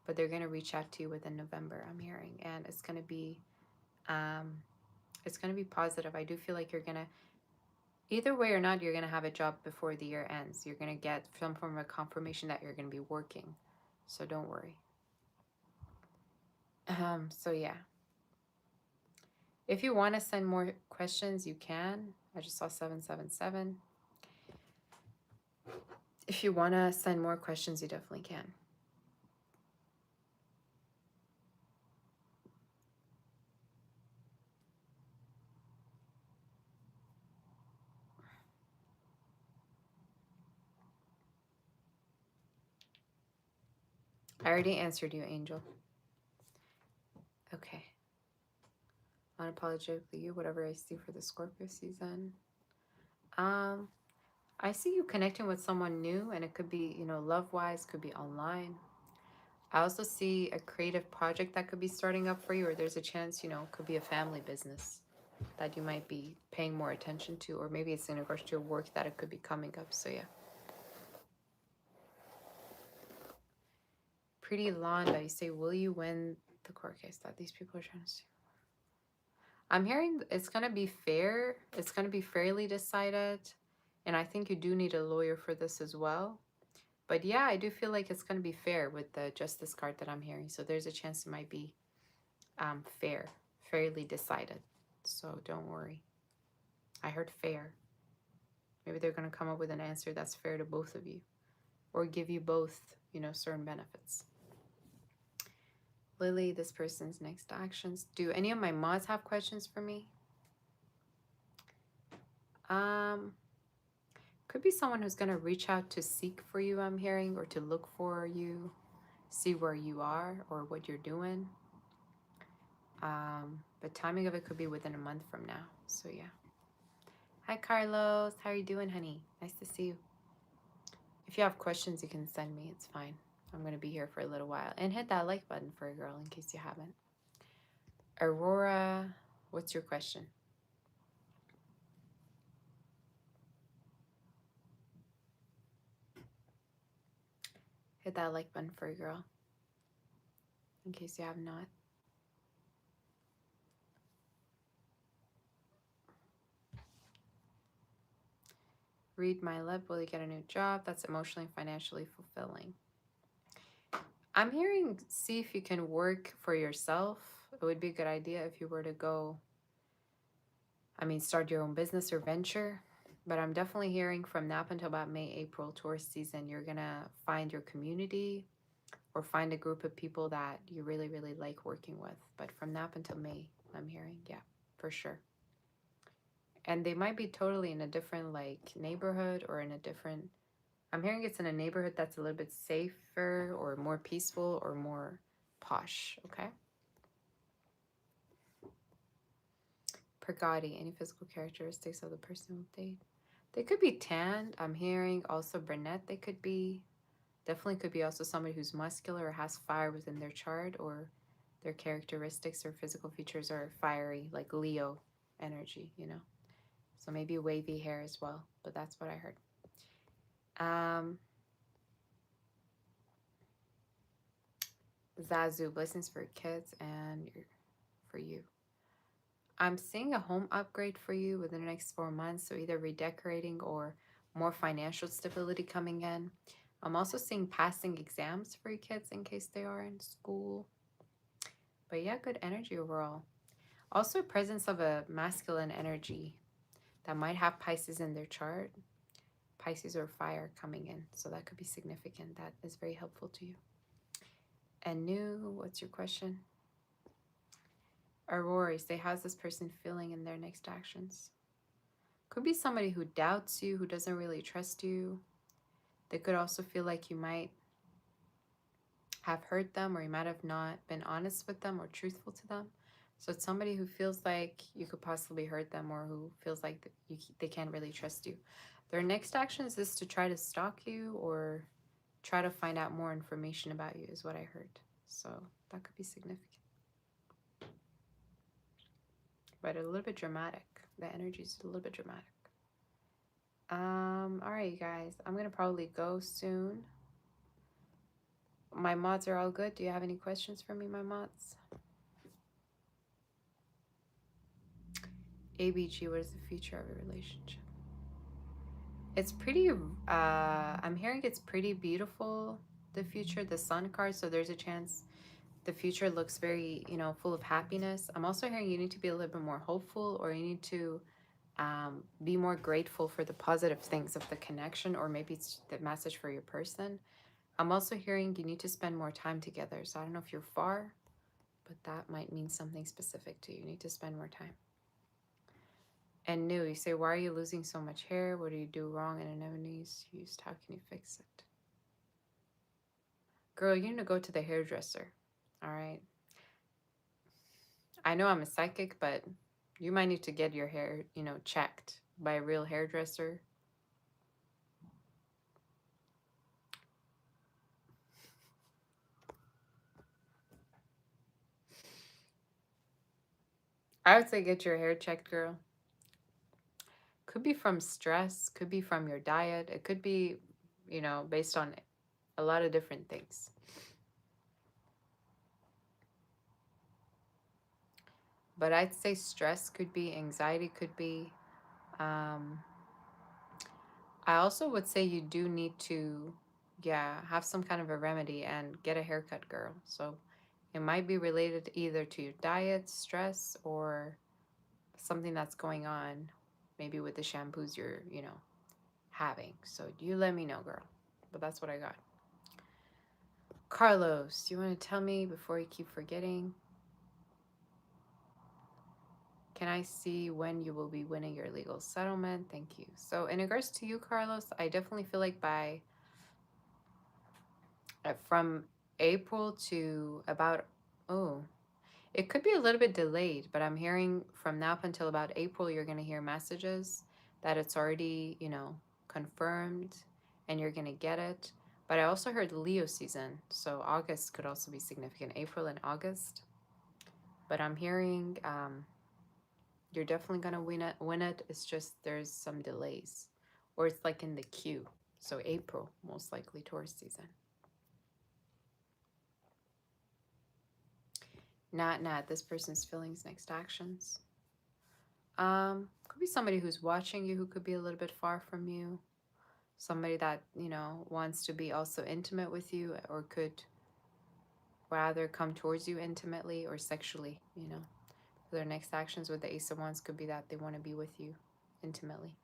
but they're going to reach out to you within November, I'm hearing. And it's going to be positive. I do feel like you're going to, either way or not, you're going to have a job before the year ends. You're going to get some form of confirmation that you're going to be working. So don't worry. So yeah. If you want to send more questions, you can. I just saw 777. If you want to send more questions, you definitely can. I already answered you, Angel. Okay. Unapologetically you, whatever I see for the Scorpio season. I see you connecting with someone new, and it could be, love-wise, could be online. I also see a creative project that could be starting up for you, or there's a chance, it could be a family business that you might be paying more attention to, or maybe it's in regards to your work that it could be coming up. So yeah. Pretty Londa, you say, will you win the court case that these people are trying to see? I'm hearing it's going to be fair. It's going to be fairly decided. And I think you do need a lawyer for this as well. But yeah, I do feel like it's going to be fair with the Justice card that I'm hearing. So there's a chance it might be fairly decided. So don't worry. I heard fair. Maybe they're going to come up with an answer that's fair to both of you, or give you both, certain benefits. Lily, this person's next actions. Do any of my mods have questions for me? Could be someone who's going to reach out to seek for you, I'm hearing, or to look for you, see where you are or what you're doing. But timing of it could be within a month from now. So yeah. Hi, Carlos. How are you doing, honey? Nice to see you. If you have questions, you can send me. It's fine. I'm going to be here for a little while. And hit that like button for a girl in case you haven't. Aurora, what's your question? Hit that like button for a girl in case you have not. Read my lip. Will you get a new job that's emotionally and financially fulfilling? I'm hearing, see if you can work for yourself. It would be a good idea if you were to go, start your own business or venture. But I'm definitely hearing from now up until about May, April, tourist season, you're going to find your community or find a group of people that you really, really like working with. But from now up until May, I'm hearing, yeah, for sure. And they might be totally in a different neighborhood or in a different, I'm hearing it's in a neighborhood that's a little bit safer or more peaceful or more posh, okay? Purgati, any physical characteristics of the person with date? They could be tanned. I'm hearing also brunette. They could be, definitely could be also somebody who's muscular or has fire within their chart, or their characteristics or physical features are fiery, like Leo energy, So maybe wavy hair as well, but that's what I heard. Um, Zazu, blessings for kids and for you. I'm seeing a home upgrade for you within the next 4 months. So either redecorating or more financial stability coming in. I'm also seeing passing exams for your kids in case they are in school. But yeah, good energy overall. Also, presence of a masculine energy that might have Pisces in their chart. Pisces or fire coming in. So that could be significant. That is very helpful to you. And new, what's your question? Aurora, say, how's this person feeling in their next actions? Could be somebody who doubts you, who doesn't really trust you. They could also feel like you might have hurt them, or you might have not been honest with them or truthful to them. So it's somebody who feels like you could possibly hurt them, or who feels like they can't really trust you. Their next actions is to try to stalk you or try to find out more information about you, is what I heard. So that could be significant. But a little bit dramatic. The energy is a little bit dramatic. All right, you guys. I'm gonna probably go soon. My mods are all good. Do you have any questions for me, my mods? ABG, what is the future of a relationship? It's pretty, I'm hearing it's pretty beautiful, the future, the sun card. So there's a chance the future looks very, full of happiness. I'm also hearing you need to be a little bit more hopeful, or you need to be more grateful for the positive things of the connection, or maybe it's the message for your person. I'm also hearing you need to spend more time together. So I don't know if you're far, but that might mean something specific to you. You need to spend more time. And new, you say, why are you losing so much hair? What do you do wrong? And anemones used, how can you fix it? Girl, you need to go to the hairdresser. All right. I know I'm a psychic, but you might need to get your hair, checked by a real hairdresser. I would say get your hair checked, girl. Could be from stress, could be from your diet. It could be, based on a lot of different things. But I'd say stress could be, anxiety could be. I also would say you do need to, have some kind of a remedy and get a haircut, girl. So it might be related either to your diet, stress, or something that's going on, maybe with the shampoos you're, having. So you let me know, girl. But that's what I got. Carlos, do you want to tell me before you keep forgetting? Can I see when you will be winning your legal settlement? Thank you. So in regards to you, Carlos, I definitely feel like from April to about, it could be a little bit delayed, but I'm hearing from now up until about April, you're going to hear messages that it's already, confirmed, and you're going to get it. But I also heard Leo season, so August could also be significant, April and August. But I'm hearing you're definitely going to win it. It's just there's some delays, or it's like in the queue. So April, most likely Taurus season. Not this person's feelings, next actions. Could be somebody who's watching you, who could be a little bit far from you. Somebody that, wants to be also intimate with you, or could rather come towards you intimately or sexually, Their next actions with the Ace of Wands could be that they want to be with you intimately.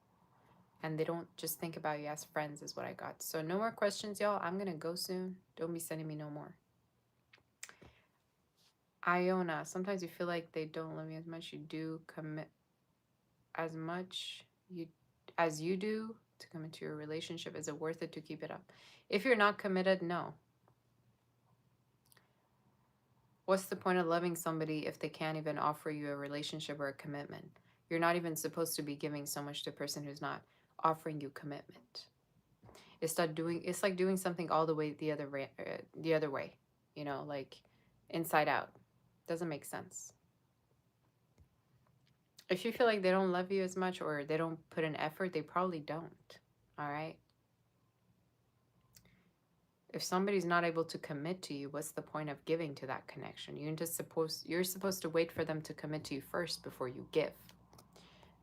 And they don't just think about you as friends, is what I got. So no more questions, y'all. I'm going to go soon. Don't be sending me no more. Iona, sometimes you feel like they don't love you as much. You do commit as much as you do to come into your relationship. Is it worth it to keep it up? If you're not committed, no. What's the point of loving somebody if they can't even offer you a relationship or a commitment? You're not even supposed to be giving so much to a person who's not offering you commitment. It's like doing something all the way the other way, like inside out. Doesn't make sense. If you feel like they don't love you as much, or they don't put an effort, they probably don't. All right. If somebody's not able to commit to you, what's the point of giving to that connection? You're supposed to wait for them to commit to you first before you give.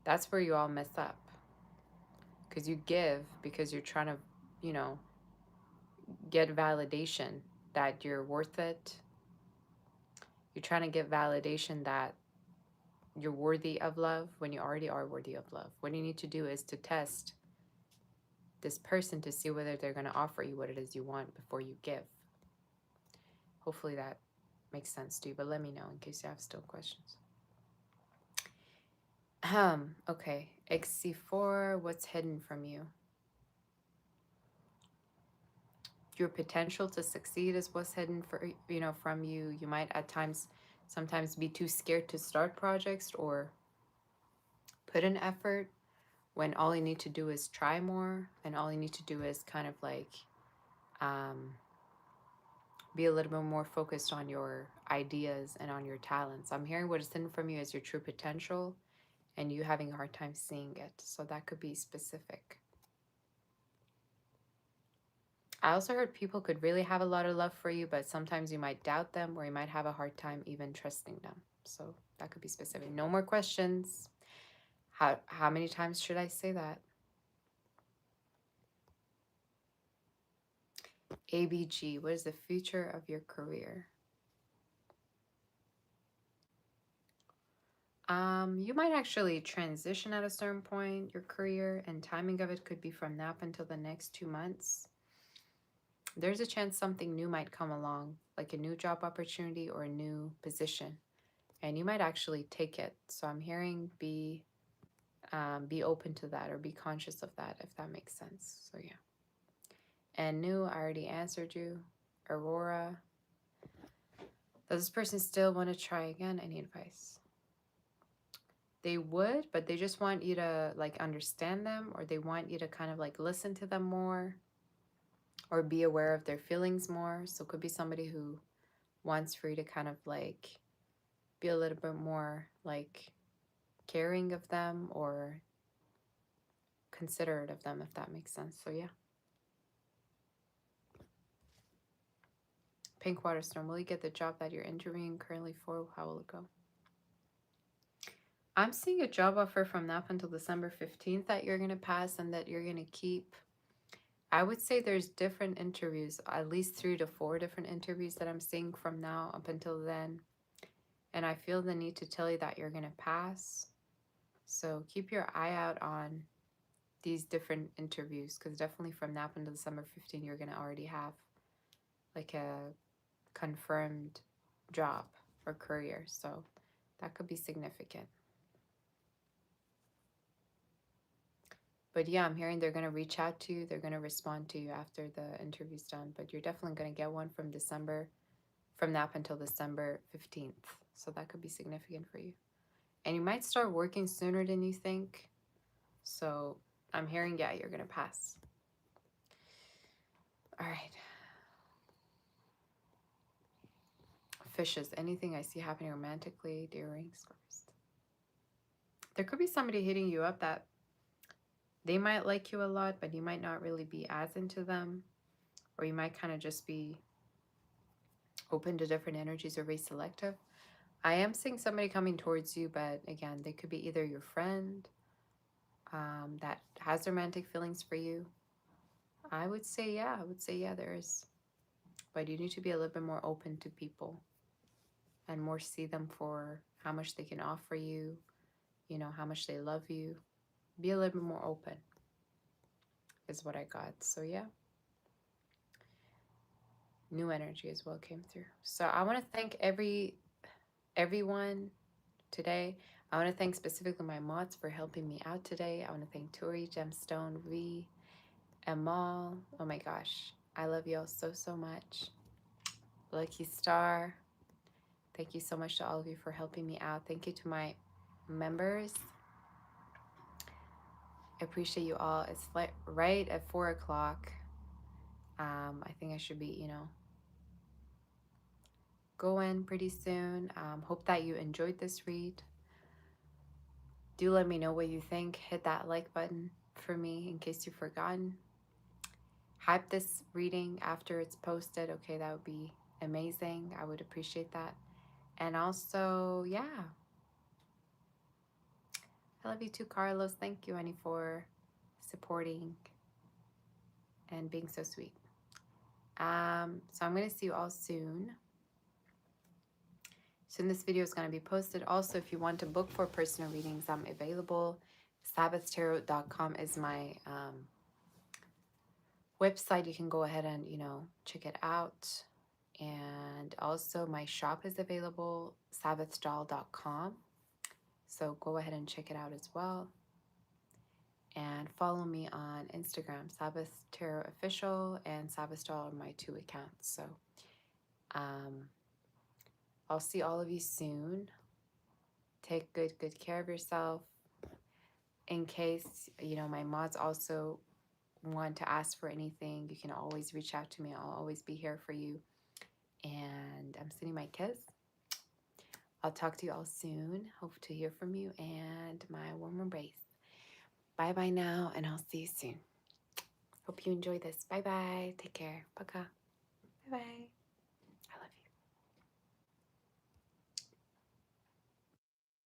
That's where you all mess up. Because you give because you're trying to, you know, get validation that you're worth it. You're trying to get validation that you're worthy of love when you already are worthy of love. What you need to do is to test this person to see whether they're going to offer you what it is you want before you give. Hopefully that makes sense to you, but let me know in case you have still questions. Okay. XC4, what's hidden from you? Your potential to succeed is what's hidden from you. You might at times sometimes be too scared to start projects or put in effort when all you need to do is try more, and all you need to do is kind of like be a little bit more focused on your ideas and on your talents. I'm hearing what is hidden from you is your true potential and you having a hard time seeing it. So that could be specific. I also heard people could really have a lot of love for you, but sometimes you might doubt them or you might have a hard time even trusting them. So that could be specific. No more questions. How many times should I say that? ABG, what is the future of your career? You might actually transition at a certain point, your career, and timing of it could be from now up until the next 2 months. There's a chance something new might come along, like a new job opportunity or a new position, and you might actually take it. So I'm hearing be open to that or be conscious of that, if that makes sense. So yeah. And new, I already answered you. Aurora, does this person still want to try again? Any advice? They would, but they just want you to like understand them, or they want you to kind of like listen to them more or be aware of their feelings more. So it could be somebody who wants for you to kind of like be a little bit more like caring of them or considerate of them, if that makes sense. So yeah. Pink Water Storm, will you get the job that you're interviewing currently for? How will it go? I'm seeing a job offer from now up until December 15th that you're going to pass and that you're going to keep. I would say there's different interviews, at least 3 to 4 different interviews that I'm seeing from now up until then. And I feel the need to tell you that you're going to pass. So keep your eye out on these different interviews, because definitely from now up until December 15th, you're going to already have like a confirmed job or career. So that could be significant. But yeah, I'm hearing they're going to reach out to you. They're going to respond to you after the interview's done. But you're definitely going to get one from now up until December 15th. So that could be significant for you. And you might start working sooner than you think. So I'm hearing, yeah, you're going to pass. All right. Fishes, anything I see happening romantically during first. There could be somebody hitting you up that they might like you a lot, but you might not really be as into them. Or you might kind of just be open to different energies or very selective. I am seeing somebody coming towards you, but again, they could be either your friend that has romantic feelings for you. I would say, yeah, there is. But you need to be a little bit more open to people and more see them for how much they can offer you, you know, how much they love you. Be a little bit more open is what I got. So yeah. New energy as well came through. So I want to thank everyone today. I want to thank specifically my mods for helping me out today. I want to thank Tori, Gemstone, V, Amal. Oh my gosh. I love y'all so, so much. Lucky Star. Thank you so much to all of you for helping me out. Thank you to my members. I appreciate you all. It's like right at 4 o'clock. I think I should be, you know, going pretty soon. Hope that you enjoyed this read. Do let me know what you think. Hit that like button for me in case you've forgotten. hype this reading after it's posted, okay, that would be amazing. I would appreciate that. And also, yeah, I love you too, Carlos. Thank you, Annie, for supporting and being so sweet. So I'm going to see you all soon. Soon this video is going to be posted. Also, if you want to book for personal readings, I'm available. SabbathTarot.com is my website. You can go ahead and, check it out. And also my shop is available, sabbathdoll.com. So go ahead and check it out as well. And follow me on Instagram, Sabbath Tarot Official and Sabbath Doll are my 2 accounts. So I'll see all of you soon. Take good care of yourself. In case, my mods also want to ask for anything, you can always reach out to me. I'll always be here for you. And I'm sending my kiss. I'll talk to you all soon. Hope to hear from you and my warm embrace. Bye-bye now, and I'll see you soon. Hope you enjoy this. Bye-bye. Take care. Пока.